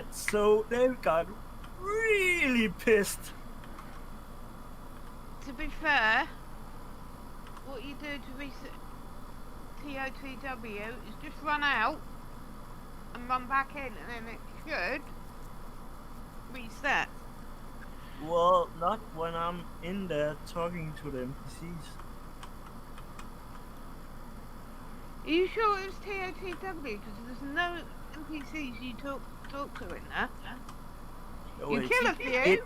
And so they got really pissed. To be fair, what you do to reset TOTW is just run out and run back in, and then it should reset. Well, not when I'm in there talking to the NPCs. Are you sure it was TOTW? Because there's no NPCs you talk to in there. Oh, You kill a few.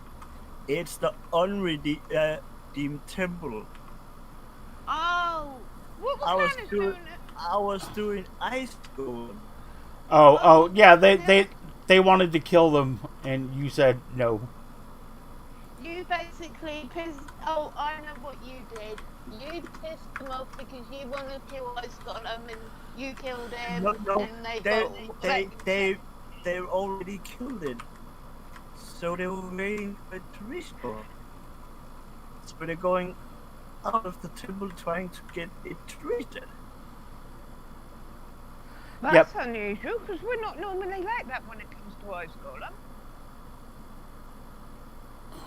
It's the unredeemed temple. Oh, what kind of doing it? I was doing ice golem. Oh, yeah. They wanted to kill them, and you said no. You basically pissed. Oh, I know what you did. You pissed them off because you want to kill Ice Golem, and you killed him. No, and they already killed it. So they were waiting for it to respawn. So they're going out of the temple trying to get it to reset. That's unusual, because we're not normally like that when it comes to Ice Golem.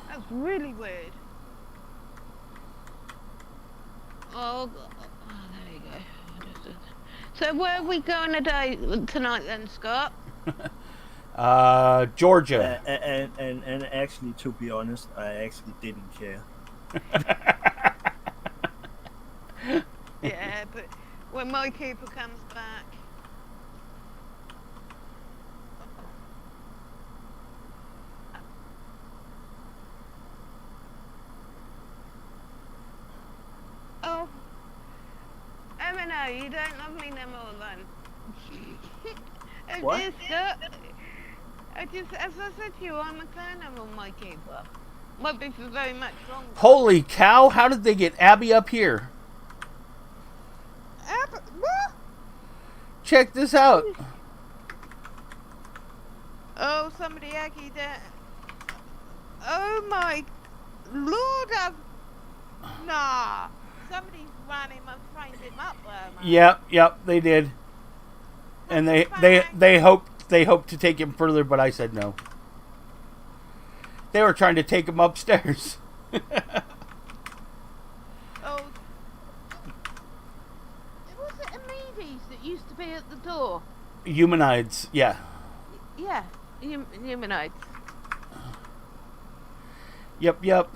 That's really weird. Oh, there you go. So where are we going tonight then, Scott? Georgia. And actually, to be honest, I actually didn't care. Yeah, but when my Cooper comes back. Oh, M&O, you don't love me no more then. What? As I said to you, I'm a clan on my Keeper. Won't be for very much longer. Holy cow, how did they get Abby up here? What? Check this out. Oh, somebody aggied that. Oh my lord, nah. Somebody ran him and framed him up there, man. Yep, they did. And they hoped to take him further, but I said no. They were trying to take him upstairs. Oh, was it Amiibis that used to be at the door? Humanoids, yeah. Yeah, humanoids. Yep.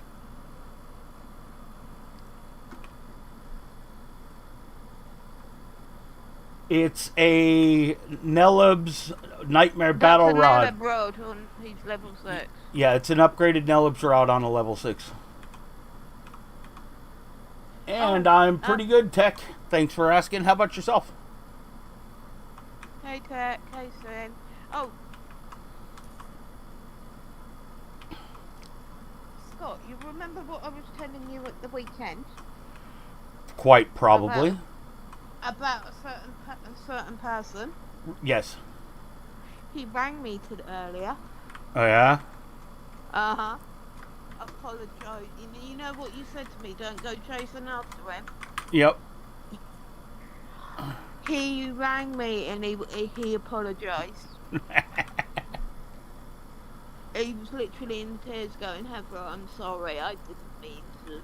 It's a Neleb's Nightmare Battle Rod. Rod on he's level 6. Yeah, it's an upgraded Neleb's Rod on a level 6. And I'm pretty good, Tech. Thanks for asking. How about yourself? Hey, Tech. Hey, Sven. Oh. Scott, you remember what I was telling you at the weekend? Quite probably. About a certain person. Yes. He rang me earlier. Oh, yeah? Uh-huh. Apologise. You know what you said to me, don't go chasing after him. Yep. He rang me and he apologised. He was literally in tears going, Heather, I'm sorry, I didn't mean to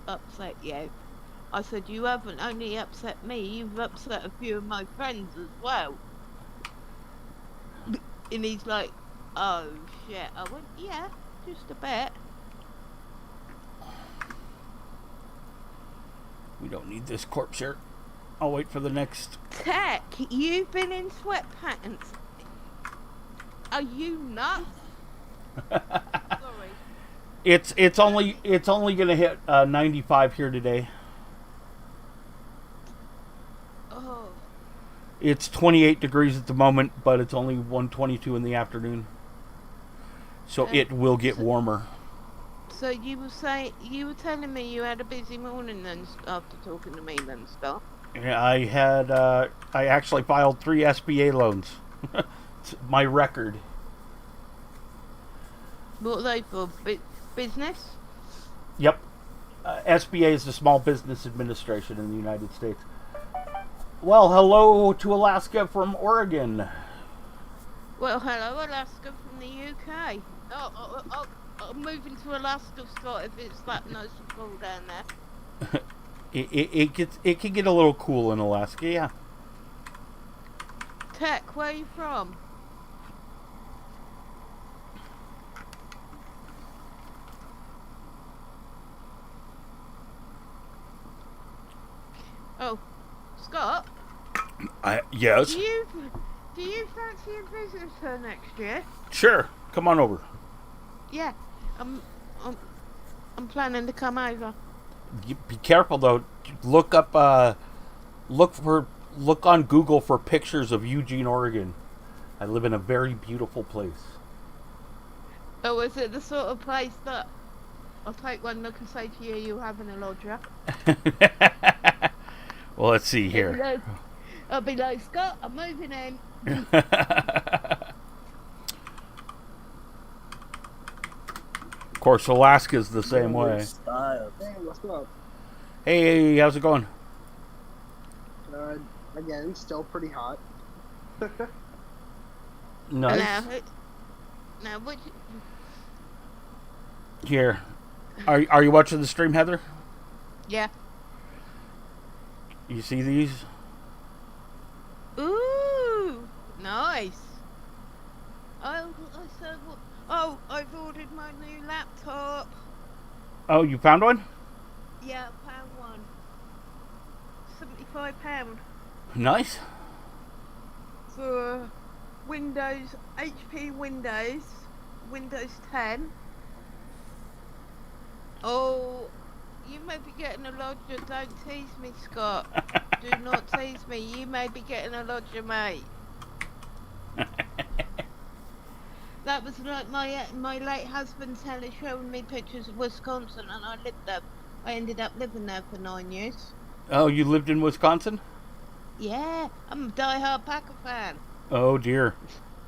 upset you. I said, you haven't only upset me, you've upset a few of my friends as well. And he's like, oh shit. I went, yeah, just a bit. We don't need this corpse shirt. I'll wait for the next. Tech, you've been in sweatpants. Are you nuts? Sorry. It's only gonna hit 95 here today. Oh. It's 28 degrees at the moment, but it's only 1:22 in the afternoon. So it will get warmer. So you were telling me you had a busy morning then after talking to me then, Scott. Yeah, I actually filed 3 SBA loans. It's my record. What are they for? Business? Yep. SBA is the Small Business Administration in the United States. Well, hello to Alaska from Oregon. Well, hello, Alaska from the UK. I'm moving to Alaska, Scott, if it's that nice and cool down there. It can get a little cool in Alaska, yeah. Tech, where are you from? Oh, Scott, Yes. do you fancy a visitor next year? Sure. Come on over. Yeah, I'm I'm I'm planning to come over. Be careful though. Look up. Look on Google for pictures of Eugene, Oregon. I live in a very beautiful place. Oh, is it the sort of place that I'll take one look and say to you, you having a lodger? Well, let's see here. I'll be like, Scott, I'm moving in. Of course, Alaska's the same Holy way. style. Hey, what's up? Hey, how's it going? Again, still pretty hot. Nice. Now, which... Here, are you watching the stream, Heather? Yeah. You see these? Ooh, nice. I said, oh, I've ordered my new laptop. Oh, you found one? Yeah, I found one. £75 Nice. for Windows, HP Windows, Windows 10. Oh, you may be getting a lodger. Don't tease me, Scott. Do not tease me. You may be getting a lodger, mate. That was like my late husband showing me pictures of Wisconsin, and I lived there. I ended up living there for 9 years. Oh, you lived in Wisconsin? Yeah, I'm a die-hard Packer fan. Oh dear.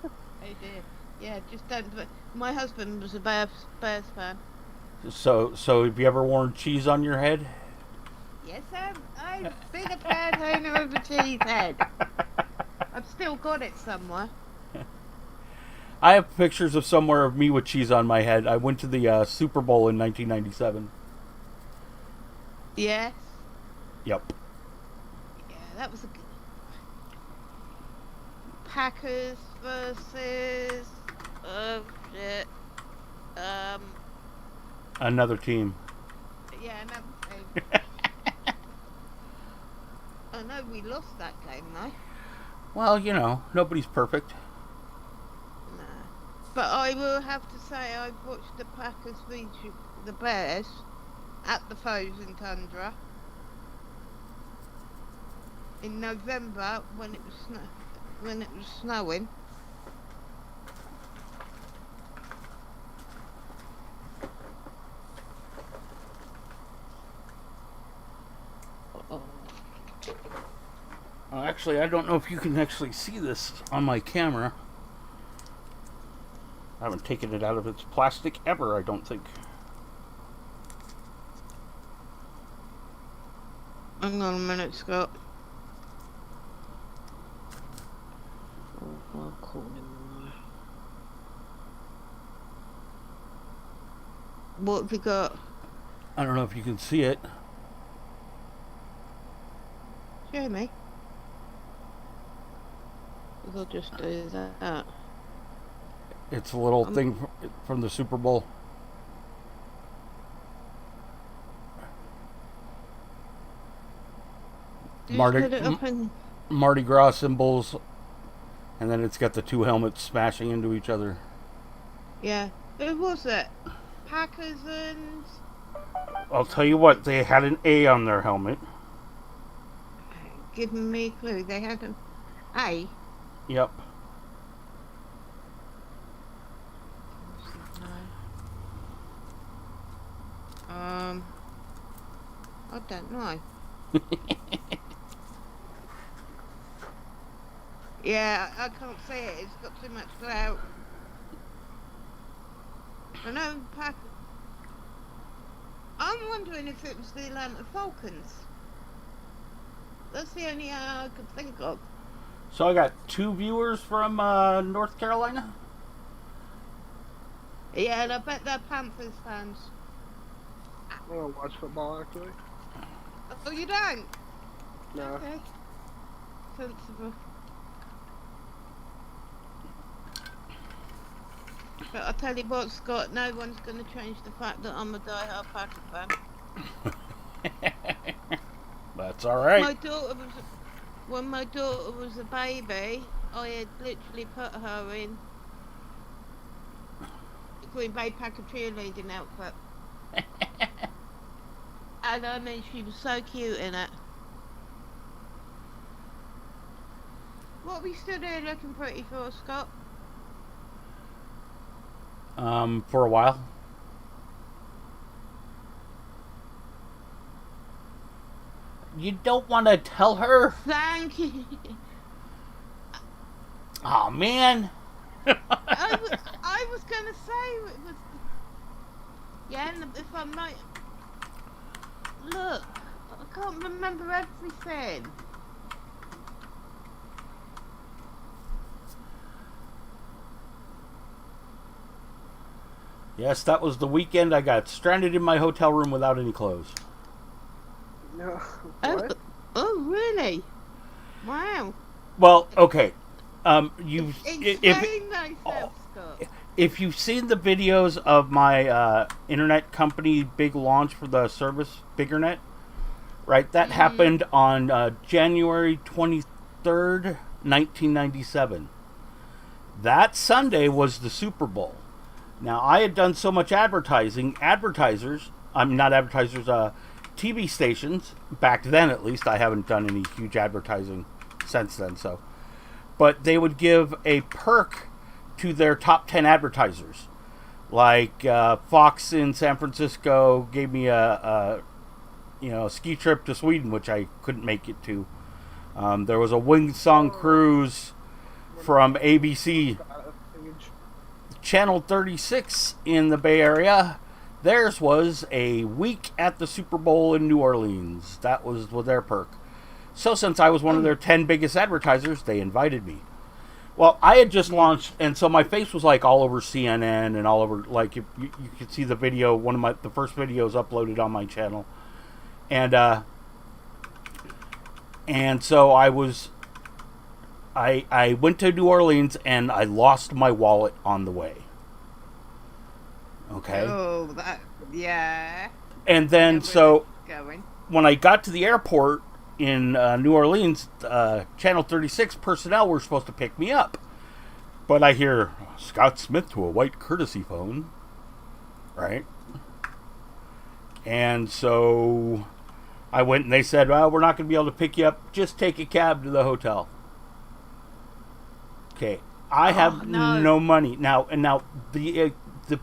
Oh dear. Yeah, just don't. My husband was a Bears fan. So have you ever worn cheese on your head? Yes, I've been a proud owner of a cheesehead. I've still got it somewhere. I have pictures of somewhere of me with cheese on my head. I went to the Super Bowl in 1997. Yes. Yep. Yeah, that was a good. Packers versus. Oh shit. Another team. Yeah, another team. I know we lost that game though. Well, you know, nobody's perfect. Nah. But I will have to say I've watched the Packers feature the Bears at the frozen tundra in November when it was snowing. Actually, I don't know if you can actually see this on my camera. I haven't taken it out of its plastic ever, I don't think. Hang on a minute, Scott. I'll call him. What have you got? I don't know if you can see it. Show me. I'll just do that. It's a little thing from the Super Bowl. Put it up in... Mardi Gras symbols, and then it's got the two helmets smashing into each other. Yeah. Who was it? Packers and... I'll tell you what, they had an A on their helmet. Give me a clue. They had an A. Yep. I don't know. Yeah, I can't see it. It's got too much clout. I know I'm wondering if it was the Atlanta Falcons. That's the only I could think of. So I got 2 viewers from North Carolina. Yeah, and I bet they're Panthers fans. I don't watch football actually. Oh, you don't? No. Okay. Sensible. But I'll tell you what, Scott, no one's going to change the fact that I'm a die-hard Packer fan. That's all right. When my daughter was a baby, I had literally put her in the Green Bay Packer cheerleading outfit. And I mean, she was so cute in it. What are we stood here looking pretty for, Scott? For a while. You don't want to tell her? Thank you. Oh man. I was gonna say it was. Yeah, and if I might look, I can't remember everything. Yes, that was the weekend I got stranded in my hotel room without any clothes. No. Oh, What? oh, really? Wow. Well, okay. Explain thyself, Scott. If you've seen the videos of my internet company big launch for the service, BiggerNet, right? That happened on January 23rd, 1997. That Sunday was the Super Bowl. Now, I had done so much advertising, TV stations, back then at least. I haven't done any huge advertising since then, so. But they would give a perk to their top 10 advertisers. Like Fox in San Francisco gave me a ski trip to Sweden, which I couldn't make it to. There was a Wingsong cruise from ABC. Channel 36 in the Bay Area. Theirs was a week at the Super Bowl in New Orleans. That was their perk. So since I was one of their 10 biggest advertisers, they invited me. Well, I had just launched, and so my face was like all over CNN and all over, like you could see the video, the first videos uploaded on my channel. And so I went to New Orleans and I lost my wallet on the way. Okay. Oh, yeah. And then Yeah, so going. when I got to the airport in New Orleans, Channel 36 personnel were supposed to pick me up. But I hear Scott Smith to a white courtesy phone. Right? And so I went and they said, well, we're not going to be able to pick you up. Just take a cab to the hotel. Okay. I have no money. Now the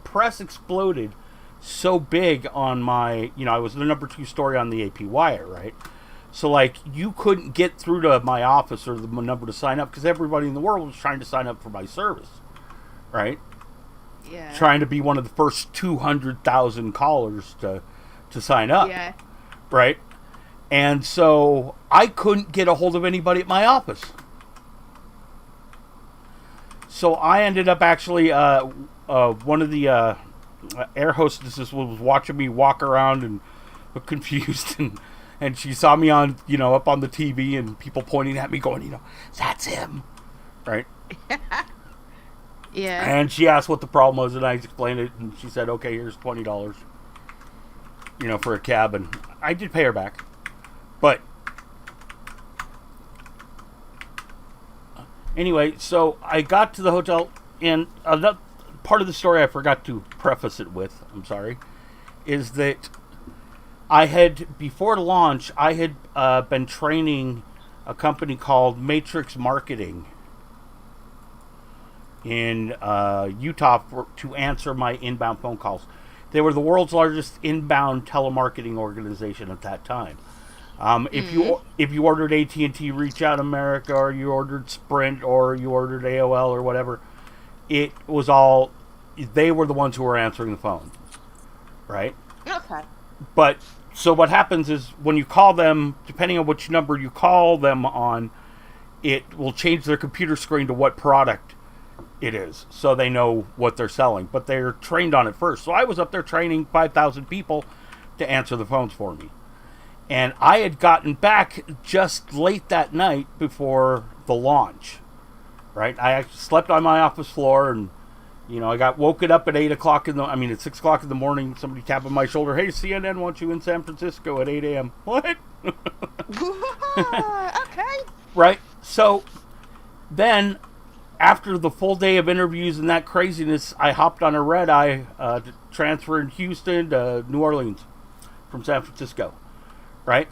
press exploded so big on my, I was the number 2 story on the AP Wire, right? So, like, you couldn't get through to my office or the number to sign up because everybody in the world was trying to sign up for my service, right? Yeah. Trying to be one of the first 200,000 callers to sign up, Yeah. right? And so I couldn't get a hold of anybody at my office. So I ended up actually, one of the air hostesses was watching me walk around and look confused, and she saw me on, up on the TV and people pointing at me going, that's him, right? Yeah. And she asked what the problem was, and I explained it, and she said, okay, here's $20, for a cab, and I did pay her back. But anyway, so I got to the hotel, and another part of the story I forgot to preface it with, I'm sorry, is that before launch, I had been training a company called Matrix Marketing in Utah to answer my inbound phone calls. They were the world's largest inbound telemarketing organization at that time. If you ordered AT&T Reach Out America, or you ordered Sprint, or you ordered AOL or whatever, it was all, they were the ones who were answering the phone, right? Okay. But so what happens is when you call them, depending on which number you call them on, it will change their computer screen to what product it is, so they know what they're selling. But they're trained on it first. So I was up there training 5,000 people to answer the phones for me. And I had gotten back just late that night before the launch, right? I actually slept on my office floor, and I got woken up at at 6 o'clock in the morning. Somebody tapping my shoulder. Hey, CNN wants you in San Francisco at 8 a.m. What? Okay. Right. So then, after the full day of interviews and that craziness, I hopped on a red eye to transfer in Houston to New Orleans from San Francisco. Right.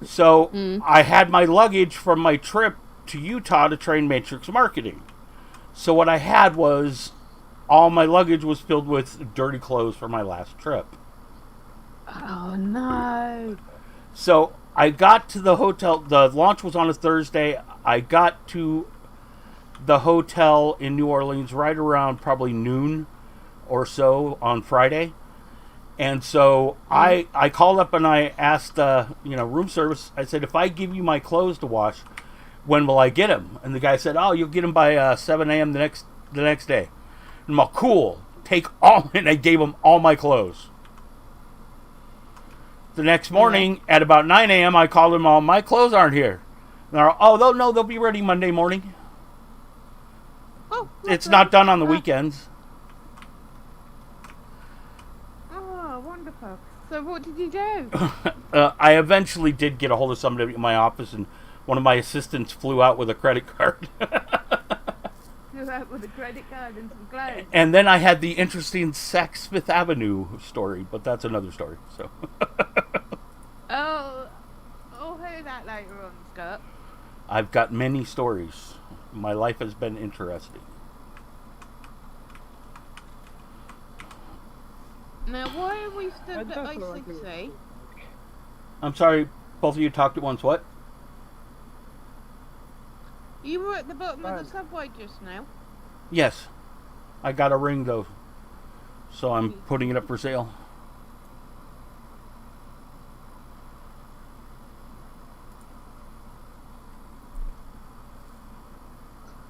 So I had my luggage from my trip to Utah to train Matrix Marketing. So what I had was all my luggage was filled with dirty clothes from my last trip. Oh no. So I got to the hotel. The launch was on a Thursday. I got to the hotel in New Orleans right around probably noon or so on Friday. And so I called up and I asked room service. I said, if I give you my clothes to wash, when will I get them? And the guy said, oh, you'll get them by 7 a.m. the next day. And I'm like, cool. Take all. And I gave him all my clothes. The next morning at about 9 a.m. I called him, all my clothes aren't here. And they're, they'll be ready Monday morning. Oh, It's not done on the weekends. Oh, wonderful. So what did you do? I eventually did get a hold of somebody in my office, and one of my assistants flew out with a credit card. Flew out with a credit card and some clothes. And then I had the interesting Saks Fifth Avenue story, but that's another story. So. I'll hear that later on, Scott. I've got many stories. My life has been interesting. Now, why are we stood at That's what I can- ICC? I'm sorry, both of you talked at once. What? You were at the bottom of the subway just now. Yes. I got a ring, though. So I'm putting it up for sale.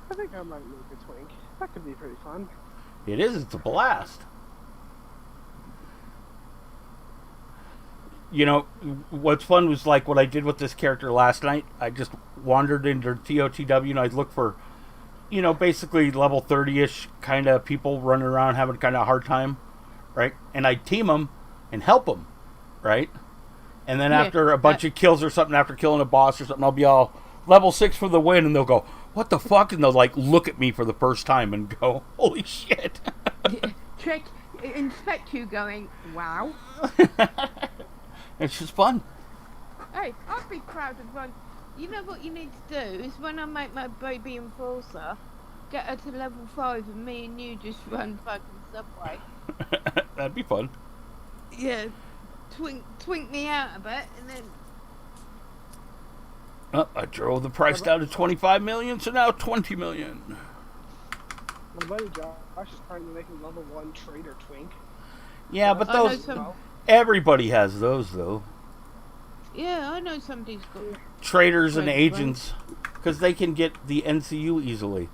I think I might make a twink. That could be pretty fun. It is. It's a blast. What's fun was like what I did with this character last night. I just wandered into TOTW and I'd look for, basically level 30-ish kind of people running around having kind of a hard time, right? And I'd team them and help them, right? And then after a bunch of kills or something, after killing a boss or something, I'll be all level 6 for the win, and they'll go, what the fuck? And they'll look at me for the first time and go, holy shit. Inspect you going, wow. It's just fun. Hey, I'd be proud of one. You know what you need to do is when I make my baby enforcer, get her to level 5 and me and you just run fucking subway. That'd be fun. Yeah, twink me out a bit and then... Oh, I drove the price down to 25 million, so now 20 million. My buddy Josh is trying to make a level 1 trader twink. Yeah, but I know those... some... Everybody has those, though. Yeah, I know somebody's got... Traders and Right, agents, because they can get the NCU easily.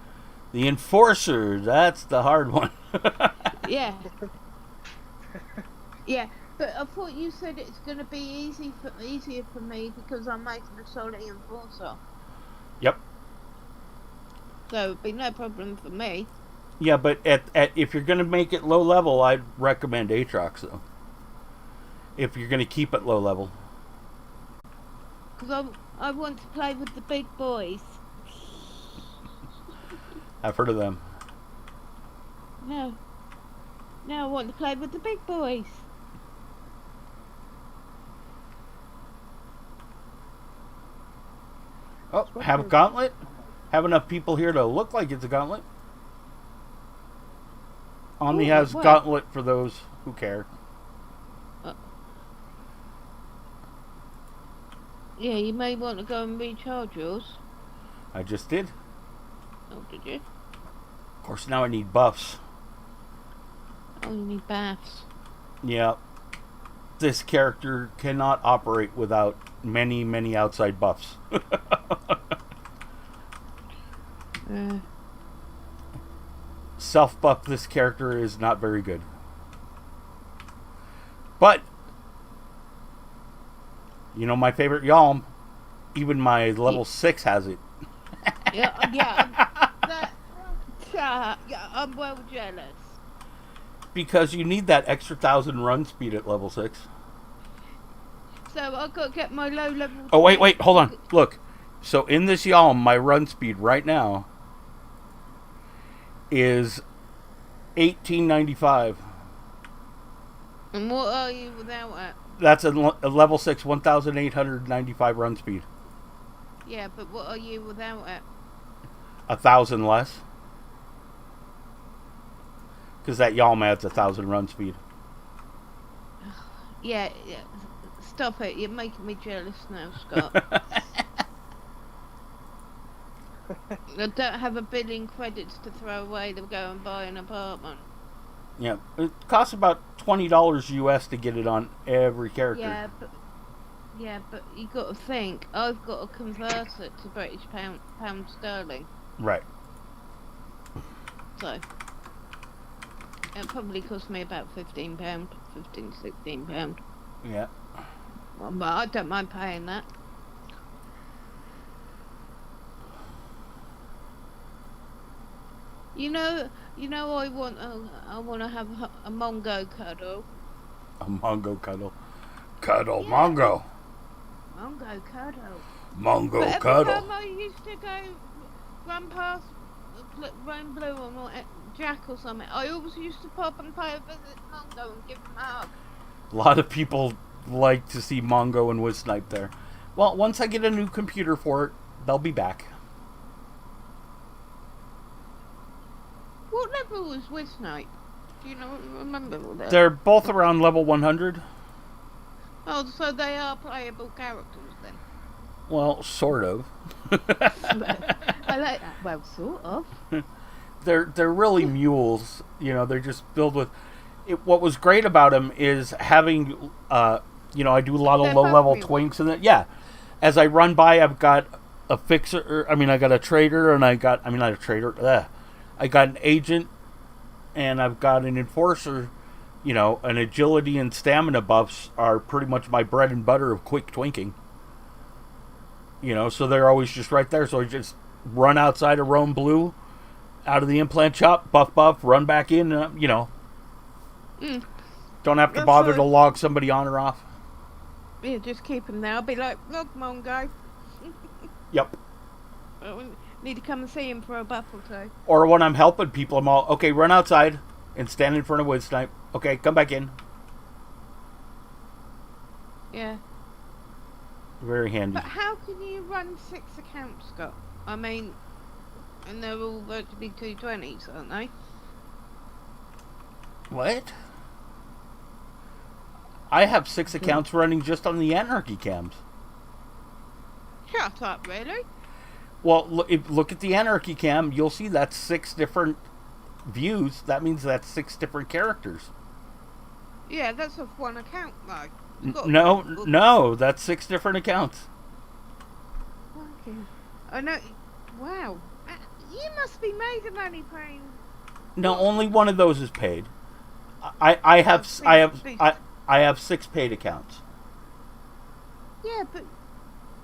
The enforcer, that's the hard one. Yeah. Yeah, but I thought you said it's going to be easier for me because I'm making a solid enforcer. Yep. So it'd be no problem for me. Yeah, but if you're going to make it low level, I'd recommend Aatrox, though. If you're going to keep it low level. Because I want to play with the big boys. I've heard of them. No. Now I want to play with the big boys. Oh, have a gauntlet? Have enough people here to look like it's a gauntlet? Omni has what? gauntlet for those who care. Yeah, you may want to go and recharge yours. I just did. Oh, did you? Of course, now I need buffs. Oh, you need baths. Yeah. This character cannot operate without many, many outside buffs. Self buff this character is not very good. But you know my favorite Yalm, even my level 6 has it. I'm well jealous. Because you need that extra 1,000 run speed at level 6. So I've got to get my low level. Oh, wait, hold on. Look. So in this Yalm, my run speed right now is 1895. And what are you without it? That's a level 6, 1,895 run speed. Yeah, but what are you without it? 1,000 less. Because that Yalm adds 1,000 run speed. Yeah. Stop it. You're making me jealous now, Scott. I don't have a billion credits to throw away to go and buy an apartment. Yeah, it costs about $20 US to get it on every character. Yeah, but you got to think. I've got to convert it to British pound sterling. Right. So it probably cost me about £15, £16. Yeah. Well, but I don't mind paying that. You know, I want to have a Mongo cuddle. A Mongo cuddle. Cuddle, Yeah. Mongo. Mongo cuddle. Mongo But every cuddle. time I used to go run past Rain Blue or Jack or something, I always used to pop and pay a visit to Mongo and give him a hug. A lot of people like to see Mongo and Wiz Snipe there. Well, once I get a new computer for it, they'll be back. What level was Wisnipe? Do you remember all that? They're both around level 100. Oh, so they are playable characters then. Well, sort of. I like that. Well, sort of. They're really mules. You know, they're just filled with. What was great about them is having. I do a lot of They're low level mules. twinks and that. Yeah, as I run by, I've got a fixer. I got a trader, and I got. Not a trader. I got an agent, and I've got an enforcer. You know, and agility and stamina buffs are pretty much my bread and butter of quick twinking. You know, so they're always just right there. So I just run outside of Rome Blue, out of the implant shop, buff, run back in. Don't have to That's bother right. to log somebody on or off. Yeah, just keep them there. I'll be like, look, Mongo. Yep. I need to come and see him for a buff or two. Or when I'm helping people, I'm all, okay, run outside and stand in front of Wiz Snipe. Okay, come back in. Yeah. Very handy. But how can you run 6 accounts, Scott? I mean, and they're all virtually 220s, aren't they? What? I have 6 accounts running just on the Anarchy cams. Shut up, really? Well, look at the Anarchy cam. You'll see that's 6 different views. That means that's 6 different characters. Yeah, that's off one account, though. No, that's 6 different accounts. Okay. I know. Wow. You must be made of money paying. No, only one of those is paid. I have 6 paid accounts. Yeah, but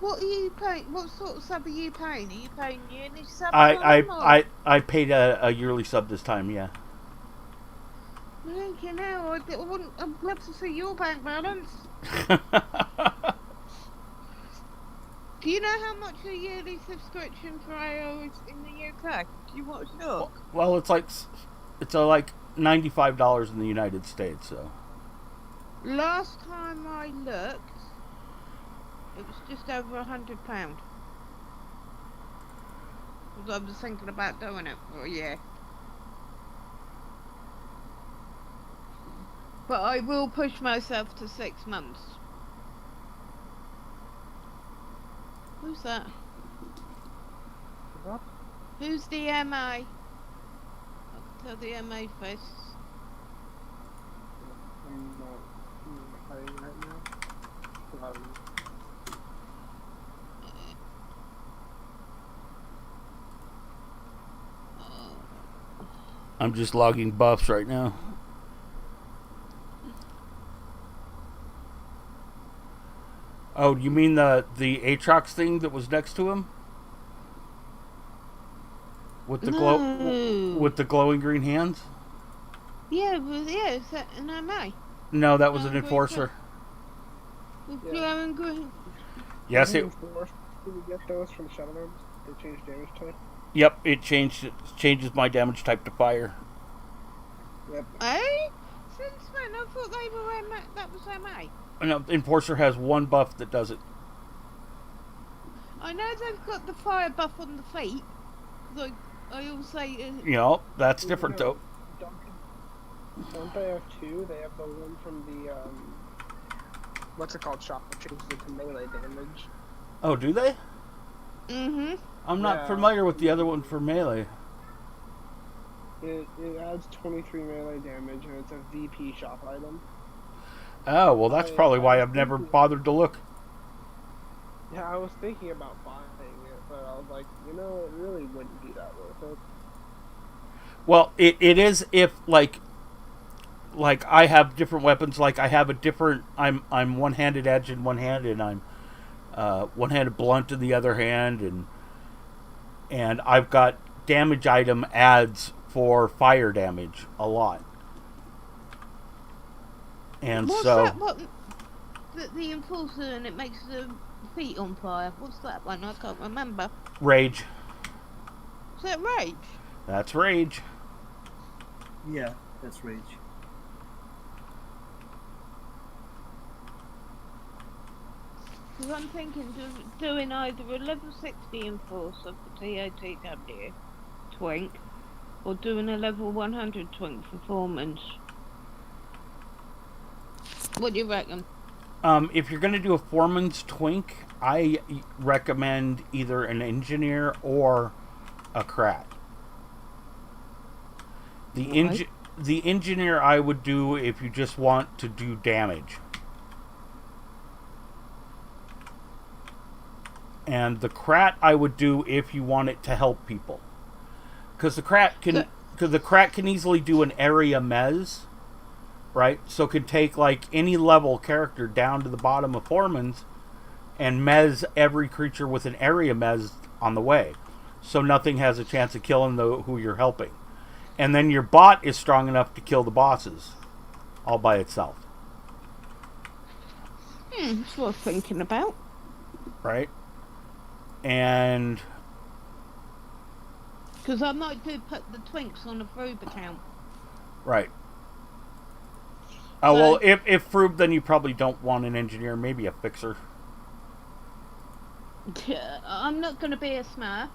what are you paying? What sort of sub are you paying? Are you paying yearly sub? I paid a yearly sub this time. Yeah. You know, I'd love to see your bank balance. Do you know how much a yearly subscription for AO is in the UK? Do you want to look? Well, it's like $95 in the United States. So. Last time I looked, it was just over £100. Because I was thinking about doing it for a year. But I will push myself to 6 months. Who's that? What? Who's the MA? I can tell the MA face. I'm not playing right now. I'm just logging buffs right now. Oh, you mean the Aatrox thing that was next to him? With the No. with the glowing green hands? Is that an MA? No, that was an Green enforcer. with Yeah. glowing green. Yes, Did it. we get those from Shadowlands? They changed damage type. Yep, it changes my damage type to fire. Yep. Eh? Since when? I thought they were MA. That was MA. No, enforcer has one buff that does it. I know they've got the fire buff on the feet. Like I also. That's different though. Don't they have two? They have the one from the what's it called? Shop that changes it to melee damage. Oh, do they? Mm-hmm. I'm not Yeah. familiar with the other one for melee. It adds 23 melee damage and it's a VP shop item. Oh, well, that's probably why I've never bothered to look. Yeah, I was thinking about buying it, but I was like, it really wouldn't be that worth it. Well, it is if like I have different weapons. Like I have a different. I'm one-handed edge in one hand, and I'm one-handed blunt in the other hand, and I've got damage item adds for fire damage a lot. And What's so that one? The enforcer and it makes the feet on fire. What's that one? I can't remember. rage. Is that rage? That's rage. Yeah, that's rage. Because I'm thinking of doing either a level 60 enforcer for TOTW twink, or doing a level 100 twink for performance. What do you reckon? If you're going to do a foreman's twink, I recommend either an engineer or a crat. The engineer I would do if you just want to do damage. And the crat I would do if you want it to help people. Because the crat can easily do an area mez. Right? So it can take like any level character down to the bottom of Foreman's and mez every creature with an area mez on the way. So nothing has a chance of killing who you're helping. And then your bot is strong enough to kill the bosses all by itself. It's worth thinking about. Right? And Because I might do put the twinks on a Froob account. right. Oh, well, if Froob, then you probably don't want an engineer, maybe a fixer. I'm not going to be a Smurf.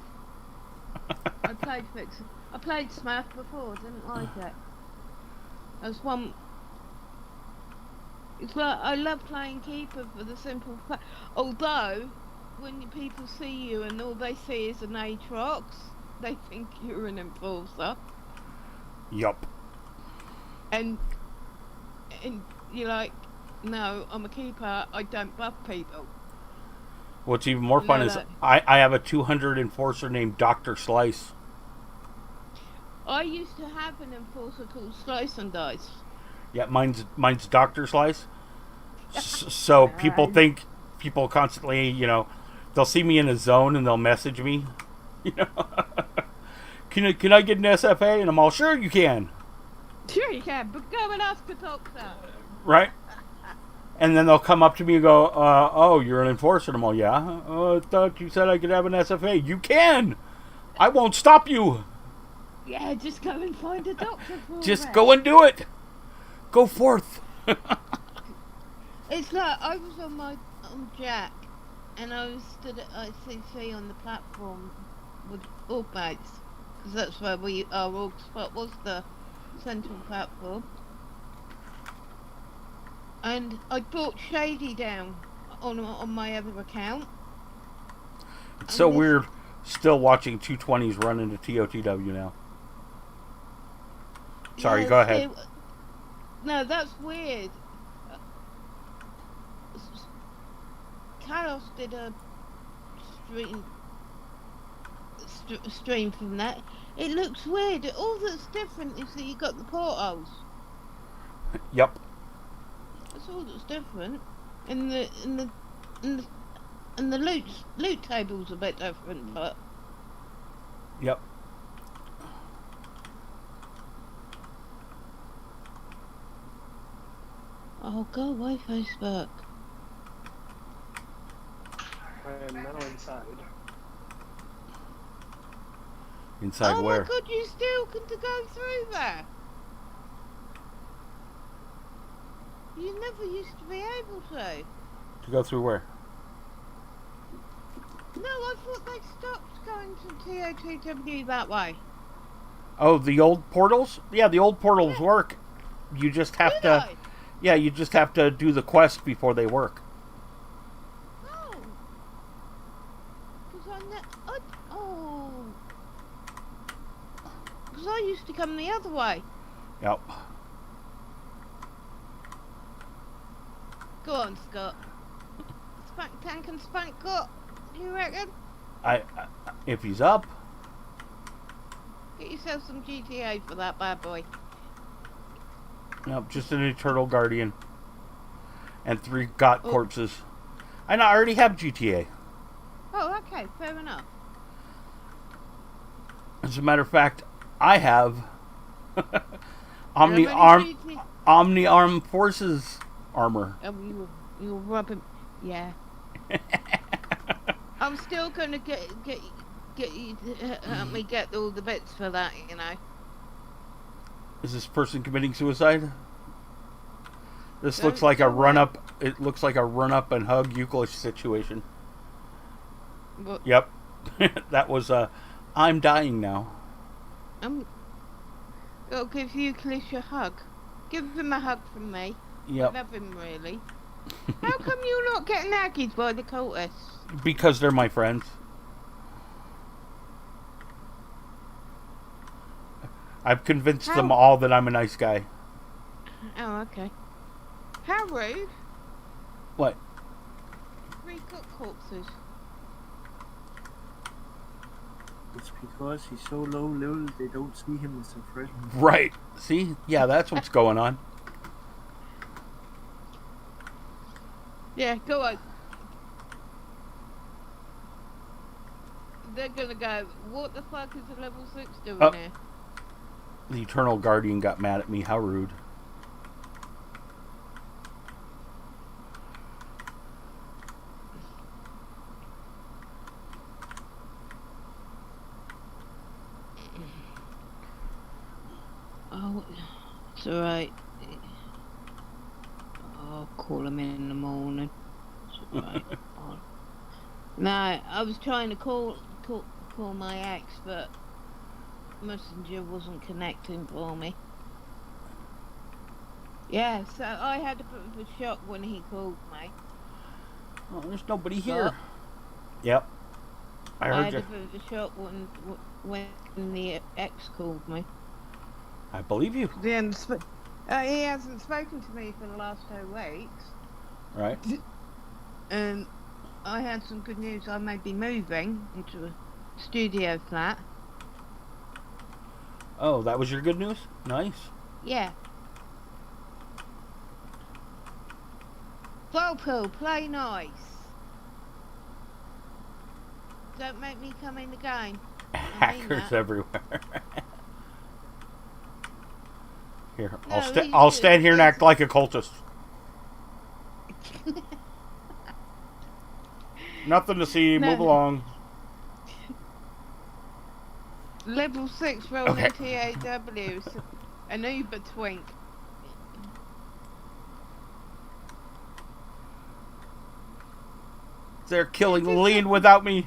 I played fixer. I played Smurf before, didn't like it. As one. It's like I love playing keeper for the simple fact. Although, when people see you and all they see is an Aatrox, they think you're an enforcer. Yup. And you're like, no, I'm a keeper. I don't buff people. What's even more fun is I have a 200 enforcer named Dr. Slice. I used to have an enforcer called Slice and Dice. Yeah, mine's Dr. Slice. So people constantly, they'll see me in a zone and they'll message me, can I get an SFA? And I'm all, sure you can. Sure you can, but go and ask a doctor. Right? And then they'll come up to me and go, oh, you're an enforcer. And I'm all, yeah. I thought you said I could have an SFA. You can. I won't stop you. Yeah, just go and find a doctor for Just it. go and do it. Go forth. It's like I was on Jack, and I was stood at ICC on the platform with org mates, because that's where our org spot was, the central platform. And I brought Shady down on my other account. It's so weird still watching 220s run into TOTW now. Sorry, Yeah, go ahead. No, that's weird. Kalos did a stream from that. It looks weird. All that's different is that you got the portholes. Yep. That's all that's different. And the loot table's a bit different, but Yep. oh, go away, Facebook. I am now inside. Inside Oh where? my God, you still can to go through there. You never used to be able to. To go through where? No, I thought they stopped going to TO2W that way. Oh, the old portals? Yeah, the old portals work. You just have Do to. they? Yeah, you just have to do the quest before they work. Oh. Because Because I used to come the other way. Yep. Go on, Scott. Spank Tank and Spank Got. You reckon? If he's up. Get yourself some GTA for that bad boy. Nope, just an Eternal Guardian. And 3 got corpses. I already have GTA. Oh, okay, fair enough. As a matter of fact, I have Omni Armed Forces armor. You were rubbing. Yeah. I'm still gonna get you to help me get all the bits for that, you know. Is this person committing suicide? This Don't looks like a do run it. up. It looks like a run up and hug Euclid situation. But Yep, that was I'm dying now. I'll give Euclid a hug. Give him a hug from me. Yep, Love him really. How come you're not getting aggied by the cultists? because they're my friends. I've convinced them How- all that I'm a nice guy. Oh, okay. How rude. What? 3 cook corpses. It's because he's so low level they don't see him as a threat. Right. See? Yeah, that's what's going on. Yeah, go on. They're gonna go, what the fuck is a level 6 doing Oh. here? The Eternal Guardian got mad at me. How rude. Oh, it's alright. I'll call him in the morning. It's alright. No, I was trying to call my ex, but Messenger wasn't connecting for me. Yeah, so I had a bit of a shock when he called me. Oh, there's nobody here. Yep. I I heard had you. a bit of a shock when the ex called me. I believe you. He hasn't spoken to me for the last 2 weeks, Right. and I had some good news. I may be moving into a studio flat. Oh, that was your good news? Nice. Yeah. Volpool, play nice. Don't make me come in again. I mean Hackers that. everywhere. Here, No, I'll stand here and act like a cultist. Nothing to see. No. Move along. Level 6 rolling Okay. TAWs. An Uber twink. They're killing Lillian without me.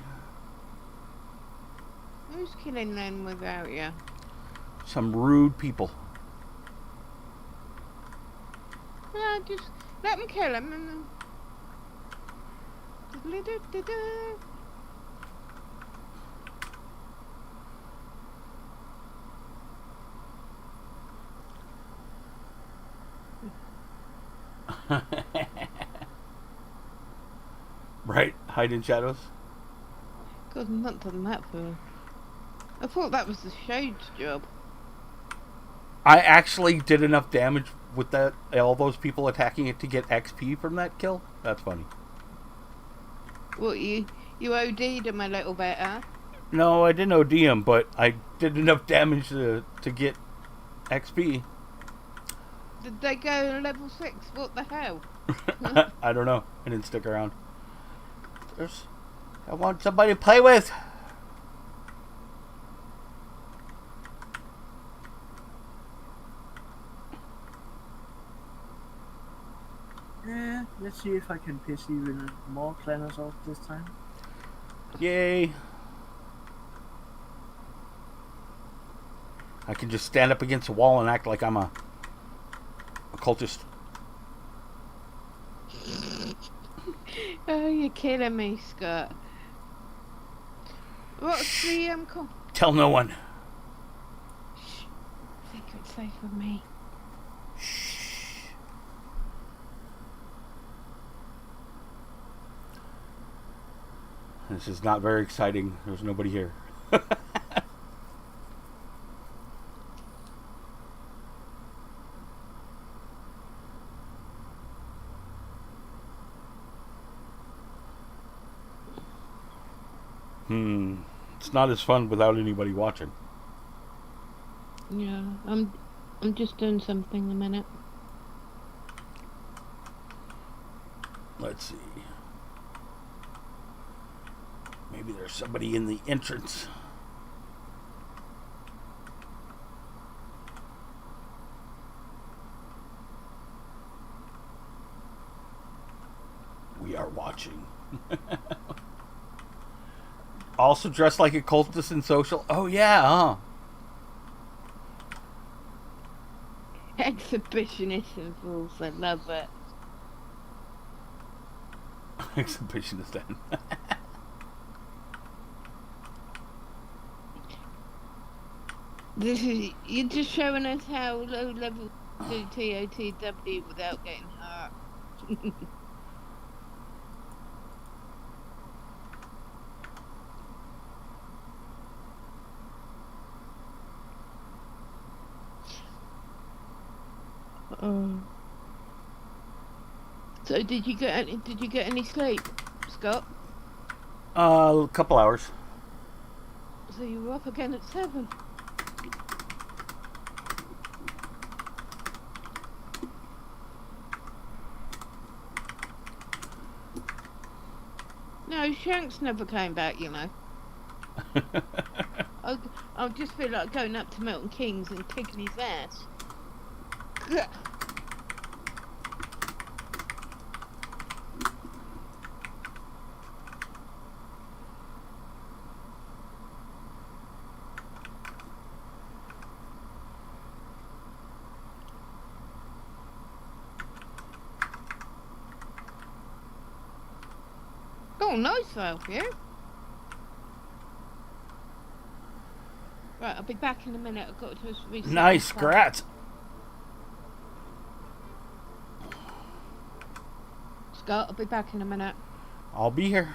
Who's killing them without you? Some rude people. No, just let me kill him and then... Diddly-doo-doo-doo. Right? Hide in shadows. God, I'm not done that for I thought that was the Shade's job. I actually did enough damage with that, all those people attacking it, to get XP from that kill. That's funny. What, you OD'd him a little bit, huh? No, I didn't OD him, but I did enough damage to get XP. Did they go level 6? What the hell? I don't know. I didn't stick around. I want somebody to play with. Yeah, let's see if I can piss even more planners off this time. Yay. I can just stand up against a wall and act like I'm a cultist. Oh, you're killing me, Scott. What's the call? Tell no one. Shh. Secret safe with me. Shh. This is not very exciting. There's nobody here. It's not as fun without anybody watching. Yeah, I'm just doing something a minute. Let's see. Maybe there's somebody in the entrance. We are watching. Also dressed like a cultist in social. Oh yeah, huh? Exhibitionist and fools, I love it. Exhibitionist then. You're just showing us how low level do TOTW without getting hurt. So did you get any sleep, Scott? A couple hours. So you were up again at 7. No, Shanks never came back, you know. I just feel like going up to Milton Keynes and kicking his ass. Oh, nice though, yeah. Right, I'll be back in a minute. I've got to reset. Nice, grats. Scott, I'll be back in a minute. I'll be here.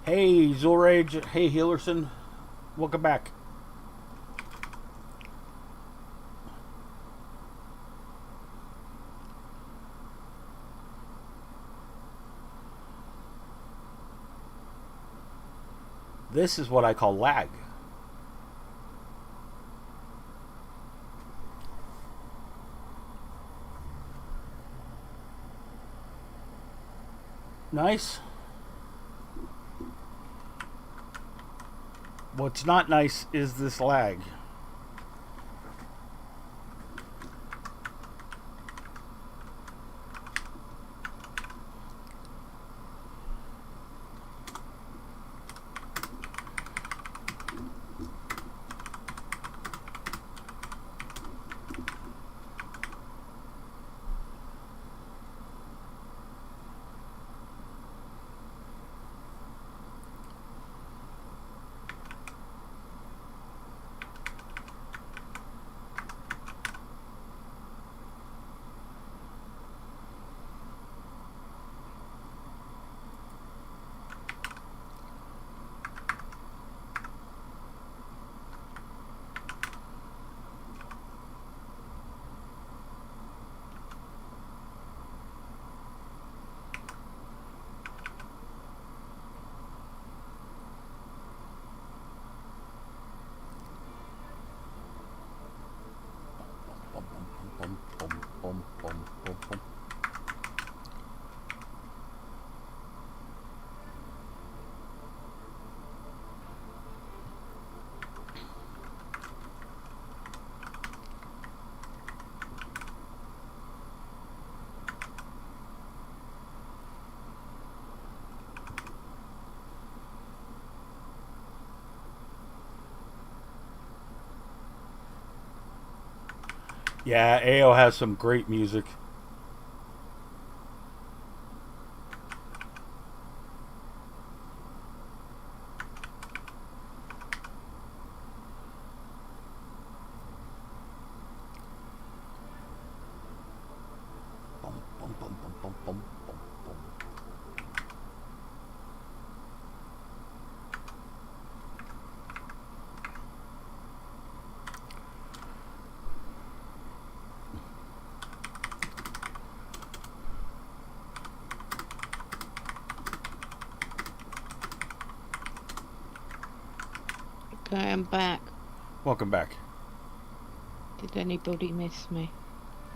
Hey, Zulrage. Hey, Healerson. Welcome back. This is what I call lag. Nice. What's not nice is this lag. Yeah, AO has some great music. Bum, bum, bum, bum, bum, bum, bum, bum. Okay, I'm back. Welcome back. Did anybody miss me?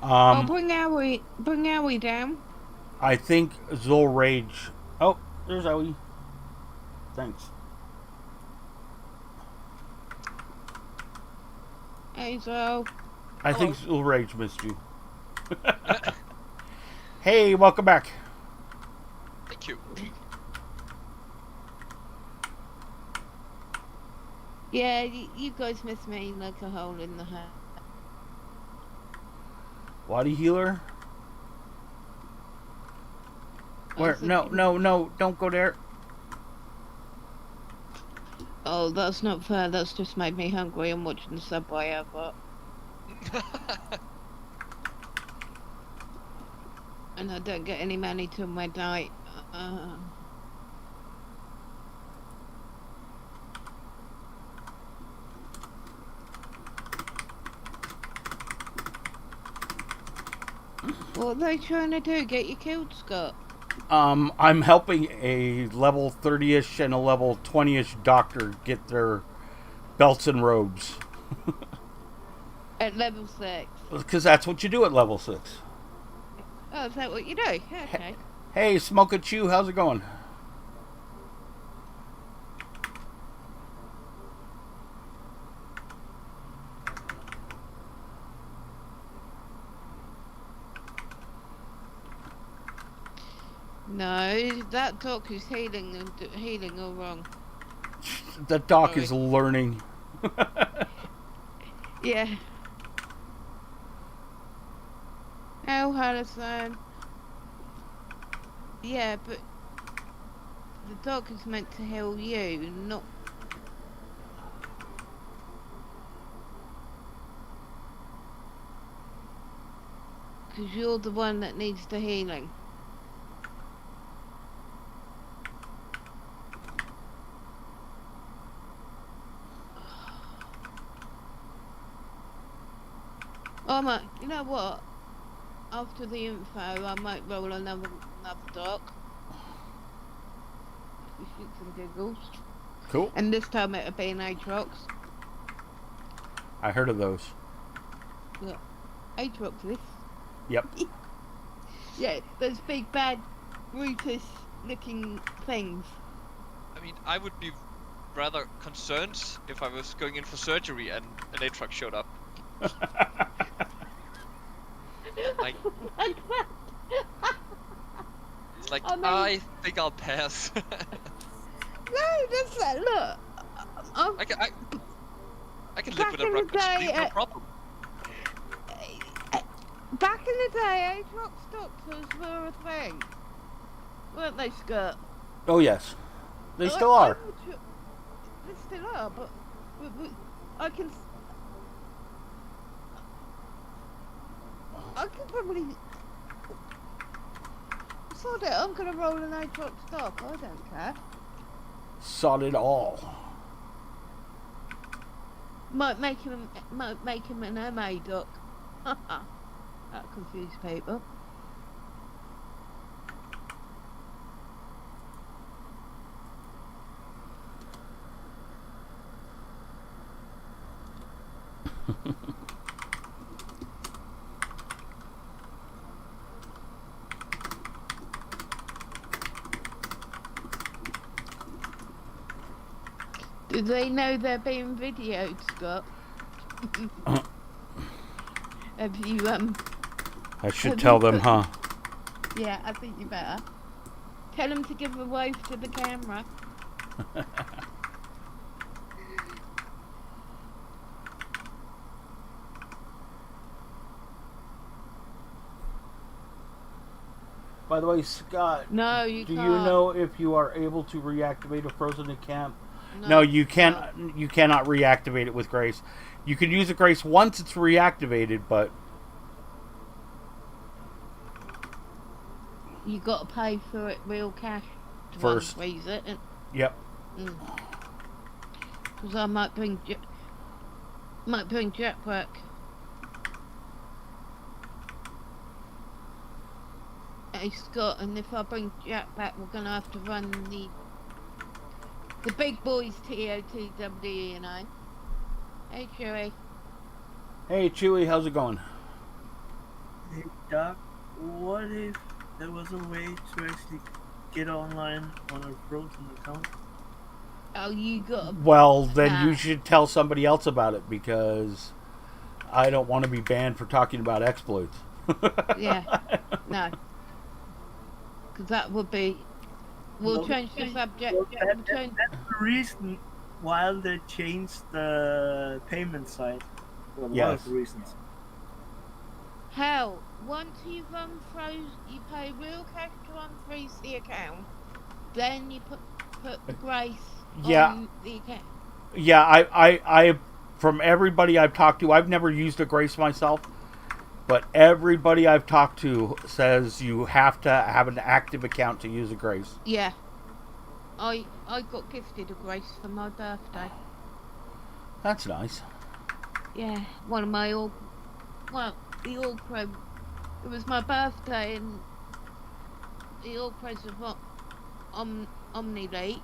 Um, Bring Owie down. I think Zul Rage. Oh, there's Owie. Thanks. Hey, Zo. I think Zul Rage missed you. Hey, welcome back. Thank you. Yeah, you guys miss me like a hole in the head. Body healer? I Where? was No, thinking- no, no! Don't go there. Oh, that's not fair. That's just made me hungry. I'm watching the Subway advert. And I don't get any money till midnight. What are they trying to do? Get you killed, Scott? I'm helping a level 30-ish and a level 20-ish doctor get their belts and robes. At level 6. Because that's what you do at level 6. Oh, is that what you do? Okay. Hey, Smoke a Chew, how's it going? No, that doc is healing all wrong. The doc is learning. Yeah. Oh, Harrison. Yeah, but the doc is meant to heal you, not. Because you're the one that needs the healing. Oh my, you know what? After the info, I might roll another doc. For shits and giggles. Cool. And this time it'll be an Aatrox. I heard of those. Look, Aatrox this. Yep. Yeah, those big bad Brutus looking things. I mean, I would be rather concerned if I was going in for surgery and an Aatrox showed up. Like, it's like, I mean- I think I'll pass. No, that's that. Look, I can live Back with a in the rock day, no problem. back in the day, Aatrox doctors were a thing, weren't they, Scott? Oh, yes. They still are. I'm not sure- They still are, but I can probably. Sod it, I'm gonna roll an Aatrox doc. I don't care. Sod it all. Might make him an MA doc. That confused people. Do they know they're being videoed, Scott? Have you I should Have tell you them, put- huh? Yeah, I think you better. Tell them to give a wave to the camera. By the way, Scott, No, you do can't. you know if you are able to reactivate a frozen account? No, No, you can't. You cannot reactivate it with Grace. You can use a Grace once it's reactivated, but You got to pay for it real cash to First. unfreeze it. yep. Because I might bring Jack back. Hey Scott, and if I bring Jack back, we're gonna have to run the big boys TOTW, you know. Hey Chewie. Hey, Chewie, how's it going? Hey, Doc, what if there was a way to actually get online on a frozen account? Oh, you got. Well, then Ah. you should tell somebody else about it because I don't want to be banned for talking about exploits. Yeah. No. Because that would be. We'll Well, change the subject. Well, We'll change. that's the reason why they changed the payment side. Well, one Yes. of the reasons. Hell, once you've unfroze, you pay real cash to unfreeze the account. Then you put the Grace Yeah. on the account. Yeah, I from everybody I've talked to, I've never used a Grace myself, but everybody I've talked to says you have to have an active account to use a Grace. Yeah. I got gifted a Grace for my birthday. That's nice. Yeah, one of my the All Pro. It was my birthday, and the All Pros of Omni League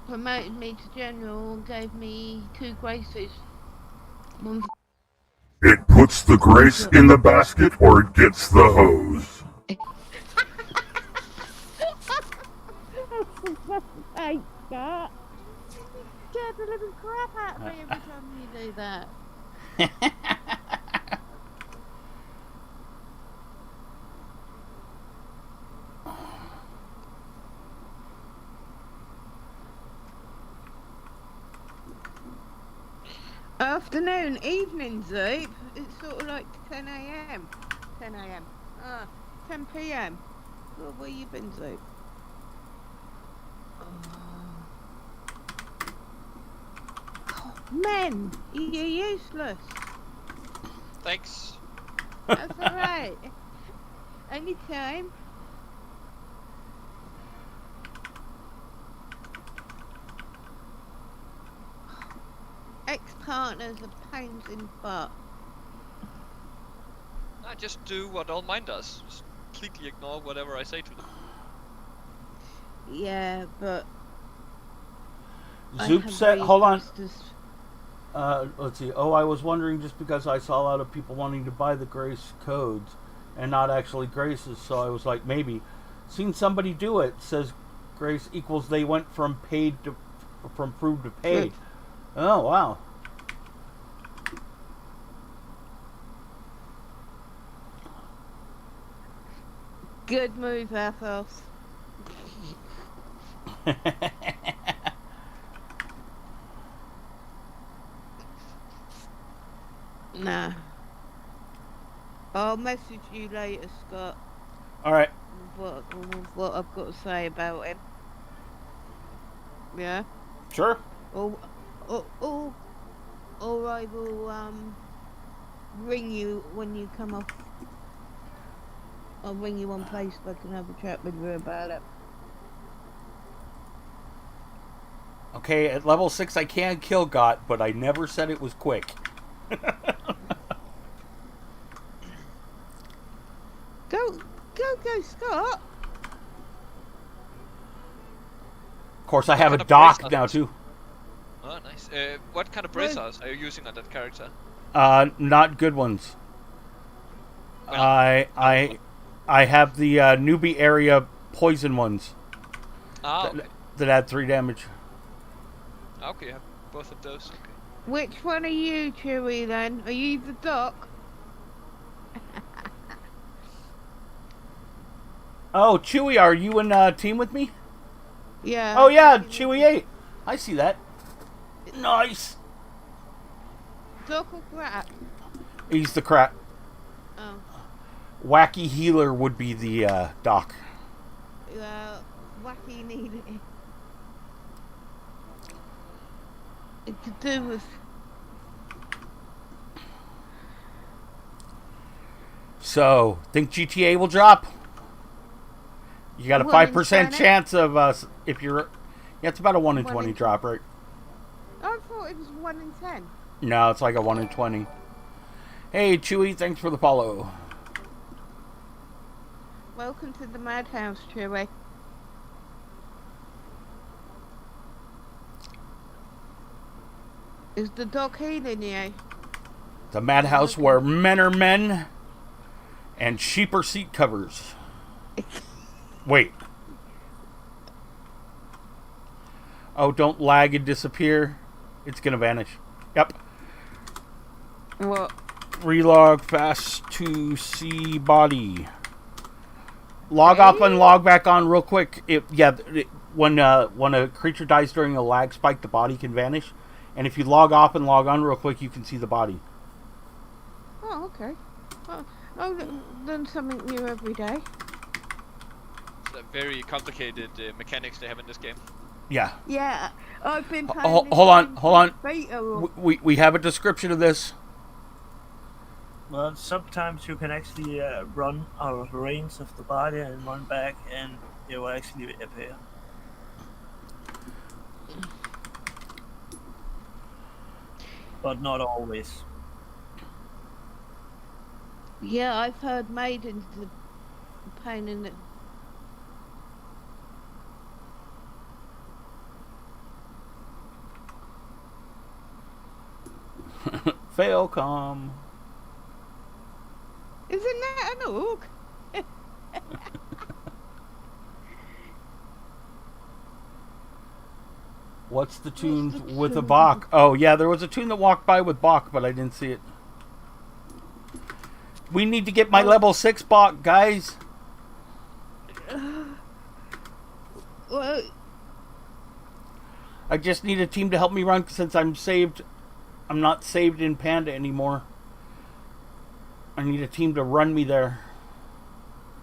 promoted me to General and gave me 2 Graces. One It puts the Grace in the basket or it gets the hose. Hey, Scott. Scared the living crap out of me every time you do that. Afternoon, evening, Zoop. It's sort of like 10 a.m. 10 a.m. 10 p.m. Well, where you been, Zoop? Men, you're useless. Thanks. That's alright. Anytime. Ex-partners are pains in butt. I just do what all mine does. Just completely ignore whatever I say to them. Yeah, but Zoop said, hold on. Sisters. Let's see. Oh, I was wondering just because I saw a lot of people wanting to buy the Grace codes and not actually Graces, so I was like, maybe. Seen somebody do it. Says Grace equals they went from approved to paid. Oh, wow. Good move, Athos. Nah. I'll message you later, Scott. Alright. What I've got to say about him. Yeah? Sure. Or I will ring you when you come off. I'll ring you on Facebook and have a chat with you about it. Okay, at level 6 I can kill Got, but I never said it was quick. Go, Scott! Of course, I have a kind of dock brace now, us? too. Oh, nice. What kind of braces are you using on that character? Not good ones. Well, I have the newbie area poison ones okay. that add 3 damage. Okay, you have both of those. Okay. Which one are you, Chewie, then? Are you the doc? Oh, Chewie, are you in team with me? Yeah. Oh yeah, Chewie 8. I see that. Nice. Doc or crap? He's the crap. Oh. Wacky Healer would be the doc. Wacky needle. It's to do with. So, think GTA will drop? You got a 1 in 5% 20? chance of if you're. Yeah, it's about a 1 in 1 20 in drop, right? I thought it was 1 in 10. No, it's like a 1 in 20. Hey, Chewy, thanks for the follow. Welcome to the madhouse, Chewie. Is the dog healing you? The madhouse where men are men and sheep are seat covers. Wait. Oh, don't lag and disappear. It's gonna vanish. Yep. What? Relog fast to see body. Log off and log back on real quick. When a creature dies during a lag spike, the body can vanish. And if you log off and log on real quick, you can see the body. Oh, okay. Oh, learn something new every day. It's a very complicated mechanics they have in this game. Yeah. Yeah, I've been playing. Hold on. Beta. We have a description of this. Well, sometimes you can actually run out of range of the body and run back, and it will actually appear. But not always. Yeah, I've heard maidens are pain in the. Failcom. Isn't that an orc? What's the tune with a Bach? Oh, yeah, there was a tune that walked by with Bach, but I didn't see it. We need to get my level 6 Bach, guys. Well, I just need a team to help me run since I'm saved. I'm not saved in Panda anymore. I need a team to run me there.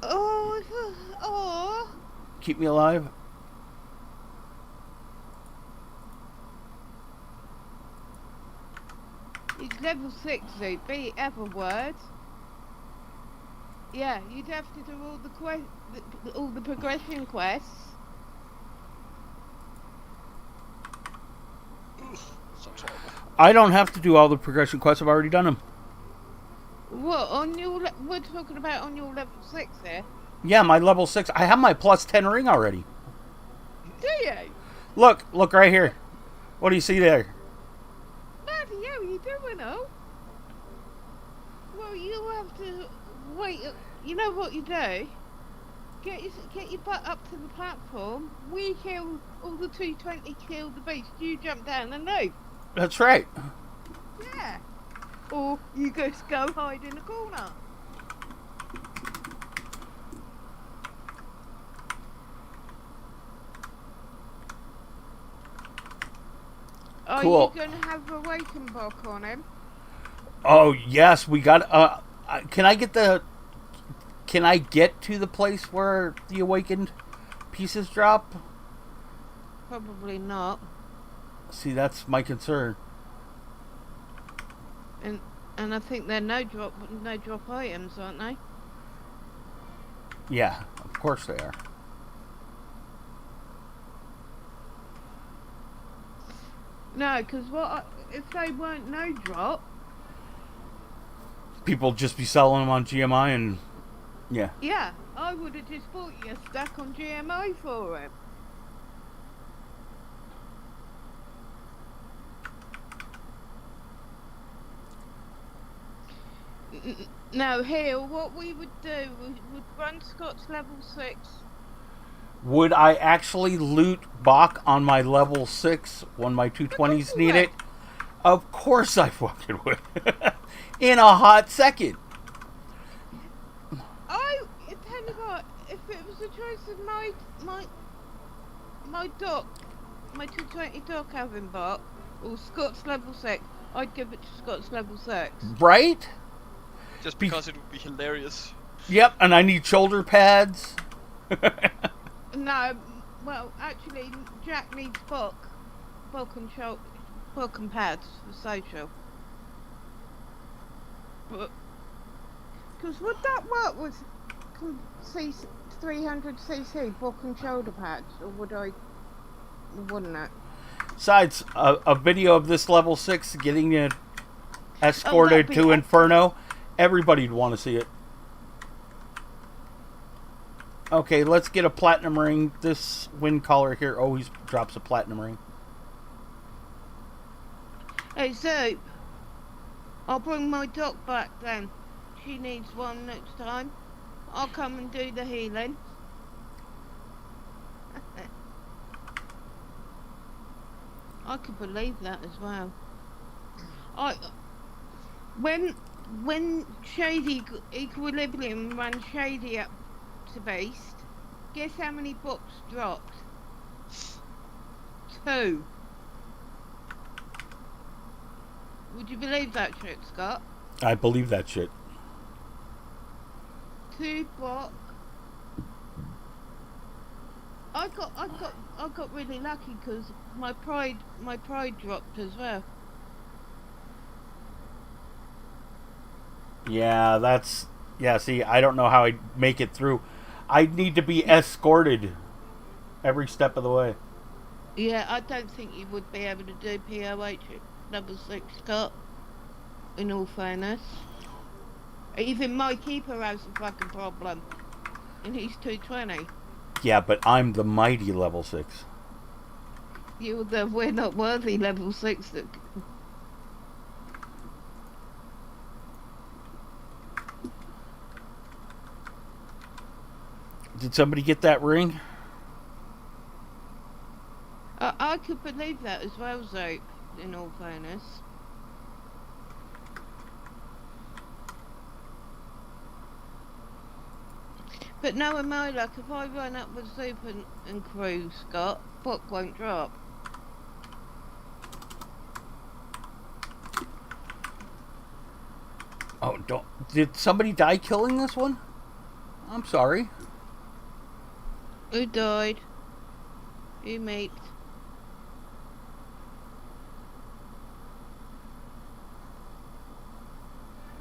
oh. Keep me alive. It's level 6, so be ever words. Yeah, you'd have to do all the progression quests. Sounds horrible. I don't have to do all the progression quests. I've already done them. What, we're talking about on your level 6 here? Yeah, my level 6. I have my plus 10 ring already. Do you? Look right here. What do you see there? Bloody hell, you doing all? Well, you have to wait. You know what you do? Get your butt up to the platform. We kill all the 220, kill the beast. You jump down and leave. That's right. Yeah. Or you just go hide in a corner. Cool. Are you going to have a waiting block on him? Oh, yes, we got can I get to the place where the awakened pieces drop? Probably not. See, that's my concern. And I think they're no drop items, aren't they? Yeah, of course they are. No, because if they weren't no drop? People just be selling them on GMI and yeah. Yeah, I would have just bought you a stack on GMI for him. Now here, what we would do, we would run Scott's level 6. Would I actually loot Bach on my level 6 when my 220s need it? Of course I fucking would. In a hot second. I tell you what, if it was a choice of my dock, my 220 dock having Bach, or Scott's level 6, I'd give it to Scott's level 6. Right? Just because it would be hilarious. Yep, and I need shoulder pads. No, well, actually, Jack needs book and pads for social. But because would that work with 300cc book and shoulder pads, or wouldn't it? Besides, a video of this level 6 getting you escorted that'd be to Inferno, everybody'd want to see it. Okay, let's get a platinum ring. This wind collar here always drops a platinum ring. Hey, so I'll bring my doc back then. She needs one next time. I'll come and do the healing. I could believe that as well. When Shady Equilibrium ran Shady up to Beast, guess how many books dropped? 2. Would you believe that shit, Scott? I believe that shit. 2 books. I got really lucky because my pride dropped as well. Yeah, see, I don't know how I'd make it through. I'd need to be escorted every step of the way. Yeah, I don't think you would be able to do POH at level 6, Scott. In all fairness. Even my keeper has a fucking problem. And he's 220. Yeah, but I'm the mighty level 6. We're not worthy level 6. Did somebody get that ring? I could believe that as well, Zope, in all fairness. But knowing my luck, if I run up with Zope and crew, Scott, book won't drop. Oh, did somebody die killing this one? I'm sorry. Who died? Who mate?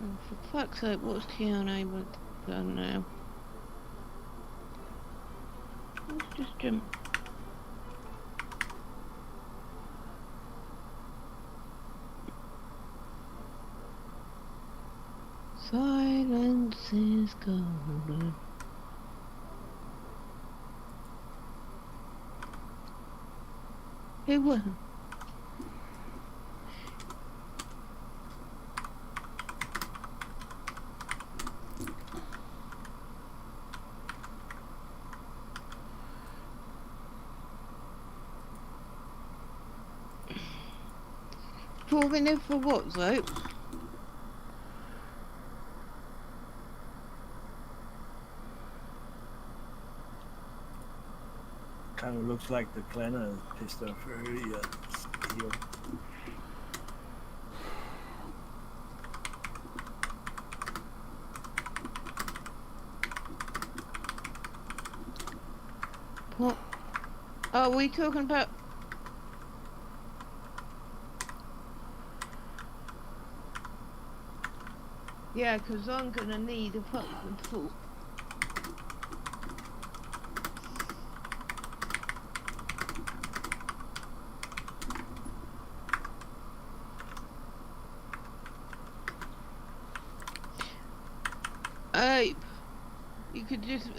Oh, for fuck's sake, what's Keanu able to do now? Let's just jump. Silence is golden. Who won? Falling in for what, Zope? Kind of looks like the Clanner is pissed off her heel. What? Are we talking about? Yeah, because I'm gonna need a fucking full. Hey, you could just,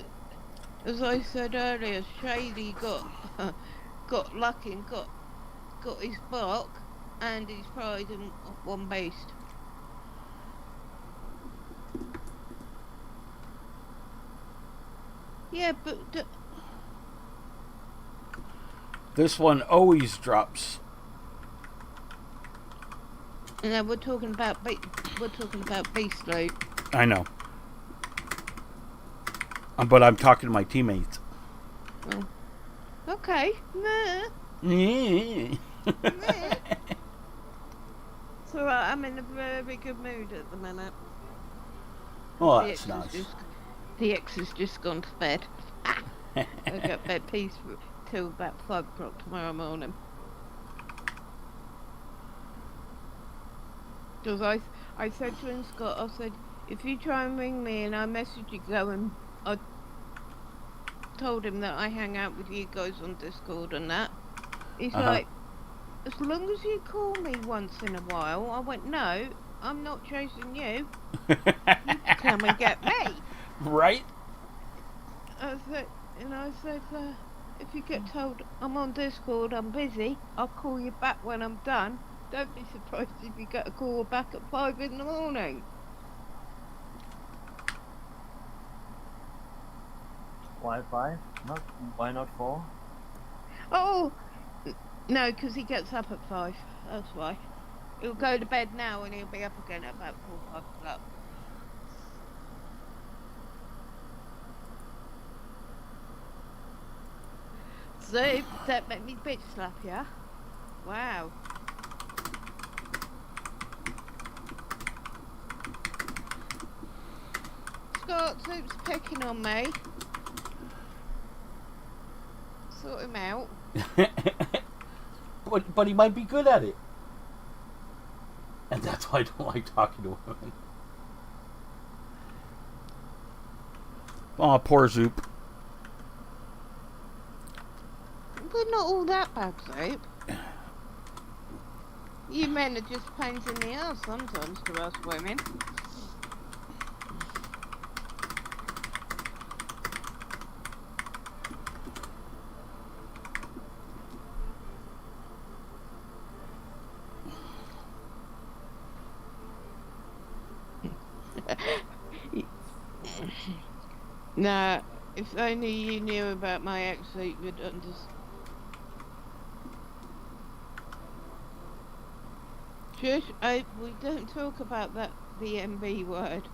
as I said earlier, Shady got lucky and got his bark and his pride in one beast. Yeah, but This one always drops. no, we're talking about beast loot. I know. But I'm talking to my teammates. Oh. Okay. Meh. Yeah. It's alright, I'm in a very good mood at the minute. Well, that's nice. The ex has just gone to bed. I got bed peaceful till about 5 o'clock tomorrow morning. Because I said to him, Scott, I said, if you try and ring me and I message you going, I told him that I hang out with you guys on Discord and that. He's like, as long as you call me once in a while. I went, no, I'm not chasing you. You can come and get me. Right? I said, if you get told I'm on Discord, I'm busy, I'll call you back when I'm done. Don't be surprised if you get a call back at 5 in the morning. Why 5? Why not 4? Oh, no, because he gets up at 5. That's why. He'll go to bed now and he'll be up again at about 4 or 5 o'clock. So, don't make me bitch slap ya. Wow. Scott, Soup's picking on me. Sort him out. but he might be good at it. And that's why I don't like talking to women. Oh, poor Zoop. We're not all that bad, Soap. You men are just pains in the ass sometimes to us women. Nah, if only you knew about my ex, you would understand. Shush, we don't talk about that, the MB word.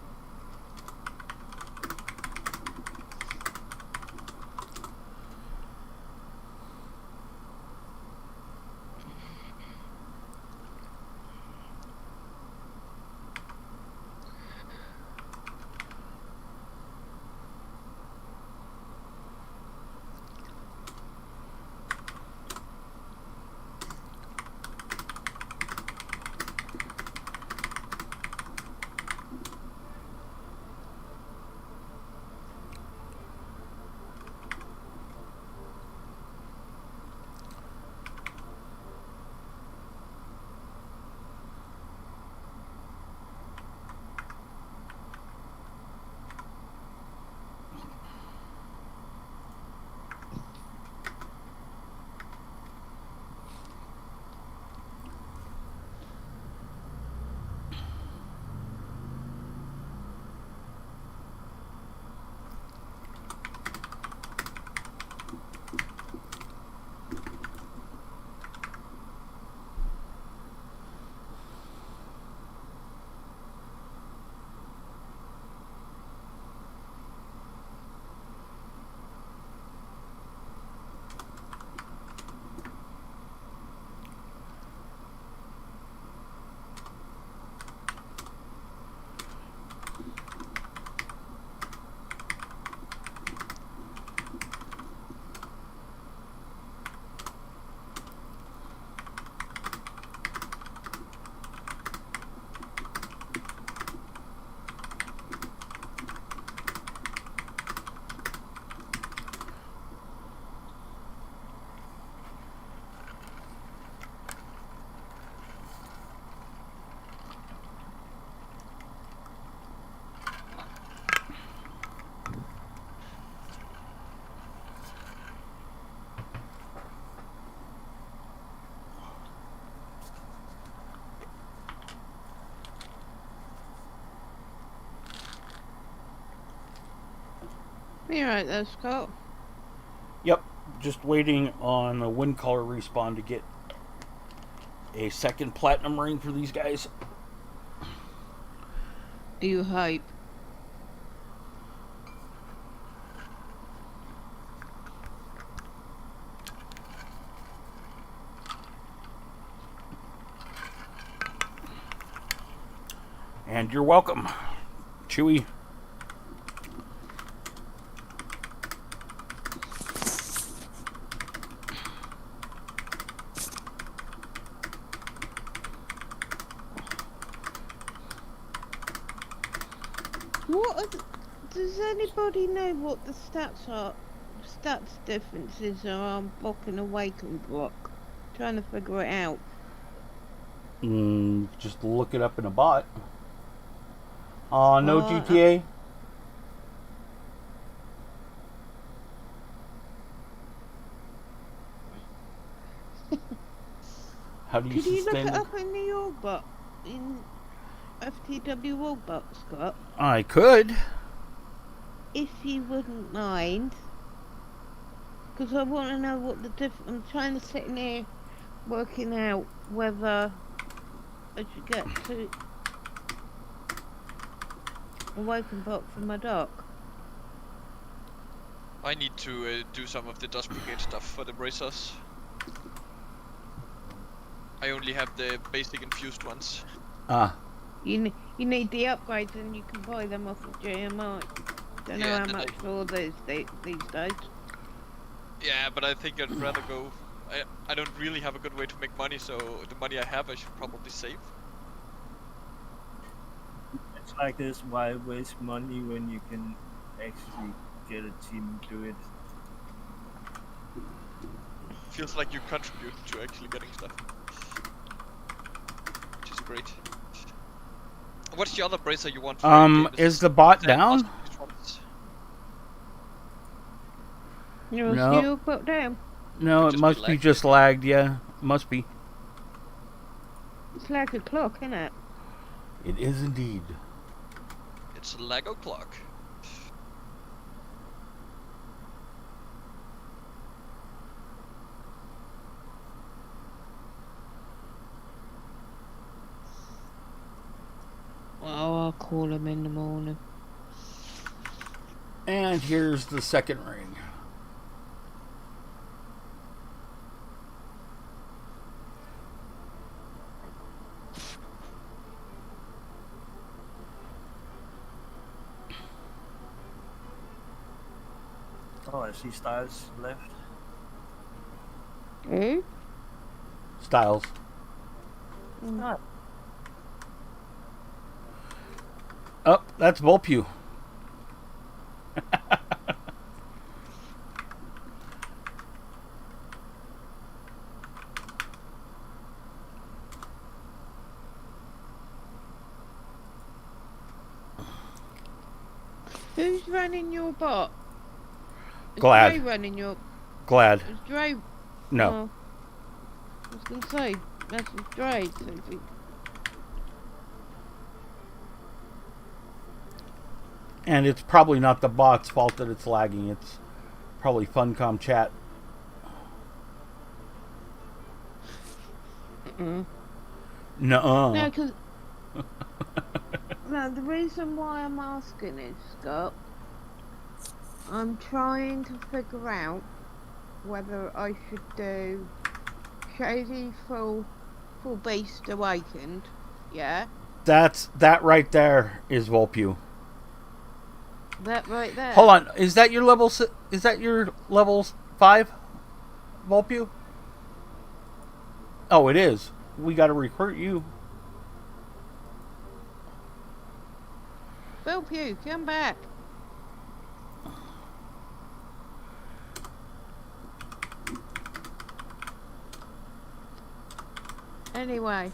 You right there, Scott? Yep, just waiting on the wind color respawn to get a second platinum ring for these guys. You hype. And you're welcome, Chewy. What are does anybody know what the stats are? Stats differences are on Block and Awakened Block. Trying to figure it out. Just look it up in a bot. No Oh, GTA. How do you Could you look sustain it the... up in the org box? In FTW org box, Scott? I could. If you wouldn't mind. Because I want to know what the I'm trying to sit in here working out whether I should get to Awaken Block for my dock. I need to do some of the Dust Brigade stuff for the bracers. I only have the basic infused ones. You need the upgrades and you can buy them off of GMI. Don't know Yeah, how and then much for these days. Yeah, but I think I'd rather go... I don't really have a good way to make money, so the money I have I should probably save. It's like this, why waste money when you can actually get a team to do it? Feels like you contribute to actually getting stuff. Which is great. What's the other bracer you want for your game? Is the bot that down? Dust ones? You're No. still put down. No, Could it just be must be lagged. just lagged, yeah. Must be. It's like a clock, isn't it? It is indeed. It's a Lego clock. Well, I'll call him in the morning. And here's the second ring. Oh, I see Styles left. Who? Styles. Ah, Oh, that's Volpew. Who's running your bot? Is Glad. Dre running your... Glad. Is Dre... No. Oh, I was going to say, that's Dre. So if he... And it's probably not the bot's fault that it's lagging. It's probably Funcom chat. Mm-mm. Nuh-uh. No, because... No, the reason why I'm asking is, Scott, I'm trying to figure out whether I should do Shady full Beast Awakened, yeah? That right there is Volpew. That right there. Hold on, is that your level? Is that your level 5, Volpew? Oh, it is. We got to recruit you. Bill Pugh, come back. Anyway.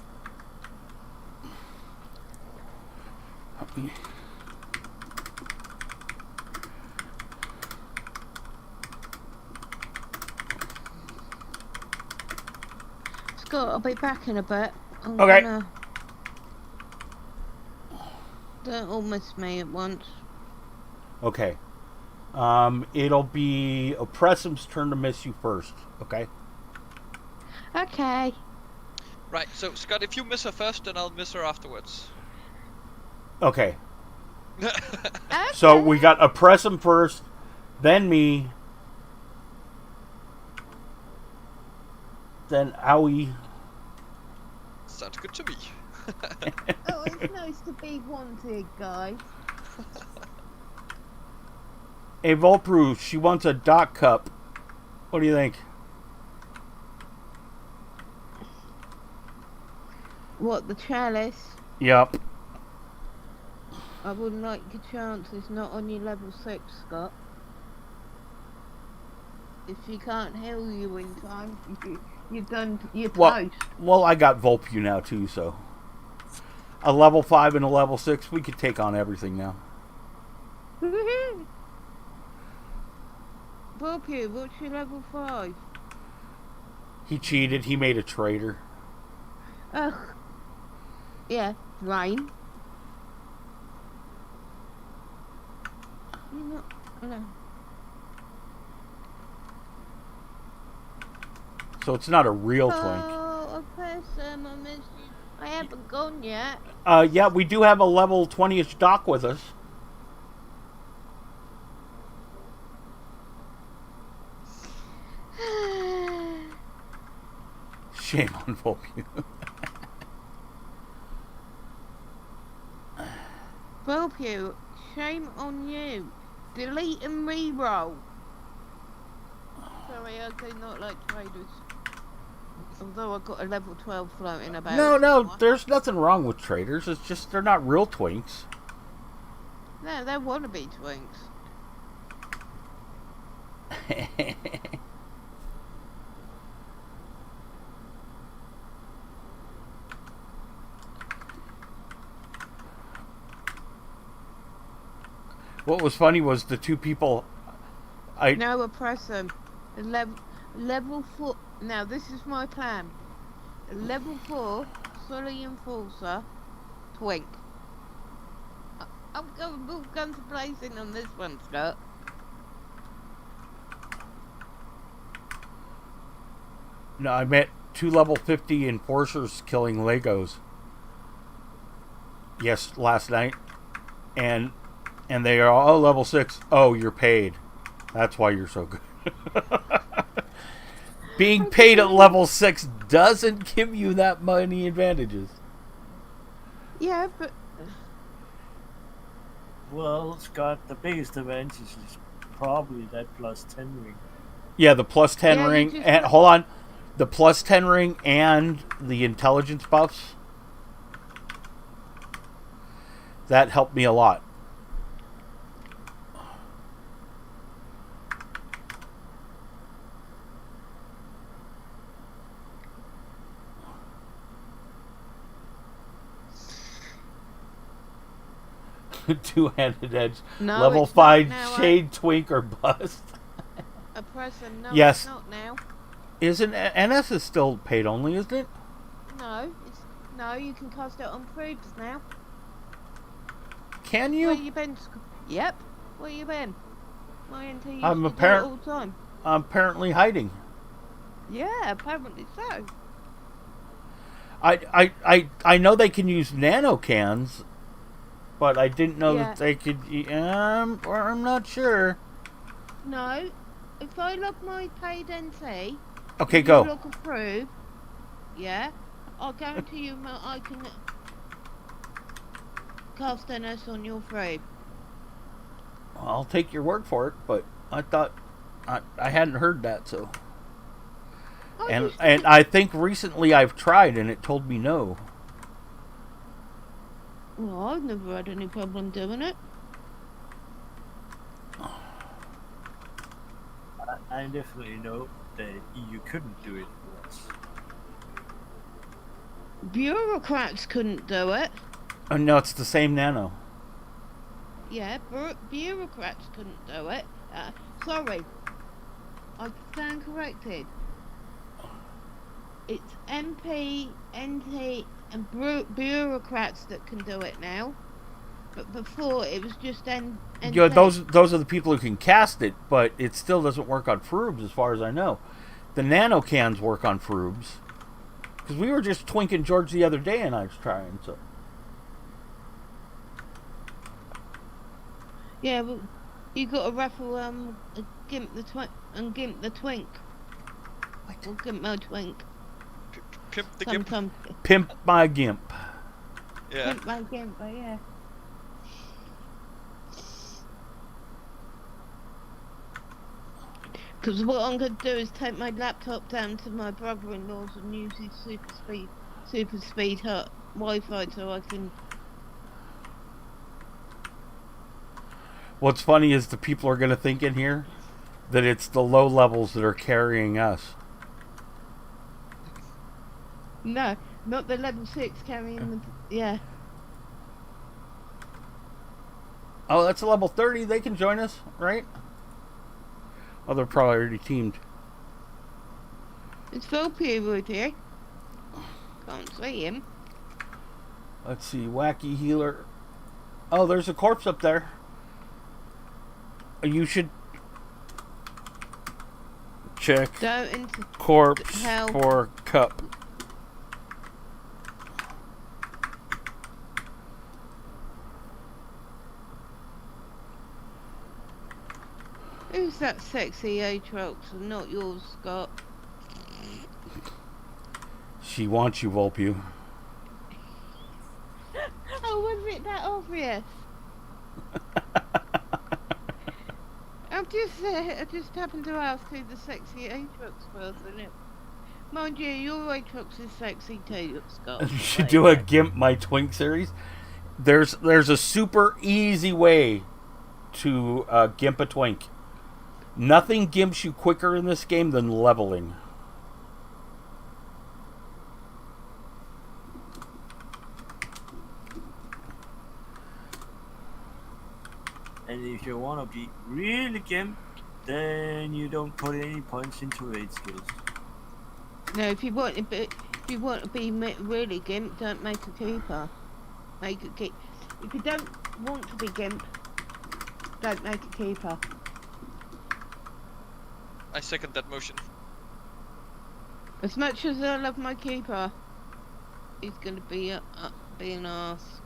Scott, I'll be back in a bit. I'm Okay. gonna... Don't all miss me at once. Okay. It'll be Oppressum's turn to miss you first. Okay. Okay. Right, so Scott, if you miss her first, then I'll miss her afterwards. Okay. Okay. So we got Oppressum first, then me, then Owie. Sounds good to me. Oh, it's nice to be wanted, guys. Hey, Volpru, she wants a Doc Cup. What do you think? What, the chalice? Yep. I wouldn't like your chances not on your level 6, Scott. If she can't heal you in time, you've done your Well, toast. I got Volpew now too, so a level 5 and a level 6, we could take on everything now. Volpew, what's your level 5? He cheated. He made a traitor. Ugh. Yeah, Rain. You're not. No. So it's not a real twink. Oh, a person, I miss you. I haven't gone yet. Yeah, we do have a level 20-ish doc with us. Shame on Volpew. Volpew, shame on you. Delete and re-roll. Sorry, I do not like traders. Although I've got a level 12 floating about. No, there's nothing wrong with traders. It's just they're not real twinks. No, they want to be twinks. What was funny was the two people No, oppress them. Level 4. Now, this is my plan. Level 4, Sully Enforcer, twink. I'm going both guns blazing on this one, Scott. No, I met 2 level 50 enforcers killing Legos. Yes, last night. And they are all level 6. Oh, you're paid. That's why you're so good. Being paid at level 6 doesn't give you that many advantages. Yeah, but... Well, Scott, the biggest advantage is probably that plus 10 ring. Yeah, the plus 10 Yeah, ring. And hold on. The plus 10 ring and the intelligence buffs. That helped me a lot. Two-handed edge. No, Level it's 5 not now, shade twink or bust. Oppressor, no, Yes. it's not now. Isn't NS is still paid only, isn't it? No, it's... No, you can cast it on proofs now. Can Where you? you been? Yep. Where you been? My NT used I'm to do it apparent- all the time. I'm apparently hiding. Yeah, apparently so. I know they can use nano cans, but I didn't know Yeah. that they could. Or I'm not sure. No, if I log my paid NT, Okay, if go. you log approve, yeah, I'll guarantee you I can cast NS on your frame. I'll take your word for it, but I thought I hadn't heard that, so. And I think recently I've tried and it told me no. Well, I've never had any problem doing it. I definitely know that you couldn't do it once. Bureaucrats couldn't do it. Oh, no, it's the same nano. Yeah, bureaucrats couldn't do it. Sorry, I stand corrected. It's MP, NT, and bureaucrats that can do it now. But before it was just NT. Yeah, those are the people who can cast it, but it still doesn't work on Frubes as far as I know. The nano cans work on Frubes. Because we were just twinking George the other day and I was trying, so. Yeah, well, you got to raffle Gimp the Twink and Gimp the Twink. Or Gimp my Twink. Pimp the gimp. Some. Pimp my gimp. Yeah. Gimp my Gimp, yeah. Because what I'm going to do is take my laptop down to my brother-in-law's and use his super speed Wi-Fi so I can What's funny is the people are going to think in here that it's the low levels that are carrying us. No, not the level 6 carrying the. Yeah. Oh, that's a level 30. They can join us, right? Oh, they're probably already teamed. It's Philpy right here. Can't see him. Let's see. Wacky healer. Oh, there's a corpse up there. You should check Don't into corpse hell. for cup. Who's that sexy Aatrox and not yours, Scott? She wants you, Volpu. Oh, was it that obvious? I just happened to ask who the sexy Aatrox was, and it. Mind you, your Aatrox is sexy too, Scott. You should do a Gimp My Twink series. There's a super easy way to Gimp a Twink. Nothing gimps you quicker in this game than leveling. And if you want to be really gimp, then you don't put any points into raid skills. No, if you want to be really gimp, don't make a keeper. Make a keep. If you don't want to be gimp, don't make a keeper. I second that motion. As much as I love my keeper, he's gonna be an arse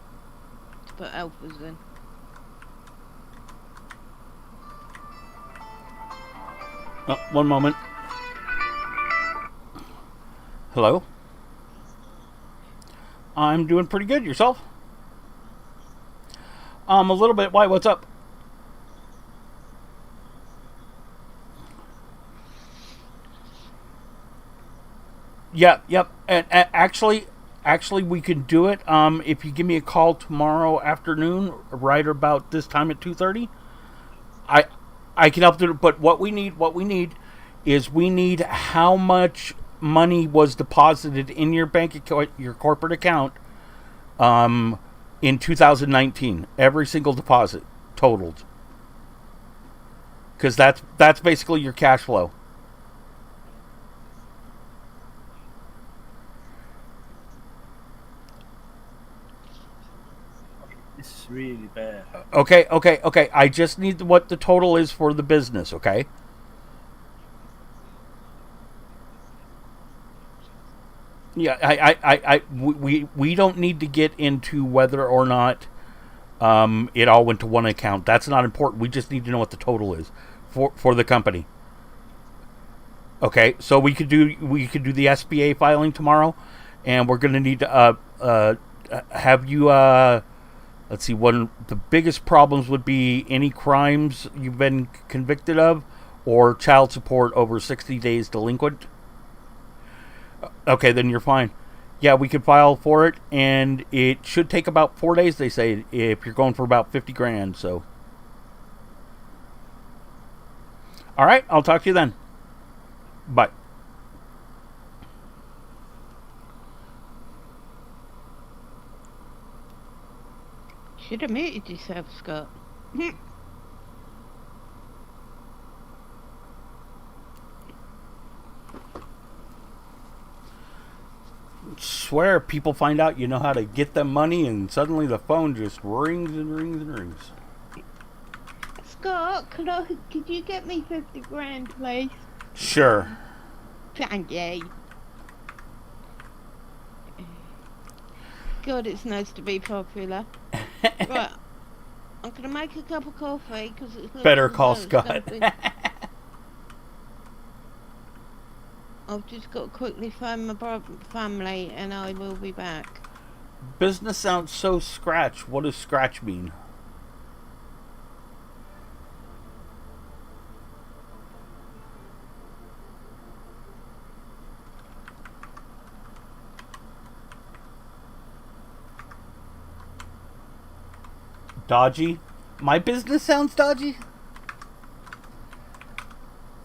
to put alphas in. Oh, one moment. Hello? I'm doing pretty good. Yourself? A little bit. Why? What's up? Yep. And actually, we can do it. If you give me a call tomorrow afternoon, right about this time at 2:30, I can help do it. But what we need is we need how much money was deposited in your bank account, your corporate account, in 2019. Every single deposit totaled, because that's basically your cash flow. This is really bad. Okay. I just need what the total is for the business, okay? Yeah, we don't need to get into whether or not it all went to one account. That's not important. We just need to know what the total is for the company. Okay, so we could do the SBA filing tomorrow, and we're going to need to have you. Let's see. One of the biggest problems would be any crimes you've been convicted of, or child support over 60 days delinquent. Okay, then you're fine. Yeah, we could file for it, and it should take about 4 days, they say, if you're going for about 50 grand, so. All right, I'll talk to you then. Bye. Should have muted yourself, Scott. Swear, people find out you know how to get them money, and suddenly the phone just rings and rings and rings. Scott, could you get me 50 grand, please? Sure. Thank you. God, it's nice to be popular. Right, I'm gonna make a cup of coffee because it's Better call Scott. I've just got to quickly find my family and I will be back. Business sounds so scratch. What does scratch mean? Dodgy? My business sounds dodgy?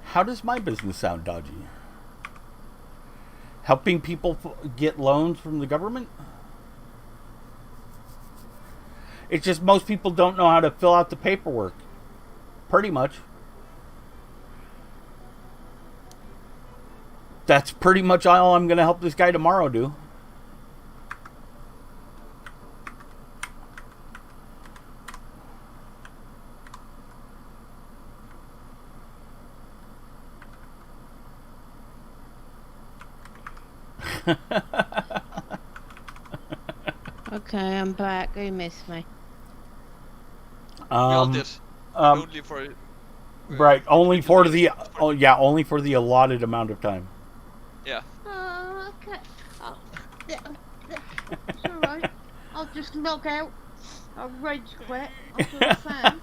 How does my business sound dodgy? Helping people get loans from the government? It's just most people don't know how to fill out the paperwork. Pretty much. That's pretty much all I'm going to help this guy tomorrow do. Okay, I'm back. You missed me. We all did. Only for right, only for the only for the allotted amount of time. Yeah. Oh, okay. Oh, yeah, it's alright. I'll just log out. I'll rage quit. I'll do a fan.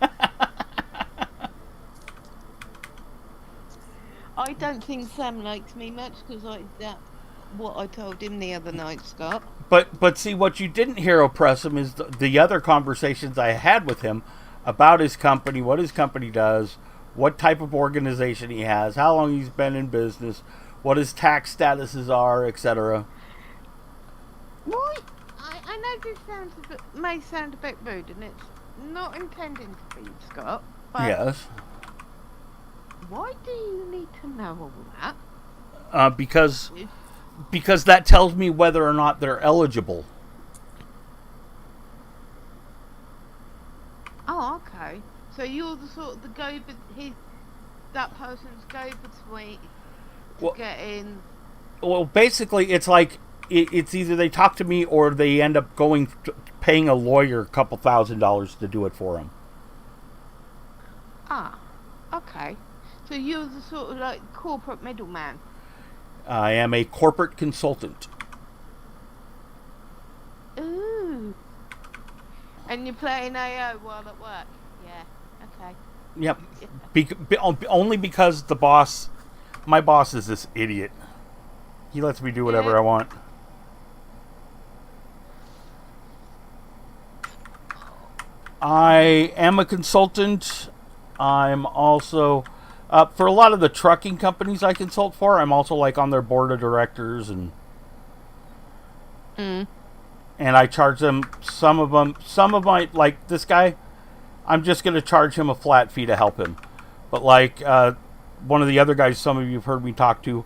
I don't think Sam likes me much because that's what I told him the other night, Scott. But see, what you didn't hear, Oppressum, is the other conversations I had with him about his company, what his company does, what type of organization he has, how long he's been in business, what his tax statuses are, etc. Why? I know this may sound a bit rude, and it's not intending to be, Scott. But Yes. why do you need to know all that? Because that tells me whether or not they're eligible. Oh, okay. So you're the sort of the that person's go-between to Well- get in. Well, basically, it's like it's either they talk to me or they end up paying a lawyer a couple $1,000s to do it for them. Ah, okay. So you're the sort of like corporate middleman. I am a corporate consultant. Ooh. And you're playing AO while at work. Yeah. Okay. Yep. Only because my boss is this idiot. He lets me do whatever I want. I am a consultant. I'm also for a lot of the trucking companies I consult for. I'm also like on their board of directors and I charge them some of my, like this guy, I'm just going to charge him a flat fee to help him. But like one of the other guys some of you have heard me talk to,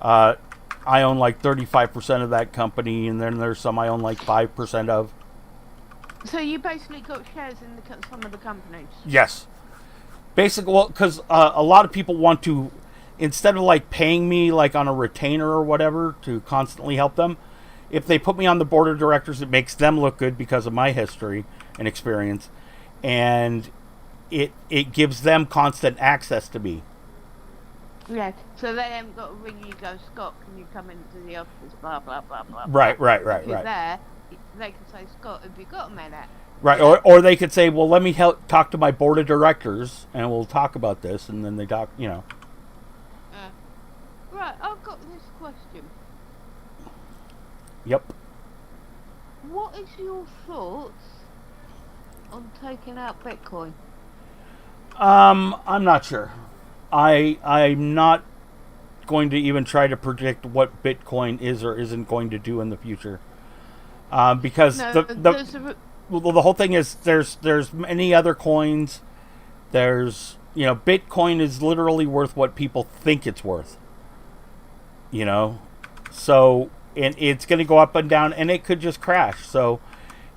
I own like 35% of that company, and then there's some I own like 5% of. So you basically got shares in some of the companies. Yes. Basically, well, because a lot of people want to, instead of like paying me like on a retainer or whatever to constantly help them, if they put me on the board of directors, it makes them look good because of my history and experience, and it gives them constant access to me. Yeah. So they haven't got to ring you, go, Scott, can you come into the office? Blah blah blah blah. Right. If you're there, they can say, Scott, have you got a minute? Right, or they could say, well, let me talk to my board of directors, and we'll talk about this, and then they talk, Right, I've got this question. Yep. What is your thoughts on taking out Bitcoin? I'm not sure. I'm not going to even try to predict what Bitcoin is or isn't going to do in the future. Because the whole thing is there's many other coins. There's, Bitcoin is literally worth what people think it's worth. So, and it's going to go up and down, and it could just crash. So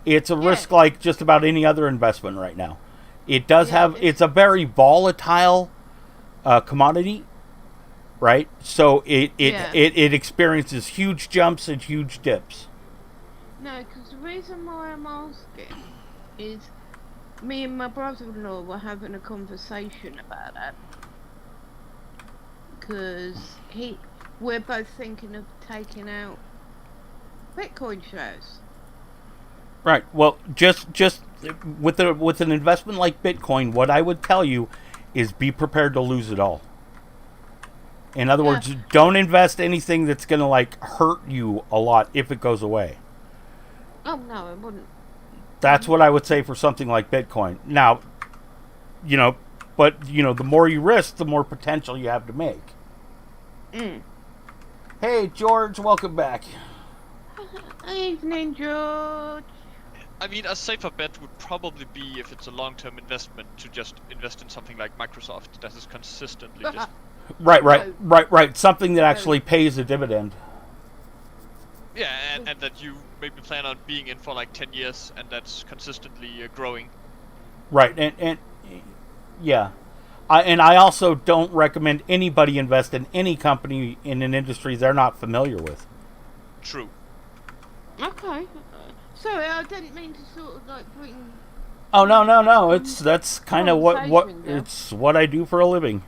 it's a risk like just about any other investment right now. It does it's a very volatile commodity, right? So it experiences huge jumps and huge dips. No, because the reason why I'm asking is me and my brother-in-law were having a conversation about it. Because we're both thinking of taking out Bitcoin shares. Right. Well, just with an investment like Bitcoin, what I would tell you is be prepared to lose it all. In other words, don't invest anything that's going to like hurt you a lot if it goes away. Oh no, it wouldn't. That's what I would say for something like Bitcoin. Now, but the more you risk, the more potential you have to make. Mm. Hey, George, welcome back. Evening, George. I mean, a safer bet would probably be, if it's a long-term investment, to just invest in something like Microsoft that is consistently just... Right. Something that actually pays a dividend. Yeah, and that you maybe plan on being in for like 10 years, and that's consistently growing. Right, and yeah. I also don't recommend anybody invest in any company in an industry they're not familiar with. True. Okay. Sorry, I didn't mean to sort of like bring. Oh no! That's kind of what Conversation, though. it's what I do for a living.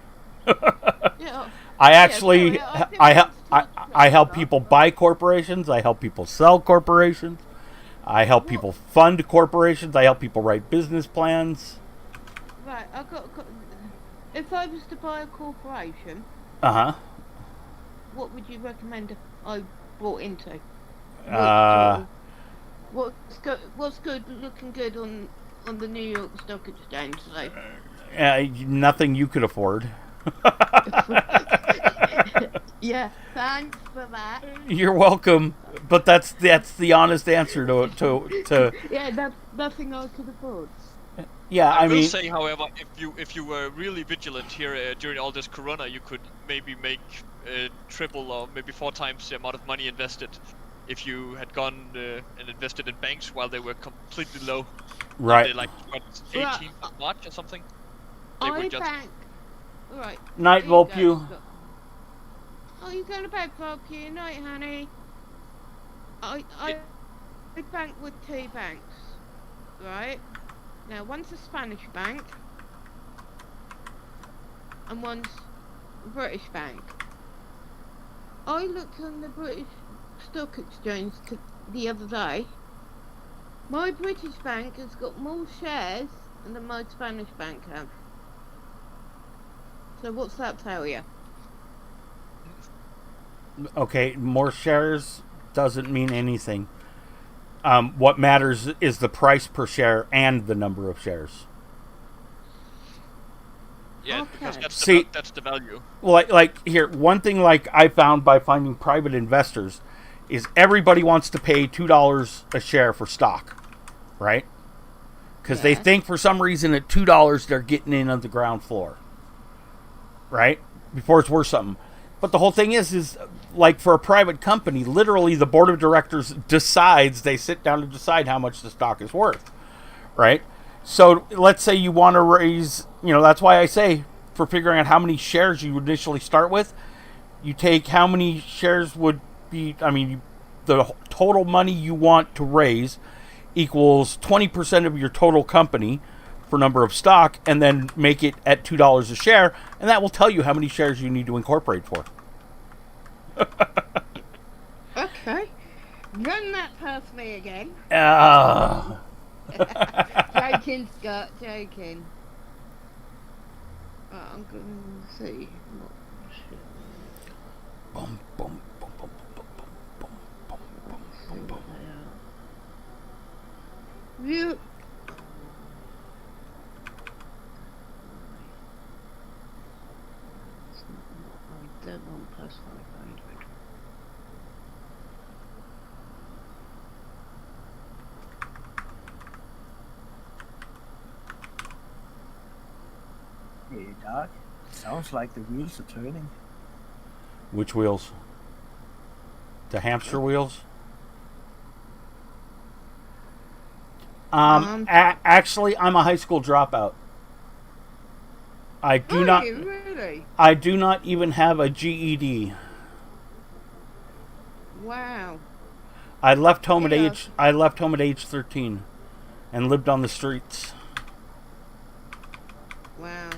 Yeah. I actually Yeah, sorry, I help people buy corporations. I help people sell corporations. I help people fund corporations. I help people write business plans. Right, if I was to buy a corporation, Uh-huh. what would you recommend I bought into? What's good looking good on the New York Stock Exchange today? Nothing you could afford. Yeah, thanks for that. You're welcome. But that's the honest answer to Yeah, that's nothing I could afford. yeah, I will mean, say, however, if you were really vigilant here during all this corona, you could maybe make triple or maybe 4 times the amount of money invested if you had gone and invested in banks while they were completely low. right. Like 18th of March or something. They were just... Bank. Right. Night, Volpew. Oh, you going to bed, Volpew? Night, honey. I bank with 2 banks, right? Now, one's a Spanish bank, and one's a British bank. I looked on the British Stock Exchange the other day. My British bank has got more shares than my Spanish bank have. So what's that tell you? Okay, more shares doesn't mean anything. What matters is the price per share and the number of shares. Yeah, Okay. because that's the value. Well, like here, one thing like I found by finding private investors is everybody wants to pay $2 a share for stock, right? Because they think for some reason at $2 they're getting in on the ground floor, right? Before it's worth something. But the whole thing is like for a private company, literally the board of directors decides, they sit down to decide how much the stock is worth, right? So let's say you want to raise, that's why I say for figuring out how many shares you initially start with, you take how many shares would be, the total money you want to raise equals 20% of your total company for number of stock, and then make it at $2 a share, and that will tell you how many shares you need to incorporate for. Okay. Run that past me again. Joking, Scott, joking. I'm going to see. Boom, boom, boom, boom, boom, boom, boom, boom, boom, boom. You. I don't want plus 500. Hey, Doc. Sounds like the wheels are turning. Which wheels? The hamster wheels? Actually, I'm a high school dropout. I do not. Really? I do not even have a GED. Wow. I left home at age 13, and lived on the streets. Wow.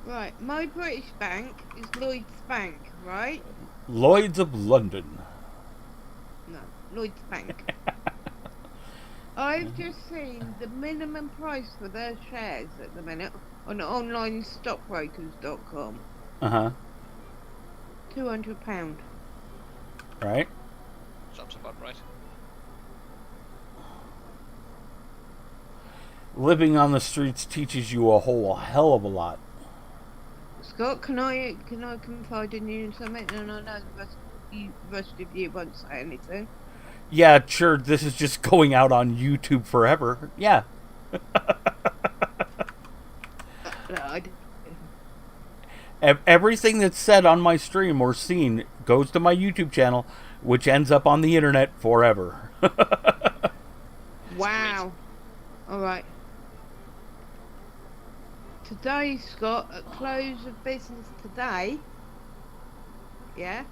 Right, my British bank is Lloyd's Bank, right? Lloyd's of London. No, Lloyd's Bank. I've just seen the minimum price for their shares at the minute on onlinestockbrokers.com. Uh-huh. £200. Right? Sounds about right. living on the streets teaches you a whole hell of a lot. Scott, can I confide in you something? And I know the rest of you won't say anything. Yeah, sure, this is just going out on YouTube forever. Yeah. I Everything that's said on my stream or seen goes to my YouTube channel, which ends up on the internet forever. Wow. All right. Today, Scott, at close of business today, yeah,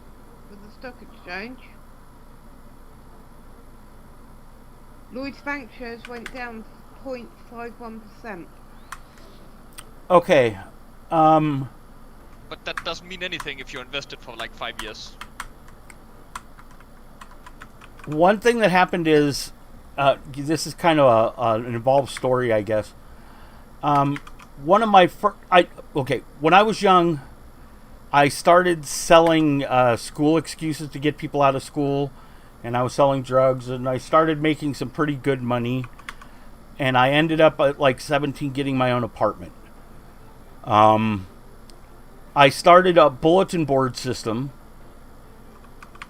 with the stock exchange, Lloyd's Bank shares went down 0.51%. Okay. But that doesn't mean anything if you're invested for like 5 years. One thing that happened is, this is kind of an involved story, I guess. One of my when I was young, I started selling school excuses to get people out of school, and I was selling drugs, and I started making some pretty good money, and I ended up at like 17 getting my own apartment. I started a bulletin board system,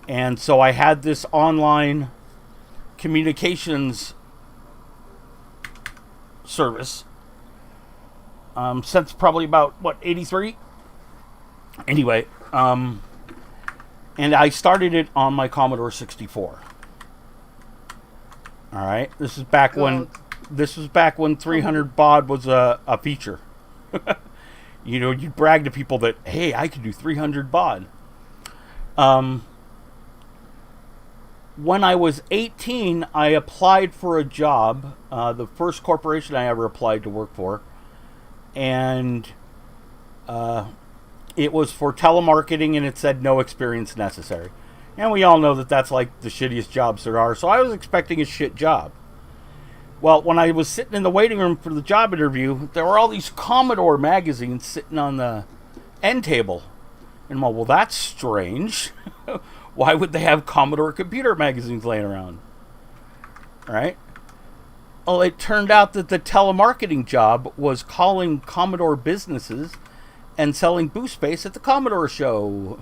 and so I had this online communications service since probably about, 83? Anyway, and I started it on my Commodore 64. All right, this is back when 300 baud was a feature. You know, you brag to people that, hey, I can do 300 baud. When I was 18, I applied for a job, the first corporation I ever applied to work for, and it was for telemarketing, and it said no experience necessary. And we all know that that's like the shittiest jobs there are, so I was expecting a shit job. Well, when I was sitting in the waiting room for the job interview, there were all these Commodore magazines sitting on the end table. And I'm like, well, that's strange. Why would they have Commodore computer magazines laying around? All right. Well, it turned out that the telemarketing job was calling Commodore businesses and selling booth space at the Commodore show.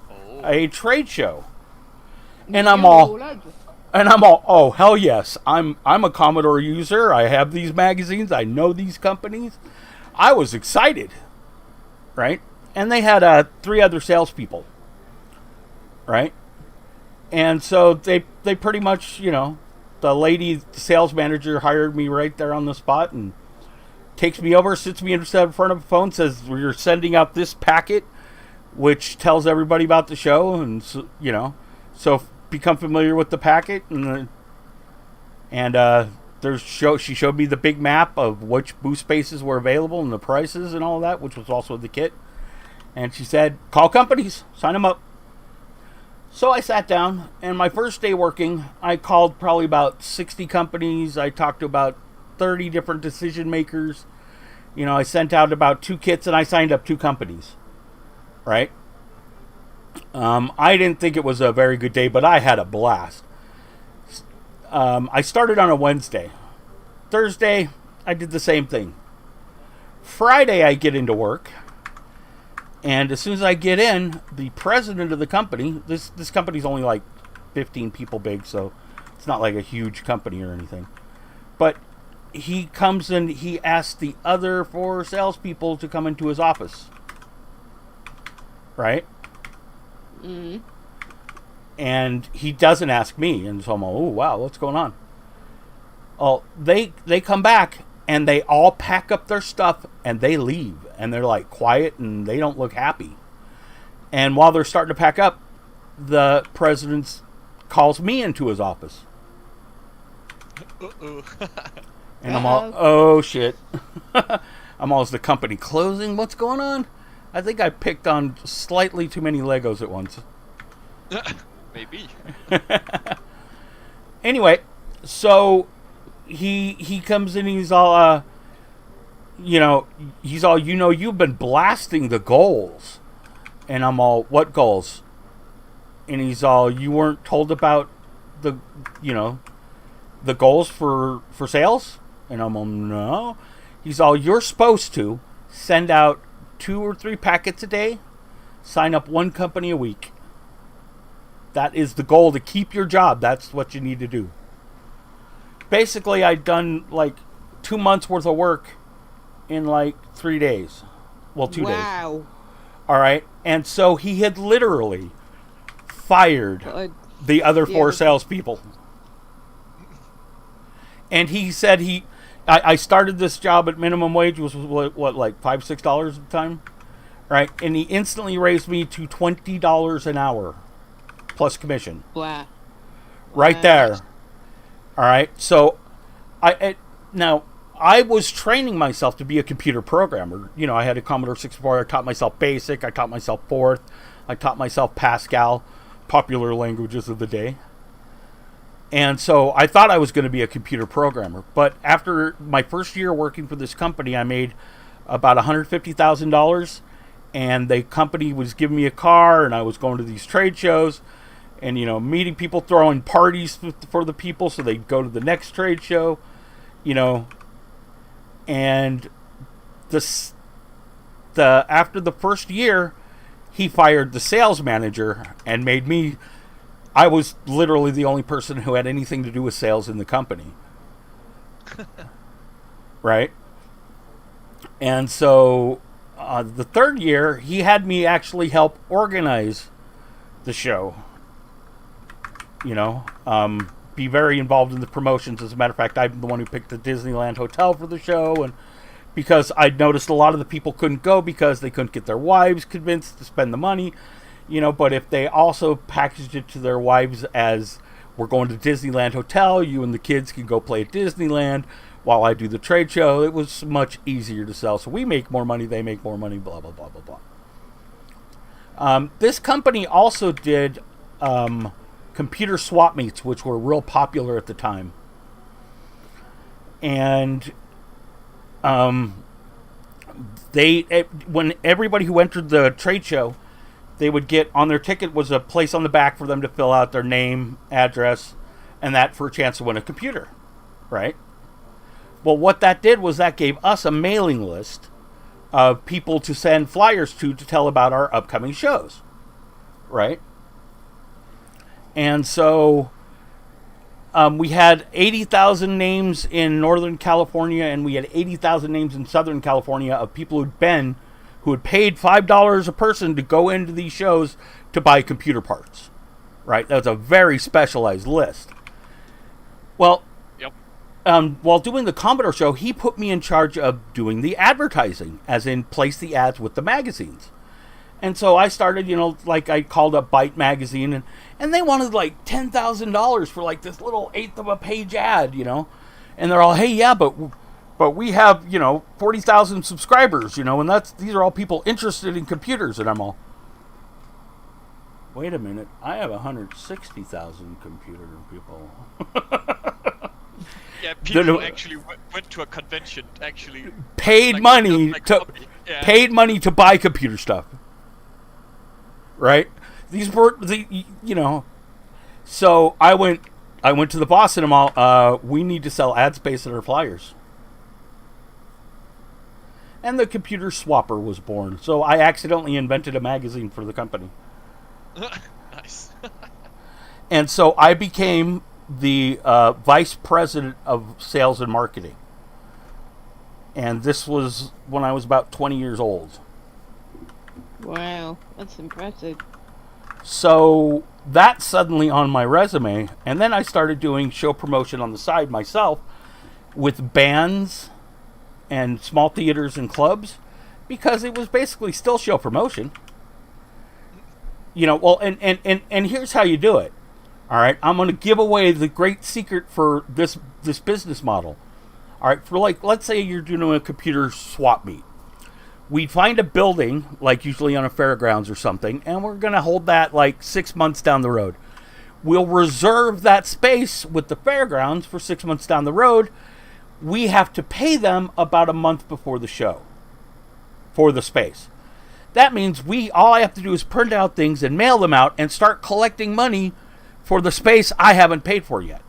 Oh. A trade show. And I'm all, oh, hell yes. I'm a Commodore user. I have these magazines. I know these companies. I was excited. Right? And they had 3 other salespeople. Right? And so they pretty much, the lady sales manager hired me right there on the spot and takes me over, sits me in front of a phone, says, we're sending out this packet, which tells everybody about the show. And, so become familiar with the packet, she showed me the big map of which booth spaces were available and the prices and all of that, which was also the kit. And she said, call companies, sign them up. So I sat down, and my first day working, I called probably about 60 companies. I talked to about 30 different decision makers. I sent out about 2 kits, and I signed up 2 companies. Right? I didn't think it was a very good day, but I had a blast. I started on a Wednesday. Thursday, I did the same thing. Friday, I get into work. And as soon as I get in, the president of the company, this company's only like 15 people big, so it's not like a huge company or anything. But he comes in, he asks the other 4 salespeople to come into his office. Right? Mm. And he doesn't ask me, and so I'm like, oh wow, what's going on? Oh, they come back and they all pack up their stuff and they leave, and they're like quiet and they don't look happy. And while they're starting to pack up, the president calls me into his office. Uh-oh. And I'm all, oh shit. I'm all, is the company closing? What's going on? I think I picked on slightly too many Legos at once. Maybe. Anyway, so he comes in and he's all, you've been blasting the goals. And I'm all, what goals? And he's all, you weren't told about the goals for sales? And I'm all, no. He's all, you're supposed to send out 2 or 3 packets a day, sign up 1 company a week. That is the goal to keep your job. That's what you need to do. Basically, I'd done like 2 months worth of work in like 3 days. Well, 2 days. Wow. All right. And so he had literally fired the other 4 salespeople. And he said I started this job at minimum wage, was what, like $5, $6 at the time? Right. And he instantly raised me to $20 an hour plus commission. Wow. Right there. All right. So now I was training myself to be a computer programmer. You know, I had a Commodore 64. I taught myself BASIC. I taught myself Forth. I taught myself Pascal, popular languages of the day. And so I thought I was going to be a computer programmer. But after my first year working for this company, I made about $150,000. And the company was giving me a car, and I was going to these trade shows and, you know, meeting people, throwing parties for the people so they'd go to the next trade show, you know. And after the first year, he fired the sales manager and made me... I was literally the only person who had anything to do with sales in the company. Right? And so the third year, he had me actually help organize the show. You know, be very involved in the promotions. As a matter of fact, I'm the one who picked the Disneyland Hotel for the show, and because I'd noticed a lot of the people couldn't go because they couldn't get their wives convinced to spend the money. You know, but if they also packaged it to their wives as, we're going to Disneyland Hotel, you and the kids can go play at Disneyland while I do the trade show, it was much easier to sell. So we make more money, they make more money, blah, blah, blah, blah, blah. This company also did computer swap meets, which were real popular at the time. And when everybody who entered the trade show, they would get on their ticket was a place on the back for them to fill out their name, address, and that for a chance to win a computer, right? Well, what that did was that gave us a mailing list of people to send flyers to tell about our upcoming shows, right? And so we had 80,000 names in Northern California, and we had 80,000 names in Southern California of people who had paid $5 a person to go into these shows to buy computer parts, right? That was a very specialized list. Well, Yep. While doing the Commodore show, he put me in charge of doing the advertising, as in place the ads with the magazines. And so I started, you know, like I called up Byte magazine, and they wanted like $10,000 for like this little 1/8 of a page ad, you know. And they're all, hey, yeah, but we have, you know, 40,000 subscribers, you know, and these are all people interested in computers. And I'm all, wait a minute, I have 160,000 computer people. Yeah, people actually went to a convention, actually. Paid money to buy computer stuff. Right? These were you know. So I went to the boss and I'm all, we need to sell ad space in our flyers. And the computer swapper was born. So I accidentally invented a magazine for the company. Nice. And so I became the vice president of sales and marketing. And this was when I was about 20 years old. Wow, that's impressive. So that's suddenly on my resume. And then I started doing show promotion on the side myself with bands and small theaters and clubs, because it was basically still show promotion. You know, well, and here's how you do it. All right, I'm going to give away the great secret for this business model. All right, for like, let's say you're doing a computer swap meet. We'd find a building, like usually on a fairgrounds or something, and we're going to hold that like 6 months down the road. We'll reserve that space with the fairgrounds for 6 months down the road. We have to pay them about a month before the show for the space. That means all I have to do is print out things and mail them out and start collecting money for the space I haven't paid for yet.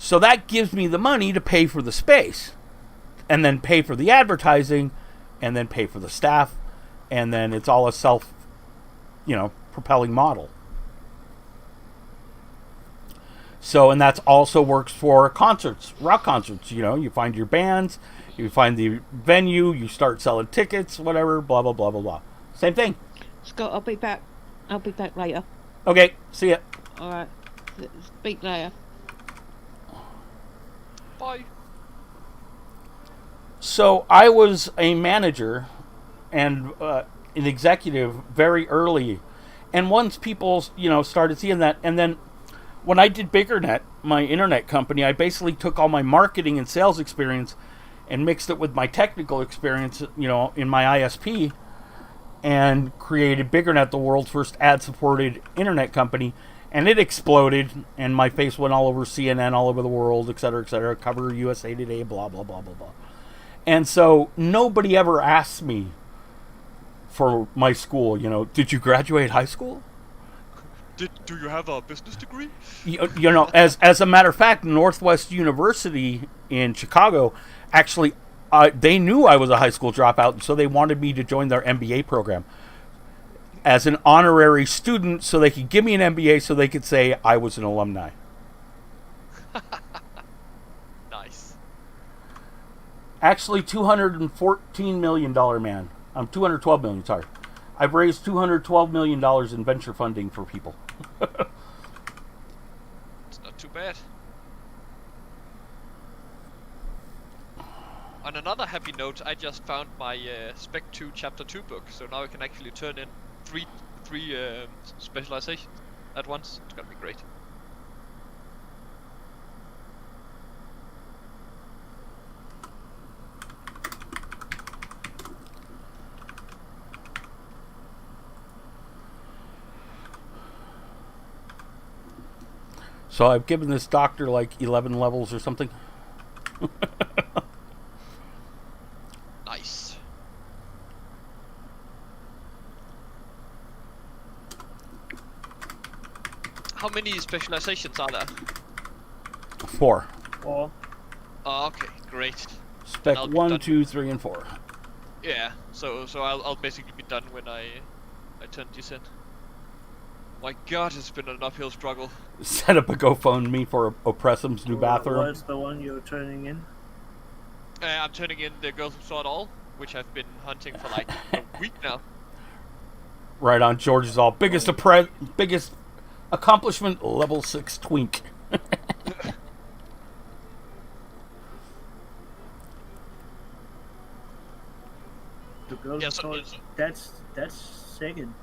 So that gives me the money to pay for the space, and then pay for the advertising, and then pay for the staff, and then it's all a self, propelling model. So, and that's also works for concerts, rock concerts. You find your bands, you find the venue, you start selling tickets, whatever, blah, blah, blah, blah, blah. Same thing. Scott, I'll be back. I'll be back later. Okay, see ya. All right. Speak later. Bye. So I was a manager and an executive very early. And once people, started seeing that, and then when I did BiggerNet, my internet company, I basically took all my marketing and sales experience and mixed it with my technical experience, in my ISP, and created BiggerNet, the world's first ad-supported internet company. And it exploded, and my face went all over CNN, all over the world, et cetera, cover USA Today, blah, blah, blah, blah, blah. And so nobody ever asked me for my school, did you graduate high school? Do you have a business degree? As a matter of fact, Northwest University in Chicago, actually, they knew I was a high school dropout, so they wanted me to join their MBA program as an honorary student, so they could give me an MBA, so they could say I was an alumni. Nice. Actually, $214 million man. I'm $212 million. Sorry, I've raised $212 million in venture funding for people. It's not too bad. On another happy note, I just found my Spec 2 Chapter 2 book, so now I can actually turn in three specializations at once. It's gonna be great. So I've given this doctor like 11 levels or something. Nice. How many specializations are there? 4. Or Oh, okay, great. Spec I'll be 1, done. 2, 3, and 4. Yeah, so I'll basically be done when I turn this in. My God, it's been an uphill struggle. Set up a GoFundMe for Oppressum's new bathroom. what's the one you're turning in? I'm turning in the Girls Who Saw It All, which I've been hunting for like a week now. Right on, George's all biggest accomplishment, level 6 twink. The girl Yes, thought that's second.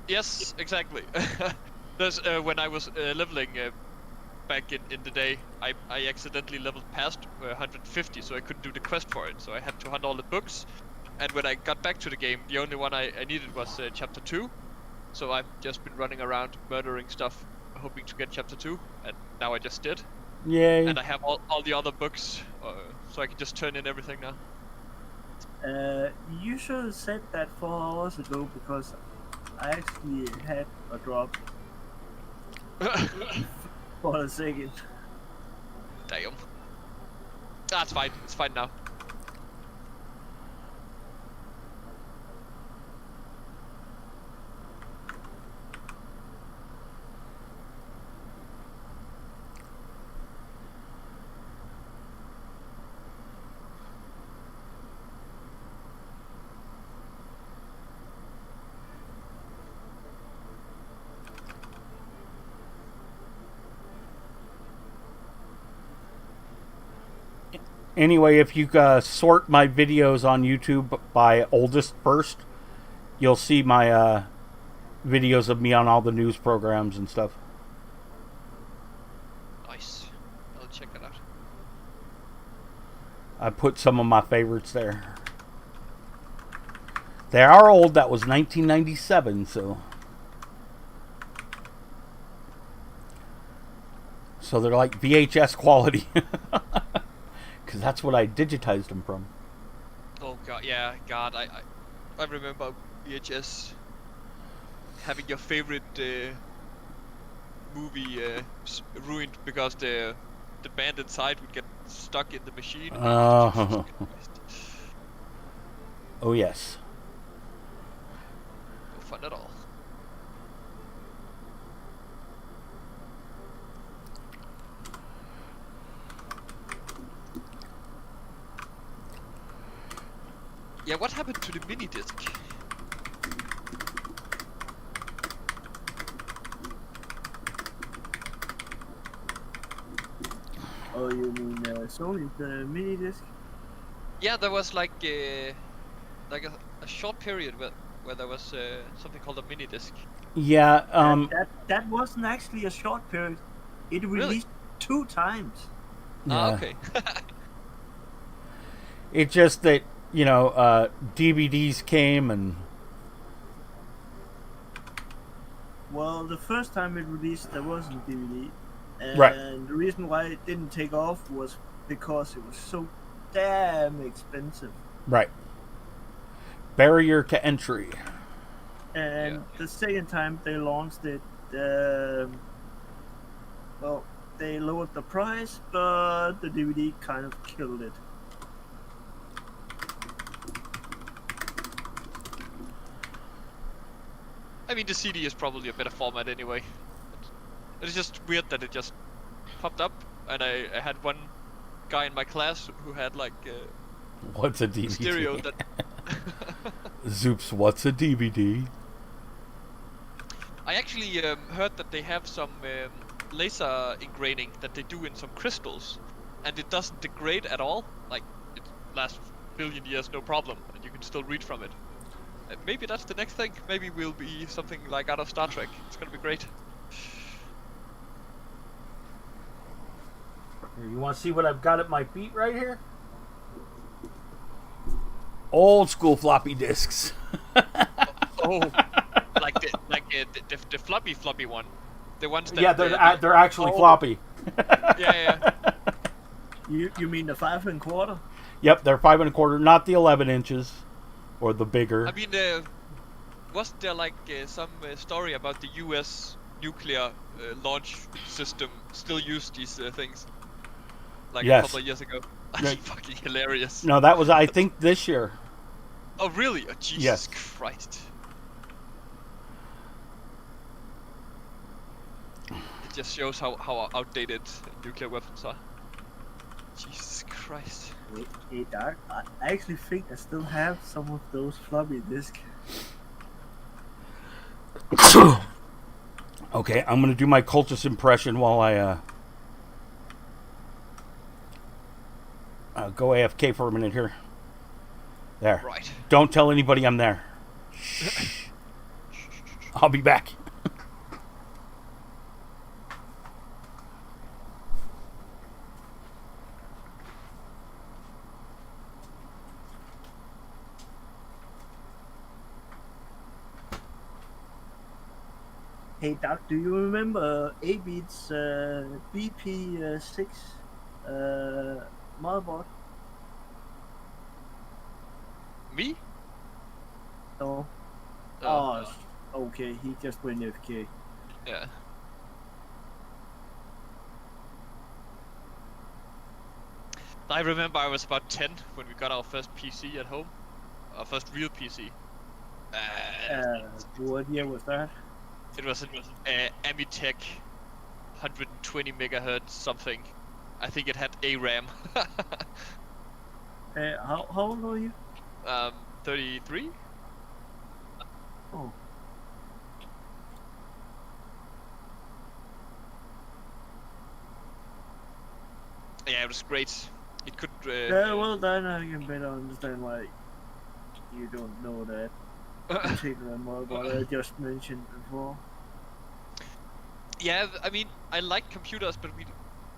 Yes, exactly. There's when I was leveling back in the day, I accidentally leveled past 150, so I couldn't do the quest for it. So I had to hunt all the books. And when I got back to the game, the only one I needed was Chapter 2. So I've just been running around murdering stuff, hoping to get Chapter 2. And now I just did. Yay. And I have all the other books, so I can just turn in everything now. You should have said that 4 hours ago, because I actually had a drop for a second. Damn. That's fine. It's fine now. Anyway, if you sort my videos on YouTube by oldest first, you'll see my videos of me on all the news programs and stuff. Nice. I'll check that out. I put some of my favorites there. They are old. That was 1997, so they're like VHS quality. Because that's what I digitized them from. Oh god, yeah, God, I remember VHS having your favorite movie ruined because the the band inside would get stuck in the machine. Oh, oh yes. No fun at all. Yeah, what happened to the mini disc? Oh, you mean Sony's mini disc? Yeah, there was like a short period where there was something called a mini disc. Yeah. That wasn't actually a short period. It Really? released 2 times. Ah, Yeah. okay. It's just that DVDs came and Well, the first time it released, there wasn't DVD, and Right. the reason why it didn't take off was because it was so damn expensive. right. Barrier to entry. And Yeah. the second time they launched it, well, they lowered the price, but the DVD kind of killed it. I mean, the CD is probably a better format anyway. It's just weird that it just popped up, and I had one guy in my class who had like What's a a DVD? stereo that. Zoops, what's a DVD? I actually heard that they have some laser engraving that they do in some crystals, and it doesn't degrade at all. Like, it lasts a billion years, no problem, and you can still read from it. Maybe that's the next thing. Maybe we'll be something like out of Star Trek. It's gonna be great. You want to see what I've got at my feet right here? Old school floppy disks. Oh, the floppy one, the ones that Yeah, they're actually floppy. yeah. You mean the 5 1/4? Yep, they're 5 1/4, not the 11 inches or the bigger. I mean, wasn't there like some story about the U.S. nuclear launch system still used these things? Like Yes. a couple of years ago. That's Right. fucking hilarious. No, that was I think this year. Oh really? Oh, Jesus Yes. Christ. It just shows how outdated nuclear weapons are. Jesus Christ. Hey, Dark, I actually think I still have some of those floppy disks. Okay, I'm gonna do my cultist impression while I go AFK for a minute here. There. Right. Don't tell anybody I'm there. Shh. I'll be back. Hey, Doc, do you remember A-Beat's BP6 motherboard? Me? No. Oh, Okay, he just went AFK. yeah. I remember I was about 10 when we got our first PC at home. Our first real PC. What year was that? It was an Amitech 120 megahertz something. I think it had a RAM. How old are you? 33? Oh. Yeah, it was great. It could. Yeah, well then I can better understand why you don't know that particular motherboard I just mentioned before. Yeah, I mean, I like computers, but we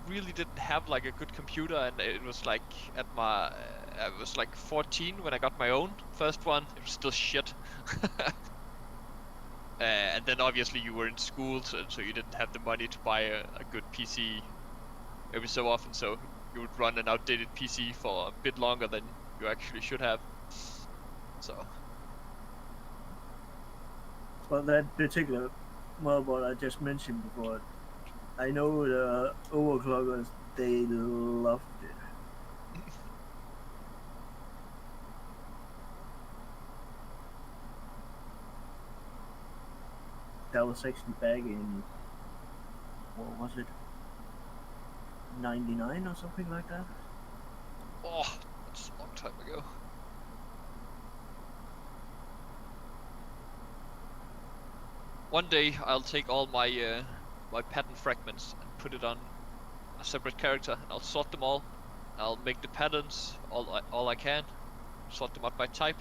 really didn't have like a good computer, and it was like at my, I was like 14 when I got my own first one. It was still shit. And then obviously you were in school, so you didn't have the money to buy a good PC every so often, so you would run an outdated PC for a bit longer than you actually should have. So. Well, that particular motherboard I just mentioned before, I know the overclockers, they loved it. That was actually back in, what was it? 99 or something like that? Oh, that's a long time ago. One day I'll take all my my pattern fragments and put it on a separate character, and I'll sort them all. I'll make the patterns all I can, sort them out by type,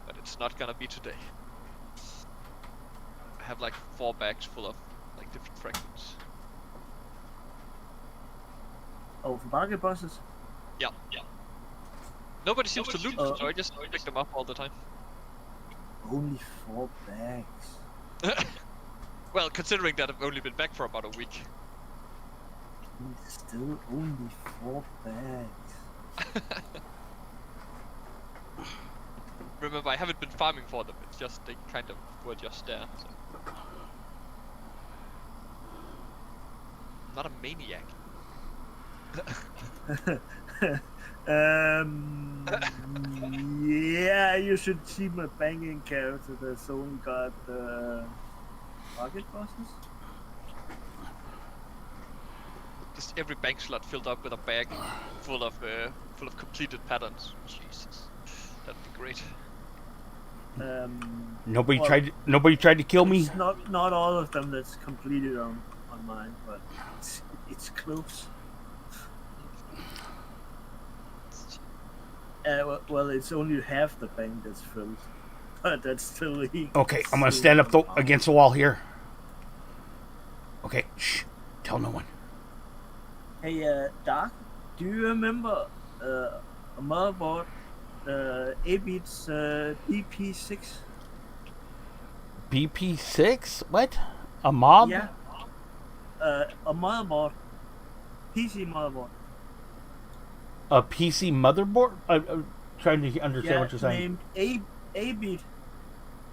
but it's not gonna be today. I have like 4 bags full of like different fragments. Oh, for market bosses? Yeah. Nobody seems to loot them, so I just pick them up all the time. Only 4 bags. Well, considering that I've only been back for about a week. Still only 4 bags. Remember, I haven't been farming for them. It's just they kind of were just there. So. I'm not a maniac. Yeah, you should see my banking character that's only got market bosses. Just every bank slot filled up with a bag full of completed patterns. Jesus, that'd be great. Nobody tried to kill me. It's not all of them that's completed on mine, but it's close. Well, it's only half the bank that's filled, but that's still. Okay, I'm gonna stand up against the wall here. Okay, shh. Tell no one. Hey, Doc, do you remember a motherboard, 8-bits BP6? BP6? What? A mob? Yeah. A motherboard. PC motherboard. A PC motherboard? I'm trying to understand what you're saying. Named 8-bit.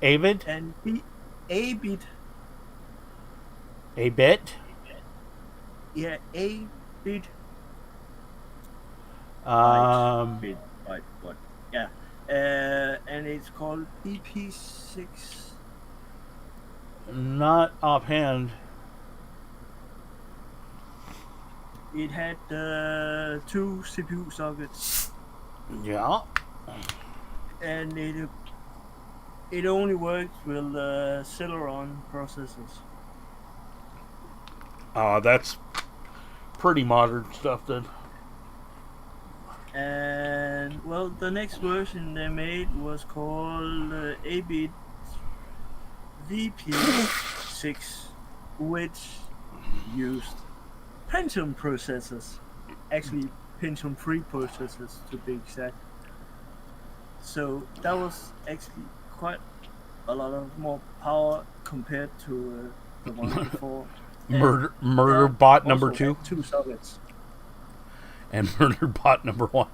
Avid? And 8-bit. A bit? Yeah, 8-bit. Um. What? Yeah. And it's called BP6. Not offhand. It had 2 CPU sockets. Yeah. And it only works with Celeron processors. That's pretty modern stuff then. And well, the next version they made was called 8-bit VP6, which used Pentium processors. Actually, Pentium 3 processors to be exact. So that was actually quite a lot of more power compared to the one before. Murder bot number 2 2 sockets. and murder bot number 1.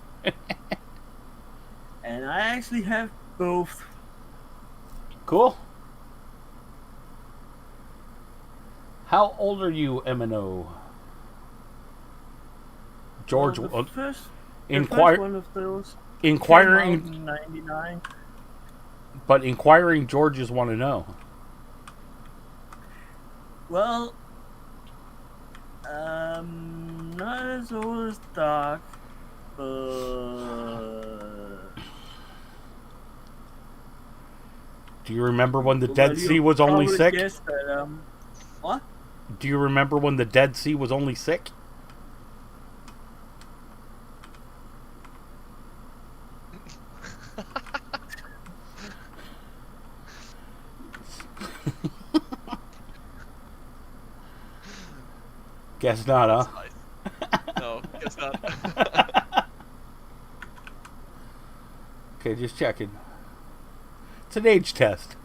And I actually have both. Cool. How old are you, MNO? George, Well, the first one of those inquiring, came out in 99. but inquiring Georges want to know. Well, not as old as Doc, but Do you remember when the Dead Sea was only sick? That, what? Do you remember when the Dead Sea was only sick? Guess not, huh? No, guess not. Okay, just checking. It's an age test.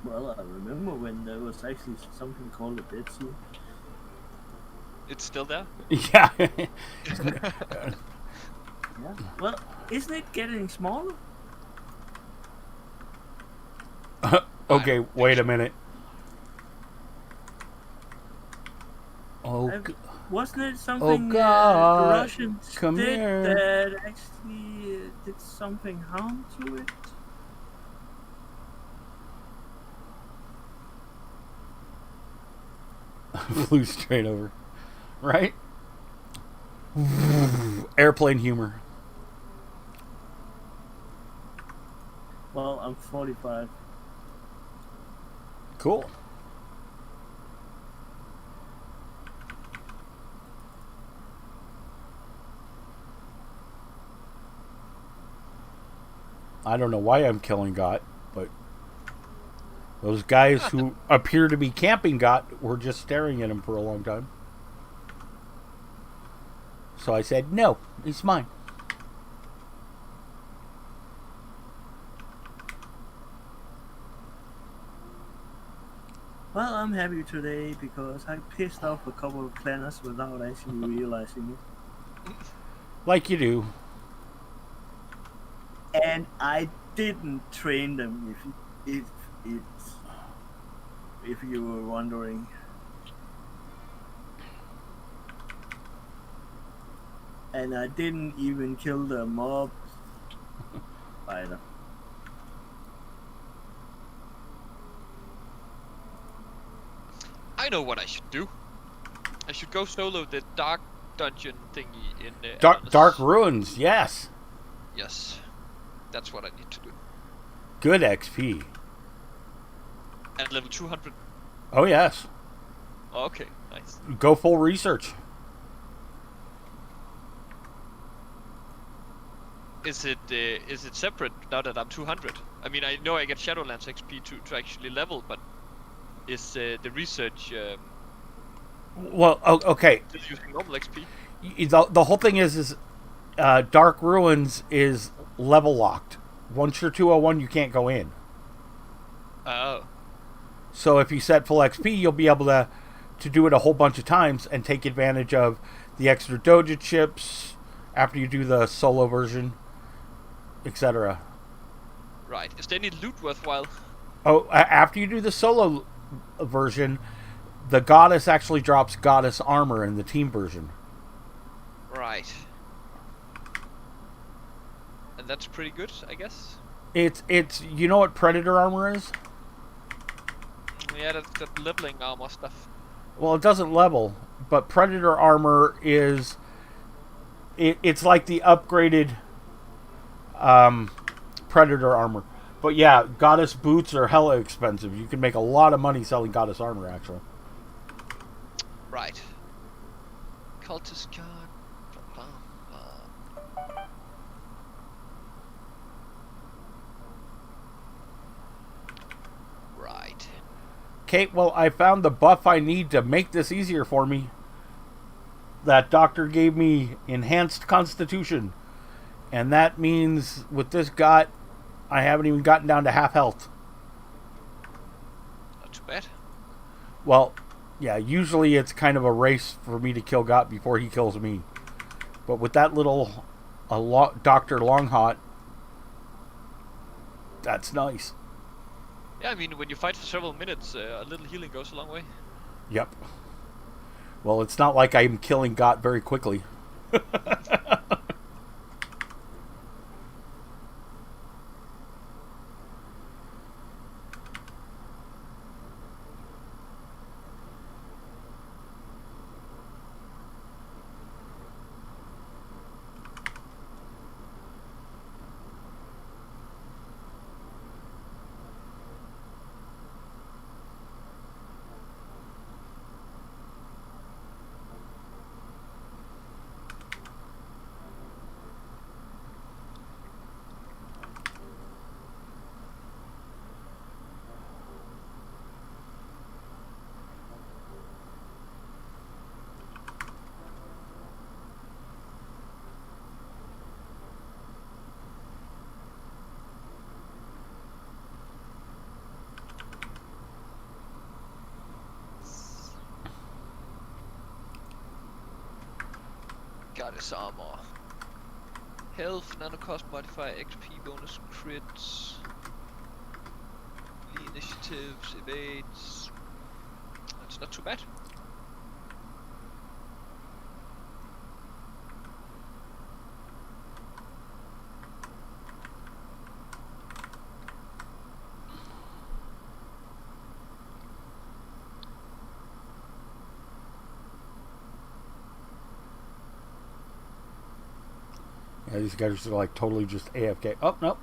Well, I remember when there was actually something called the Dead Sea. It's still there? Yeah. Yeah. Well, isn't it getting smaller? Okay, don't think wait a so. minute. Oh, Wasn't it something the God. Russians Come did here. that actually did something harm to it? Flew straight over. Right? Airplane humor. Well, I'm 45. Cool. I don't know why I'm killing Got, but those guys who appear to be camping Got were just staring at him for a long time. So I said, no, he's mine. Well, I'm happy today because I pissed off a couple of planners without actually realizing it. Like you do. And I didn't train them, if you were wondering. And I didn't even kill the mob either. I know what I should do. I should go solo the dark dungeon thingy in Dark Ruins, yes. Yes, that's what I need to do. Good XP. At level 200. Oh, yes. Okay, nice. Go full research. Is it separate now that I'm 200? I mean, I know I get Shadowlands XP to actually level, but is the research Well, okay. still using normal XP? The whole thing is Dark Ruins is level locked. Once you're 201, you can't go in. Oh, So if you set full XP, you'll be able to do it a whole bunch of times and take advantage of the extra Doja chips after you do the solo version, etc. right. Is there any loot worthwhile? Oh, after you do the solo version, the goddess actually drops goddess armor in the team version. Right. And that's pretty good, I guess. It's you know what predator armor is? Yeah, that's that leveling armor stuff. Well, it doesn't level, but predator armor is it's like the upgraded predator armor. But yeah, goddess boots are hella expensive. You can make a lot of money selling goddess armor, actually. Right. Cultist card. Blah, blah, blah. Right. Okay, well, I found the buff I need to make this easier for me. That doctor gave me enhanced constitution. And that means with this got, I haven't even gotten down to half health. Not too bad. Well, yeah, usually it's kind of a race for me to kill Got before he kills me. But with that little Dr. Longhot, that's nice. Yeah, I mean, when you fight for several minutes, a little healing goes a long way. Yep. Well, it's not like I'm killing Got very quickly. Goddess armor. Health, nano cost modifier, XP bonus, crits. Initiative. initiatives, evades. That's not too bad. Yeah, these guys are like totally just AFK. Oh, no.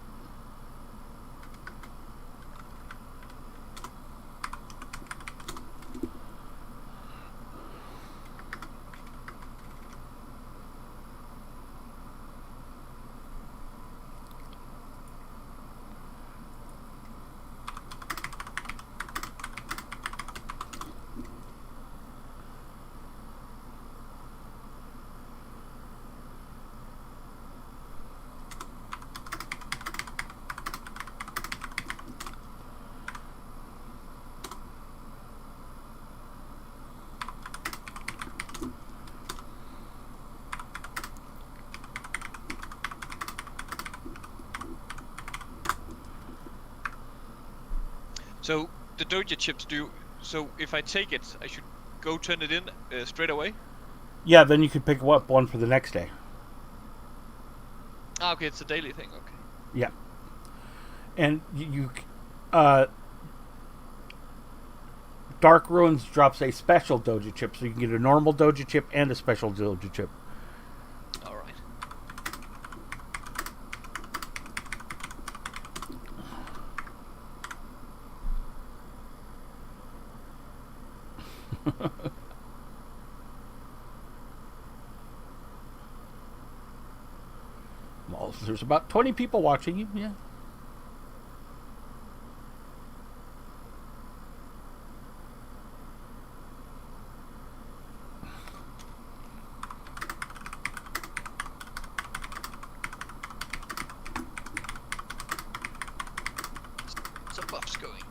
So the Doja chips do. So if I take it, I should go turn it in straight away. Yeah, then you could pick up one for the next day. Ah, okay, it's a daily thing. Okay. Yeah. And Dark Ruins drops a special Doja chip, so you can get a normal Doja chip and a special Doja chip. All right. Well, there's about 20 people watching you, yeah. Some buffs going.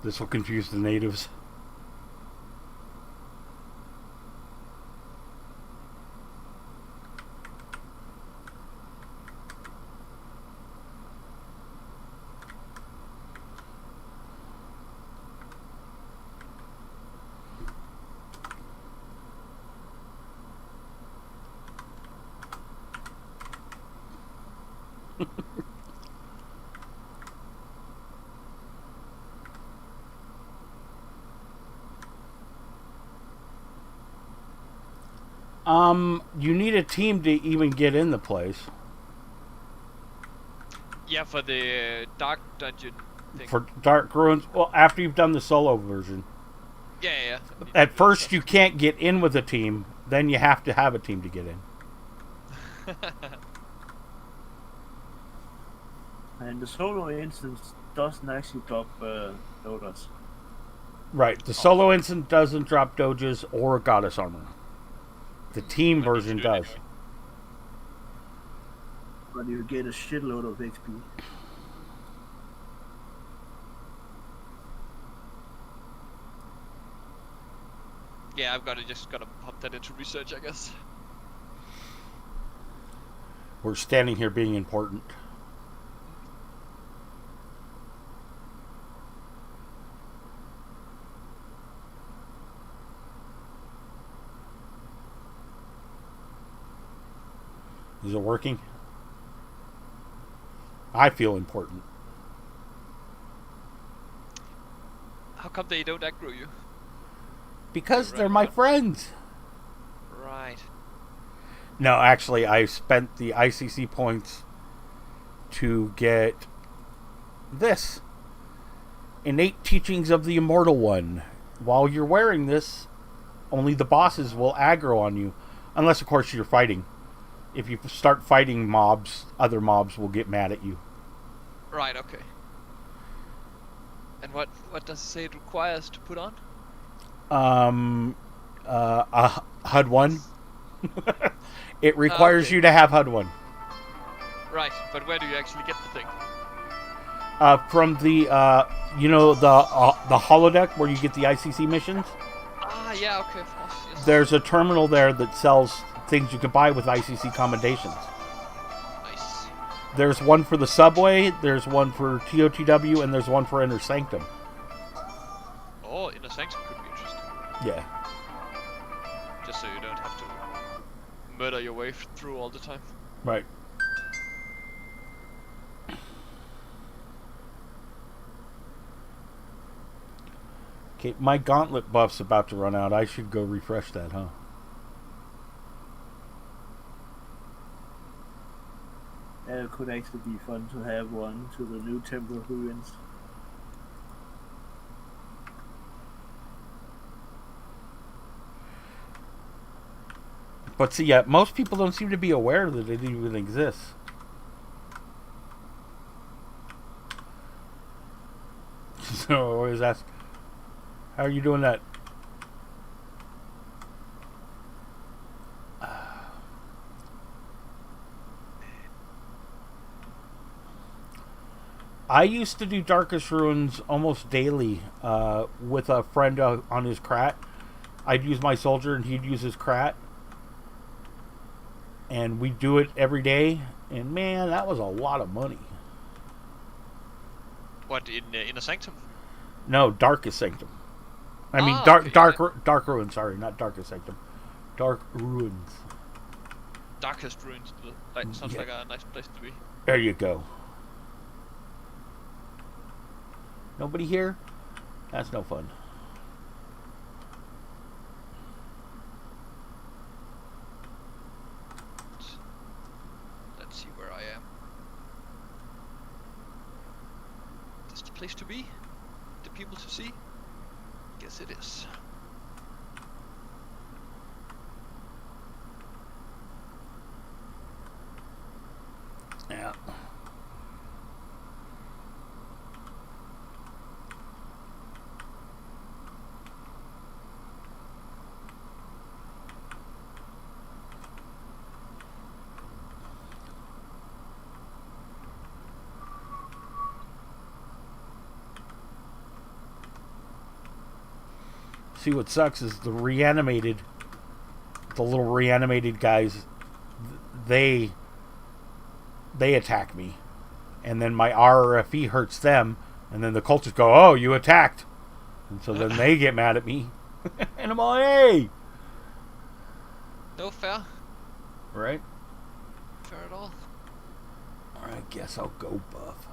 This will confuse the natives. You need a team to even get in the place. Yeah, for the dark dungeon thing. For Dark Ruins, well, after you've done the solo version. Yeah. At first, you can't get in with a team. Then you have to have a team to get in. And the solo instance doesn't actually drop nodas. Right. The solo instant doesn't drop doges or goddess armor. The team version does. But you get a shitload of XP. Yeah, I've got to just gotta pump that into research, I guess. We're standing here being important. Is it working? I feel important. How come they don't aggro you? Because You're they're right, my right. friends. Right. No, actually, I spent the ICC points to get this. Innate Teachings of the Immortal One. While you're wearing this, only the bosses will aggro on you. Unless, of course, you're fighting. If you start fighting mobs, other mobs will get mad at you. Right, okay. And what does it say it requires to put on? HUD 1. It requires okay. you to have HUD 1. Right, but where do you actually get the thing? From the, the holodeck where you get the ICC missions. Ah, yeah, okay, of course, yes. There's a terminal there that sells things you can buy with ICC commendations. Nice. There's one for the subway, there's one for TOTW, and there's one for Inner Sanctum. Oh, Inner Sanctum could be interesting. Yeah. Just so you don't have to murder your way through all the time. Right. Okay, my gauntlet buff's about to run out. I should go refresh that, huh? It could actually be fun to have one to the new temple ruins. But see, yeah, most people don't seem to be aware that it even exists. So I always ask, how are you doing that? I used to do Darkest Ruins almost daily with a friend on his crat. I'd use my soldier and he'd use his crat. And we'd do it every day. And man, that was a lot of money. What, in Inner Sanctum? No, Darkest Sanctum. I mean, okay, Dark Ruins, sorry, not Darkest Sanctum. Dark Ruins. Darkest Ruins. Sounds like a nice place to be. There you go. Nobody here? That's no fun. Let's see where I am. Is this the place to be? The people to see? Guess it is. Yeah. See, what sucks is the little reanimated guys, they attack me. And then my RRFE hurts them, and then the cultists go, oh, you attacked. And so then they get mad at me. And I'm like, hey! No fair. Right? Fair at all. I guess I'll go buff.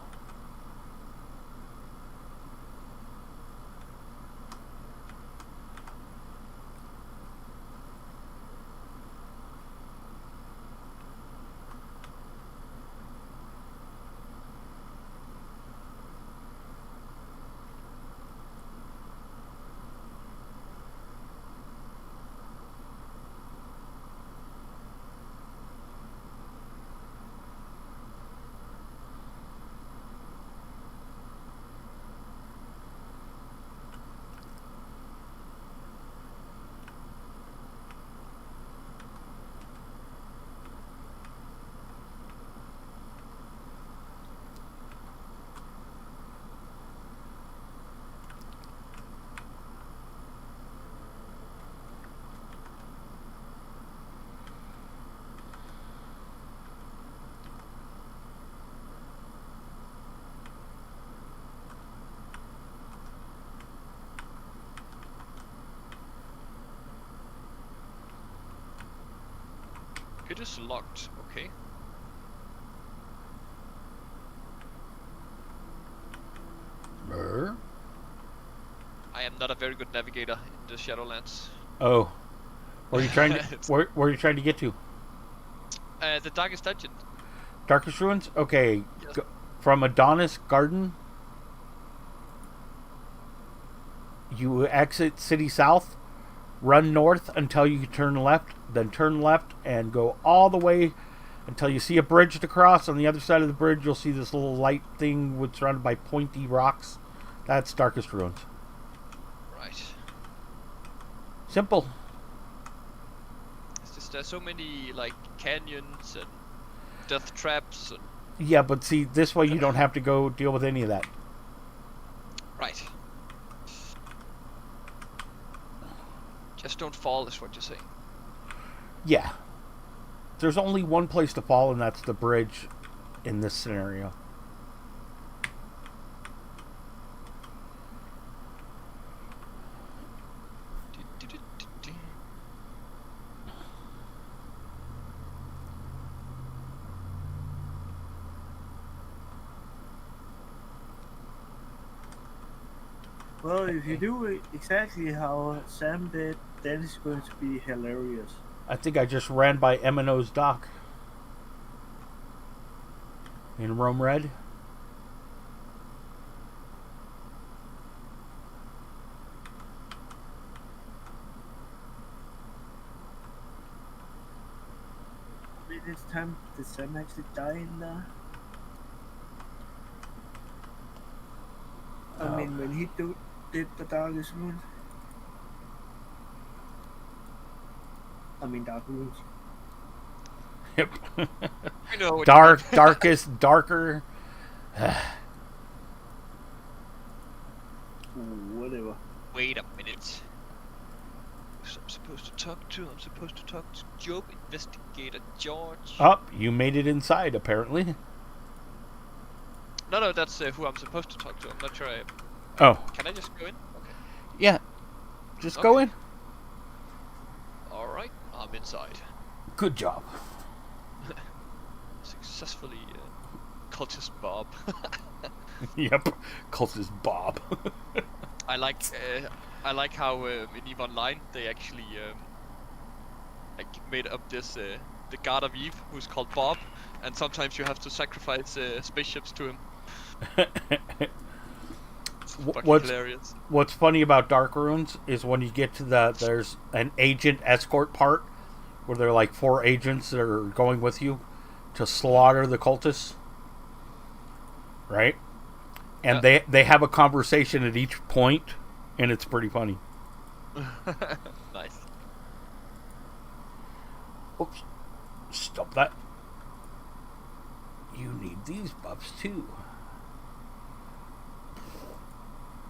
It is locked. Okay. Brr. I am not a very good navigator in the Shadowlands. Oh, where are you trying to where are you trying to get to? The Darkest Dungeon. Darkest Ruins. Okay, Yes. from Adonis Garden, you exit City South, run north until you turn left, then turn left and go all the way until you see a bridge to cross. On the other side of the bridge, you'll see this little light thing with surrounded by pointy rocks. That's Darkest Ruins. Right. Simple. It's just there's so many like canyons and death traps and Yeah, but see, this way you don't have to go deal with any of that. right. Just don't fall is what you're saying. Yeah. There's only one place to fall, and that's the bridge in this scenario. Well, if you do it exactly how Sam did, then it's going to be hilarious. I think I just ran by M&O's dock. In Rome Red. Maybe this time did Sam actually die in there? I Oh. mean, when he did the Darkest Ruins. I mean, Dark Ruins. Yep. I know what Dark, you mean. darkest, darker. Whatever. Wait a minute. Who's I'm supposed to talk to? I'm supposed to talk to Job, Investigator George. Up, you made it inside, apparently. No, that's who I'm supposed to talk to. I'm not sure. Oh, Can I just go in? Okay. yeah. Just go Okay. in. All right, I'm inside. Good job. Successfully, cultist Bob. Yep. Cultist Bob. I like how in EVE Online they actually like made up this the God of Eve who's called Bob, and sometimes you have to sacrifice spaceships to him. It's fucking What's hilarious. What's funny about Dark Ruins is when you get to there's an agent escort part where there are like 4 agents that are going with you to slaughter the cultists, right? And they have a conversation at each point, and it's pretty funny. Nice. Oops. Stop that. You need these buffs too.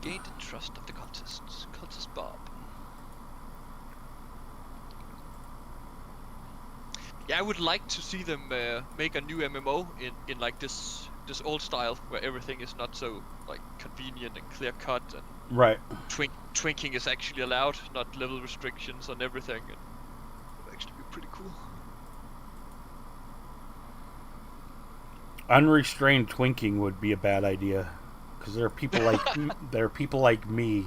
Gain the trust of the cultists. Cultist Bob. Yeah, I would like to see them make a new MMO in like this old style where everything is not so like convenient and clear cut, and Right. twinking is actually allowed, not level restrictions on everything. And it would actually be pretty cool. Unrestrained twinking would be a bad idea, because there are people like me.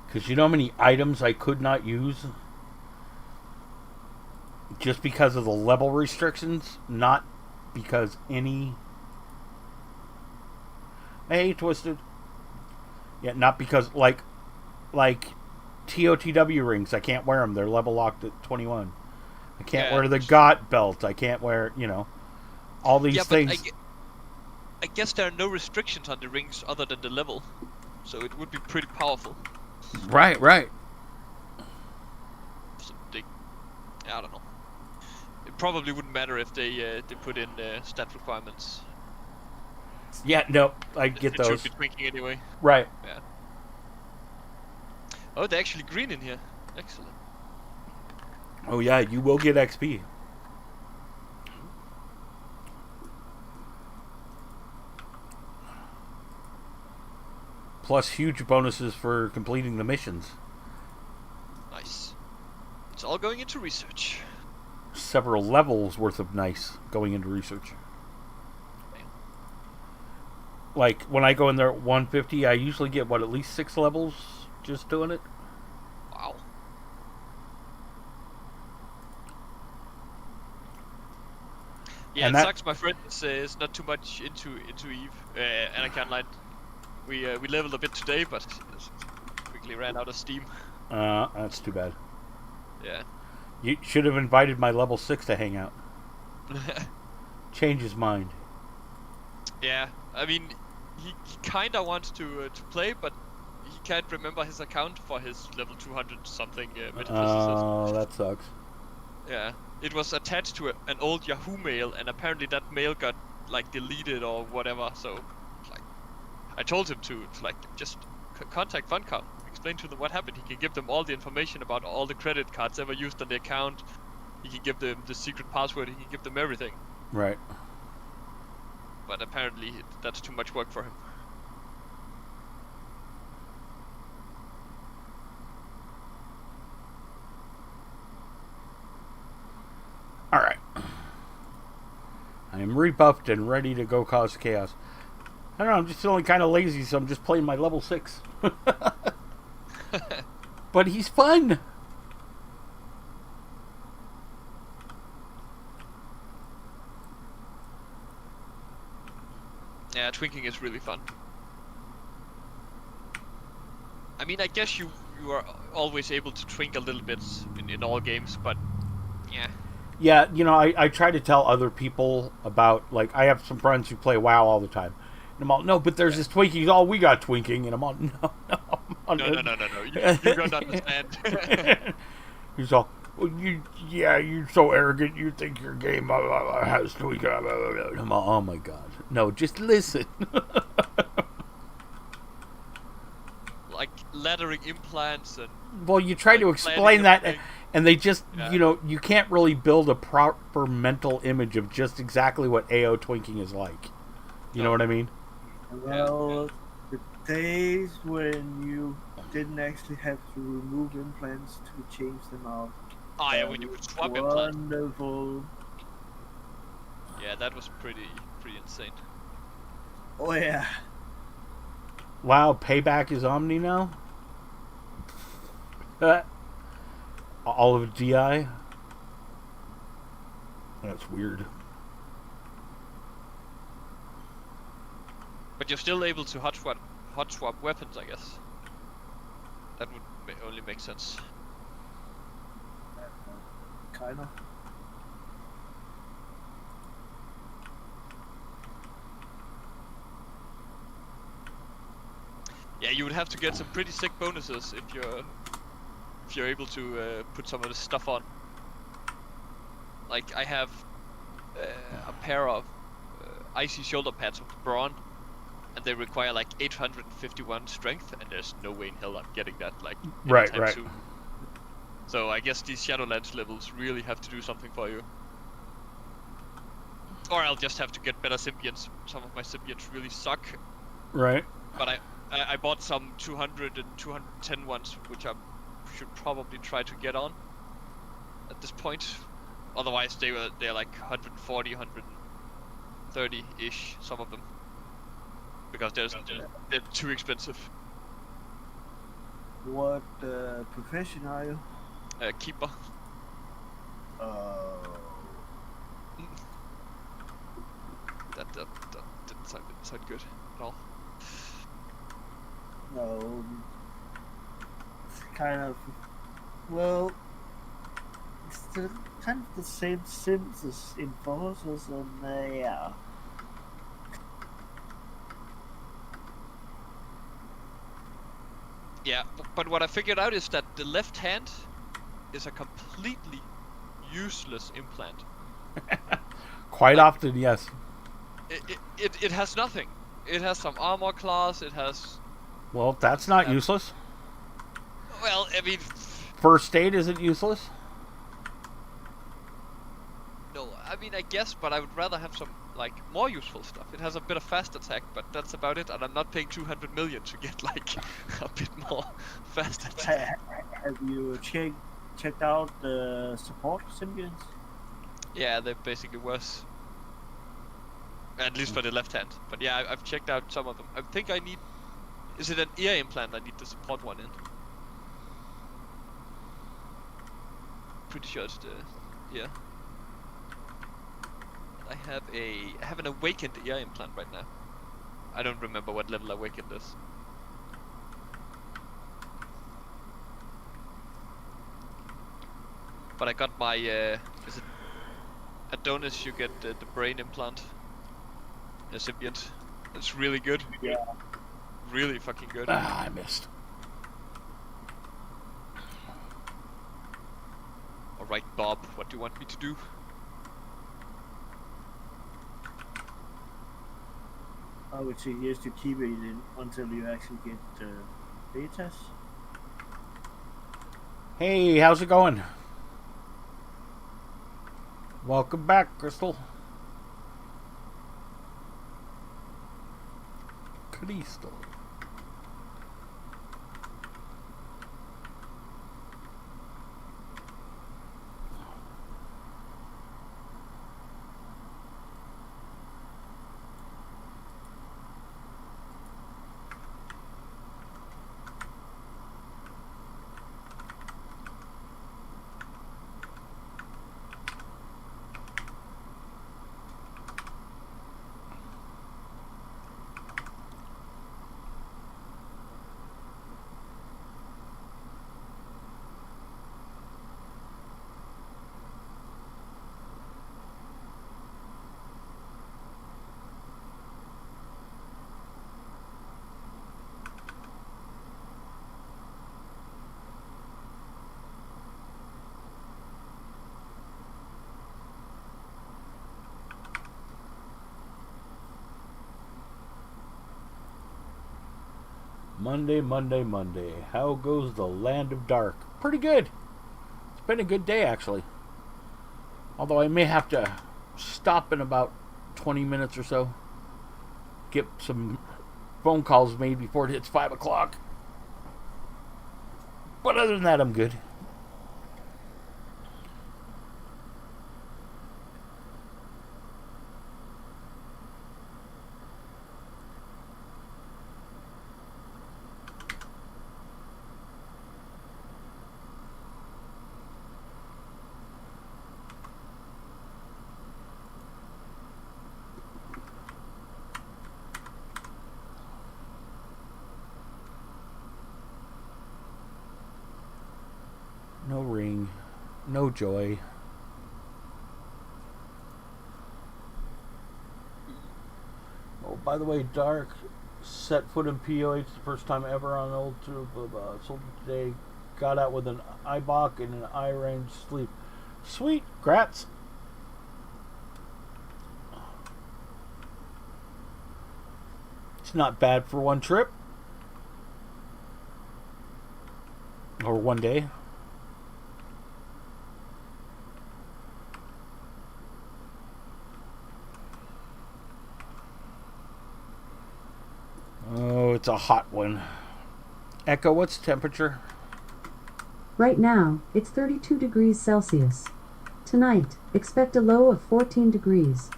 Because you know how many items I could not use just because of the level restrictions, not because any. Hey, Twisted. Yeah, not because like TOTW rings. I can't wear them. They're level locked at 21. I can't wear the GOT belt. I can't wear all these things. But I guess there are no restrictions on the rings other than the level, so it would be pretty powerful. Right. So I don't know. It probably wouldn't matter if they put in stat requirements. Yeah, no, I get It those. should be twinking anyway. Right. Yeah. Oh, they're actually green in here. Excellent. Oh yeah, you will get XP. Plus huge bonuses for completing the missions. Nice. It's all going into research. several levels worth of nice going into research. Like when I go in there at 150, I usually get at least 6 levels just doing it. Wow. Yeah, And it that- sucks. My friend is not too much into Eve, Anarchy Online. We leveled a bit today, but quickly ran out of steam. That's too bad. Yeah. You should have invited my level 6 to hang out. Change his mind. Yeah. I mean, he kinda wants to play, but he can't remember his account for his level 200 something metaphysicist. Oh, that sucks. Yeah. It was attached to an old Yahoo mail, and apparently that mail got like deleted or whatever. So, like, I told him to like just contact Funcom, explain to them what happened. He can give them all the information about all the credit cards ever used on the account. He can give them the secret password. He can give them everything. Right. But apparently that's too much work for him. Alright. I am rebuffed and ready to go cause chaos. I don't know, I'm just feeling kind of lazy, so I'm just playing my level 6. But he's fun! Yeah, twinking is really fun. I mean, I guess you are always able to twink a little bit in all games, but yeah. Yeah, you know, I try to tell other people about, like, I have some friends who play WoW all the time. And I'm all, no, but there's this twinking. Oh, we got twinking. And I'm all, no. No. You don't understand. He's all, well, you're so arrogant. You think your game has twinking. I'm all, oh my god. No, just listen. Like laddering implants and... Well, you try to like explain planning that, everything. and they just, Yeah. you know, you can't really build a proper mental image of just exactly what AO twinking is like. You know what I mean? Well, the days when you didn't actually have to remove implants to change them out. Oh yeah, when you could swap implants. Wonderful. Yeah, that was pretty insane. Oh yeah. Wow, Payback is Omni now? All of DI? That's weird. But you're still able to hot swap weapons, I guess. That would only make sense. Kinda. Yeah, you would have to get some pretty sick bonuses if you're able to put some of this stuff on. Like I have a pair of icy shoulder pads with brawn, and they require like 851 strength, and there's no way in hell I'm getting that like anytime Right. soon. So I guess these Shadowlands levels really have to do something for you. Or I'll just have to get better symbionts. Some of my symbionts really suck. Right. But I bought some 200 and 210 ones, which I should probably try to get on at this point. Otherwise, they're like 140, 130 ish. Some of them, because they're too expensive. What profession are you? Keeper. That didn't sound good at all. No. It's kind of. Well. It's kind of the same sims as in Forces, and yeah. Yeah, but what I figured out is that the left hand is a completely useless implant. Quite often, yes. It has nothing. It has some armor class. It has. Well, that's not useless. Well, I mean. First aid isn't useless. No, I mean I guess, but I would rather have some like more useful stuff. It has a bit of fast attack, but that's about it. And I'm not paying 200 million to get like a bit more fast attack. Have you checked out the support symbionts? Yeah, they're basically worse. At least for the left hand. But yeah, I've checked out some of them. I think I need... Is it an ear implant I need the support one in? Pretty sure it's the... Yeah. I have an awakened ear implant right now. I don't remember what level awakened is. But I got my... is it Adonis? You get the brain implant. The symbiont. It's really good. Yeah. Really fucking good. Ah, I missed. Alright, Bob, what do you want me to do? I would suggest to keep it in until you actually get betas. Hey, how's it going? Welcome back, Crystal. Crystal. Monday, Monday, Monday. How goes the land of dark? Pretty good. It's been a good day, actually. Although I may have to stop in about 20 minutes or so. Get some phone calls made before it hits 5 o'clock. But other than that, I'm good. No ring. No joy. Oh, by the way, Dark set foot in POH the first time ever on an old tube of sold it today. Got out with an IBOC and an eye range sleep. Sweet. Grats. It's not bad for one trip. Or one day. Oh, it's a hot one. Echo, what's the temperature? Right now, it's 32 degrees Celsius. Tonight, expect a low of 14 degrees.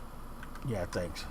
Yeah, thanks.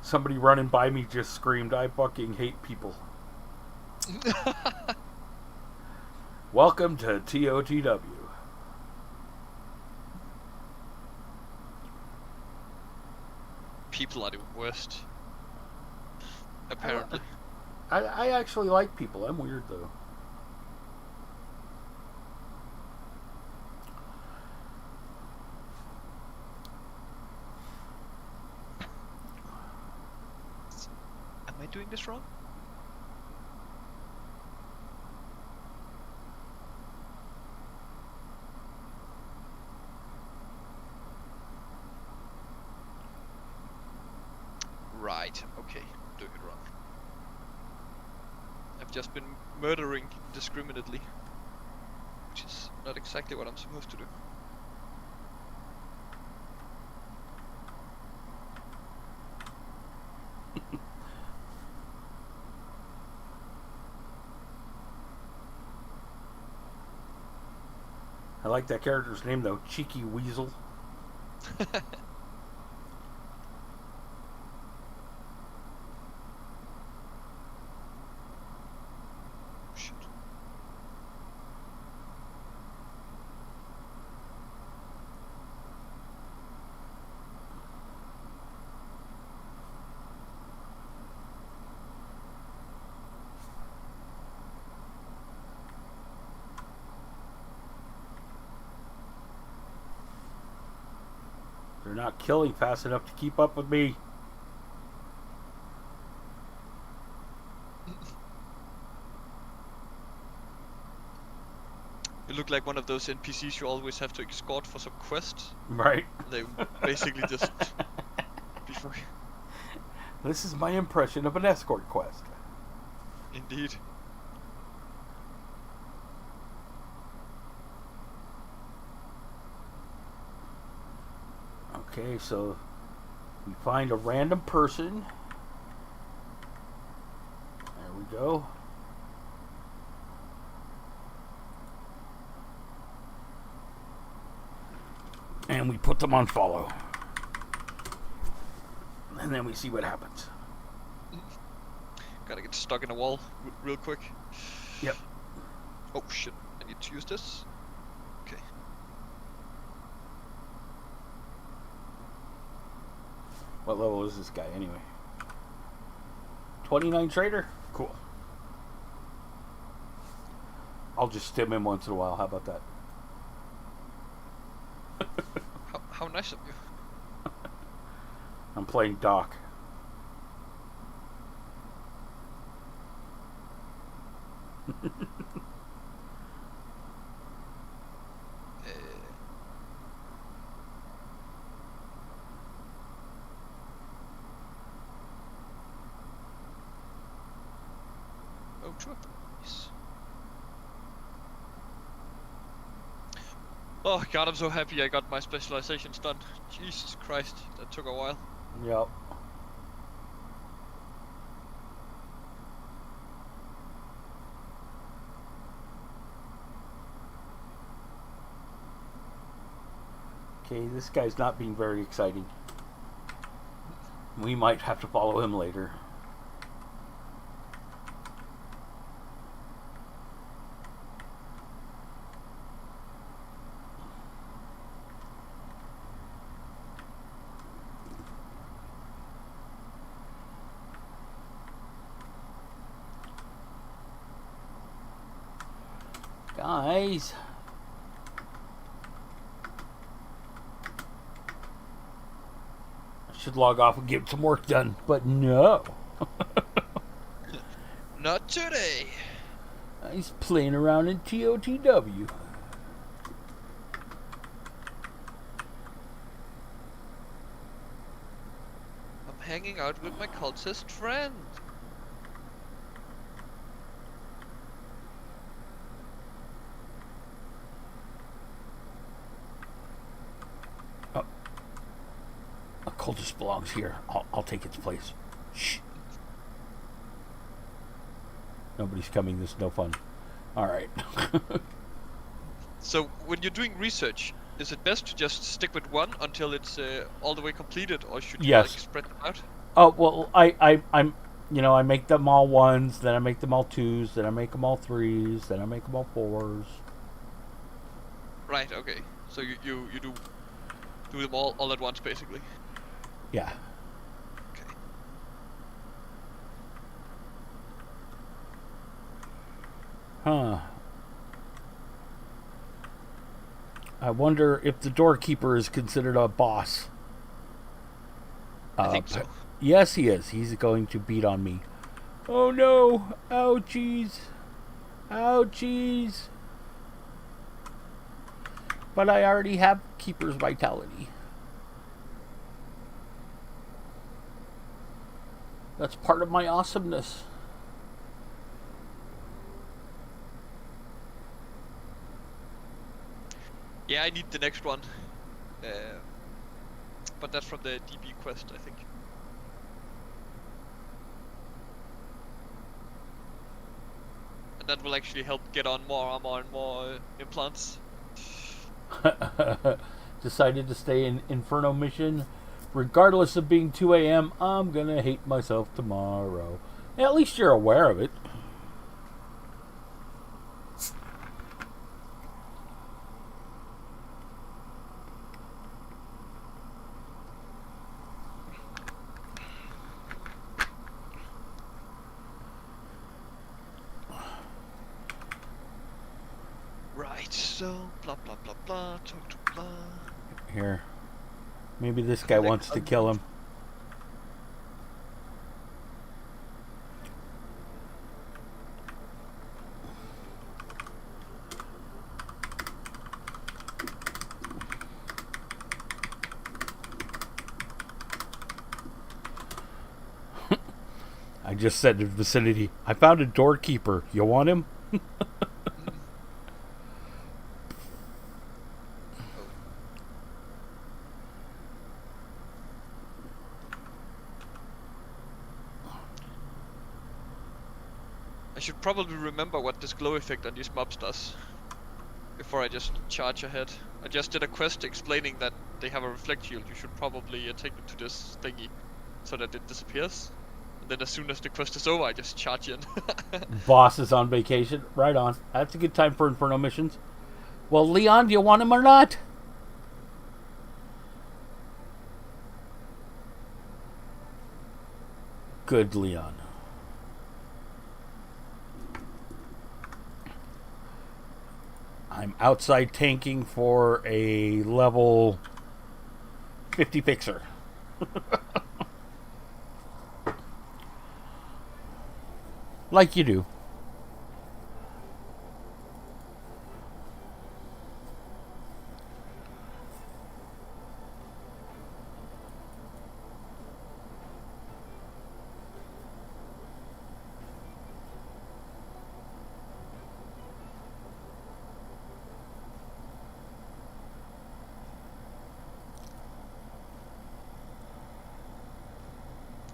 Somebody running by me just screamed, I fucking hate people. Welcome to TOTW. People are the worst. Apparently. I actually like people. I'm weird, though. Am I doing this wrong? Right, okay, I'm doing it wrong. I've just been murdering indiscriminately, which is not exactly what I'm supposed to do. I like that character's name though, Cheeky Weasel. Shit. They're not killing fast enough to keep up with me. You look like one of those NPCs you always have to escort for some quest. Right. They basically just before. This is my impression of an escort quest. Indeed. Okay, so we find a random person. There we go. And we put them on follow. And then we see what happens. Gotta get stuck in a wall real quick. Yep. Oh shit, I need to use this. Okay. What level is this guy anyway? 29 trader? Cool. I'll just stim him once in a while. How about that? How nice of you. I'm playing Doc. Oh, true. Yes. Oh god, I'm so happy I got my specializations done. Jesus Christ, that took a while. Yep. Okay, this guy's not being very exciting. We might have to follow him later. Guys. I should log off and get some work done, but no. Not today. He's playing around in TOTW. I'm hanging out with my cultist friend. A cultist belongs here. I'll take its place. Shh. Nobody's coming. This is no fun. Alright. So, when you're doing research, is it best to just stick with one until it's all the way completed, or should you Yes. like spread them out? Oh, well, I'm, I make them all ones, then I make them all twos, then I make them all threes, then I make them all fours. Right, okay. So you do them all at once, basically. Yeah. Okay. Huh. I wonder if the doorkeeper is considered a boss. I think so. Yes, he is. He's going to beat on me. Oh no! Ouchies! Ouchies! But I already have Keeper's Vitality. That's part of my awesomeness. Yeah, I need the next one. But that's from the DB quest, I think. And that will actually help get on more armor and more implants. Decided to stay in Inferno mission. Regardless of being 2 a.m., I'm gonna hate myself tomorrow. At least you're aware of it. Right, so blah blah blah blah, talk to blah. Here. Maybe this guy wants to kill him. I just said to the vicinity, I found a doorkeeper. You want him? I should probably remember what this glow effect on these mobs does before I just charge ahead. I just did a quest explaining that they have a reflect shield. You should probably take them to this thingy so that it disappears. And then as soon as the quest is over, I just charge in. Boss is on vacation. Right on. That's a good time for Inferno missions. Well, Leon, do you want him or not? Good, Leon. I'm outside tanking for a level 50 fixer. Like you do.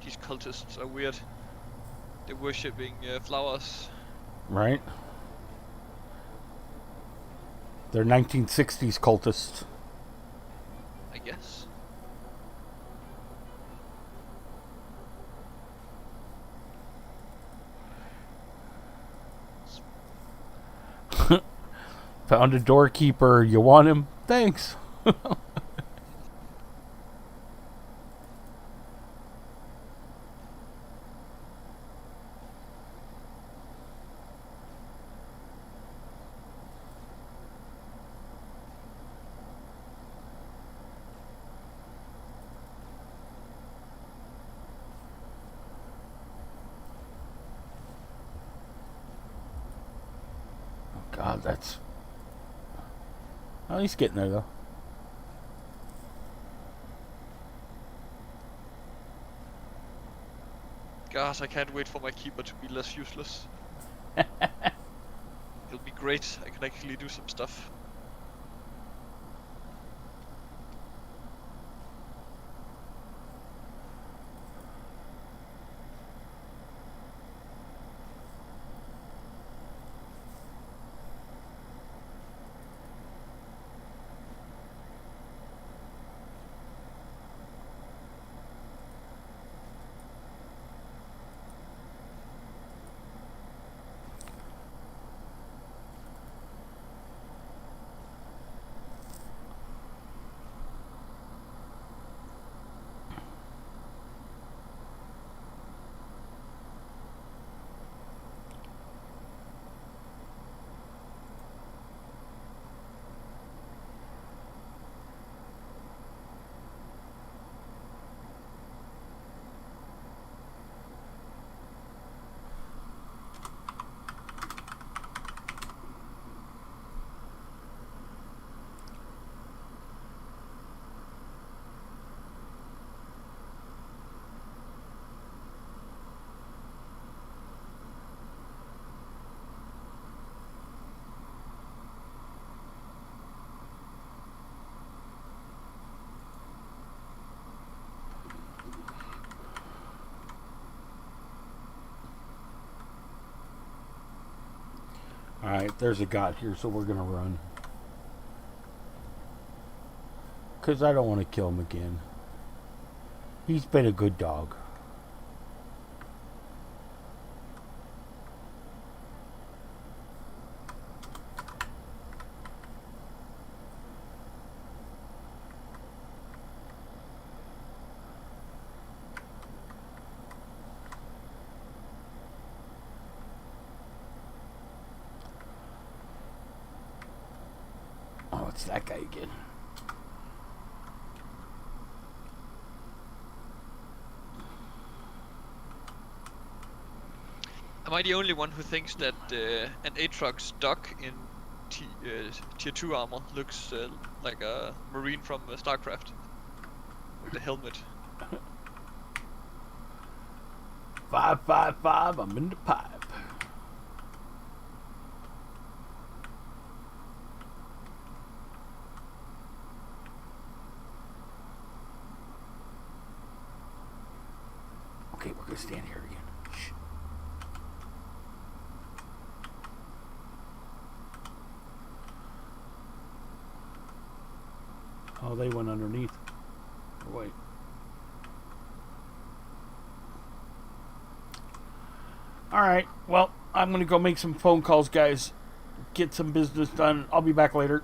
These cultists are weird. They're worshipping flowers. Right? They're 1960s cultists. I guess. Found a doorkeeper. You want him? Thanks. God, that's... Oh, he's getting there, though. Gosh, I can't wait for my keeper to be less useless. It'll be great. I can actually do some stuff. Alright, there's a god here, so we're gonna run. Because I don't want to kill him again. He's been a good dog. Oh, it's that guy again. Am I the only one who thinks that an Aatrox dock in tier 2 armor looks like a marine from StarCraft? With the helmet. 555, I'm in the pipe. Okay, we're gonna stand here again. Shh. Oh, they went underneath. Oh, wait. Alright, well, I'm gonna go make some phone calls, guys. Get some business done. I'll be back later.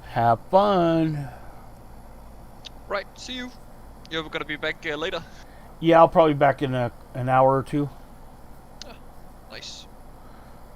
Have fun. Right, see you. You're gonna be back later. Yeah, I'll probably be back in an hour or two.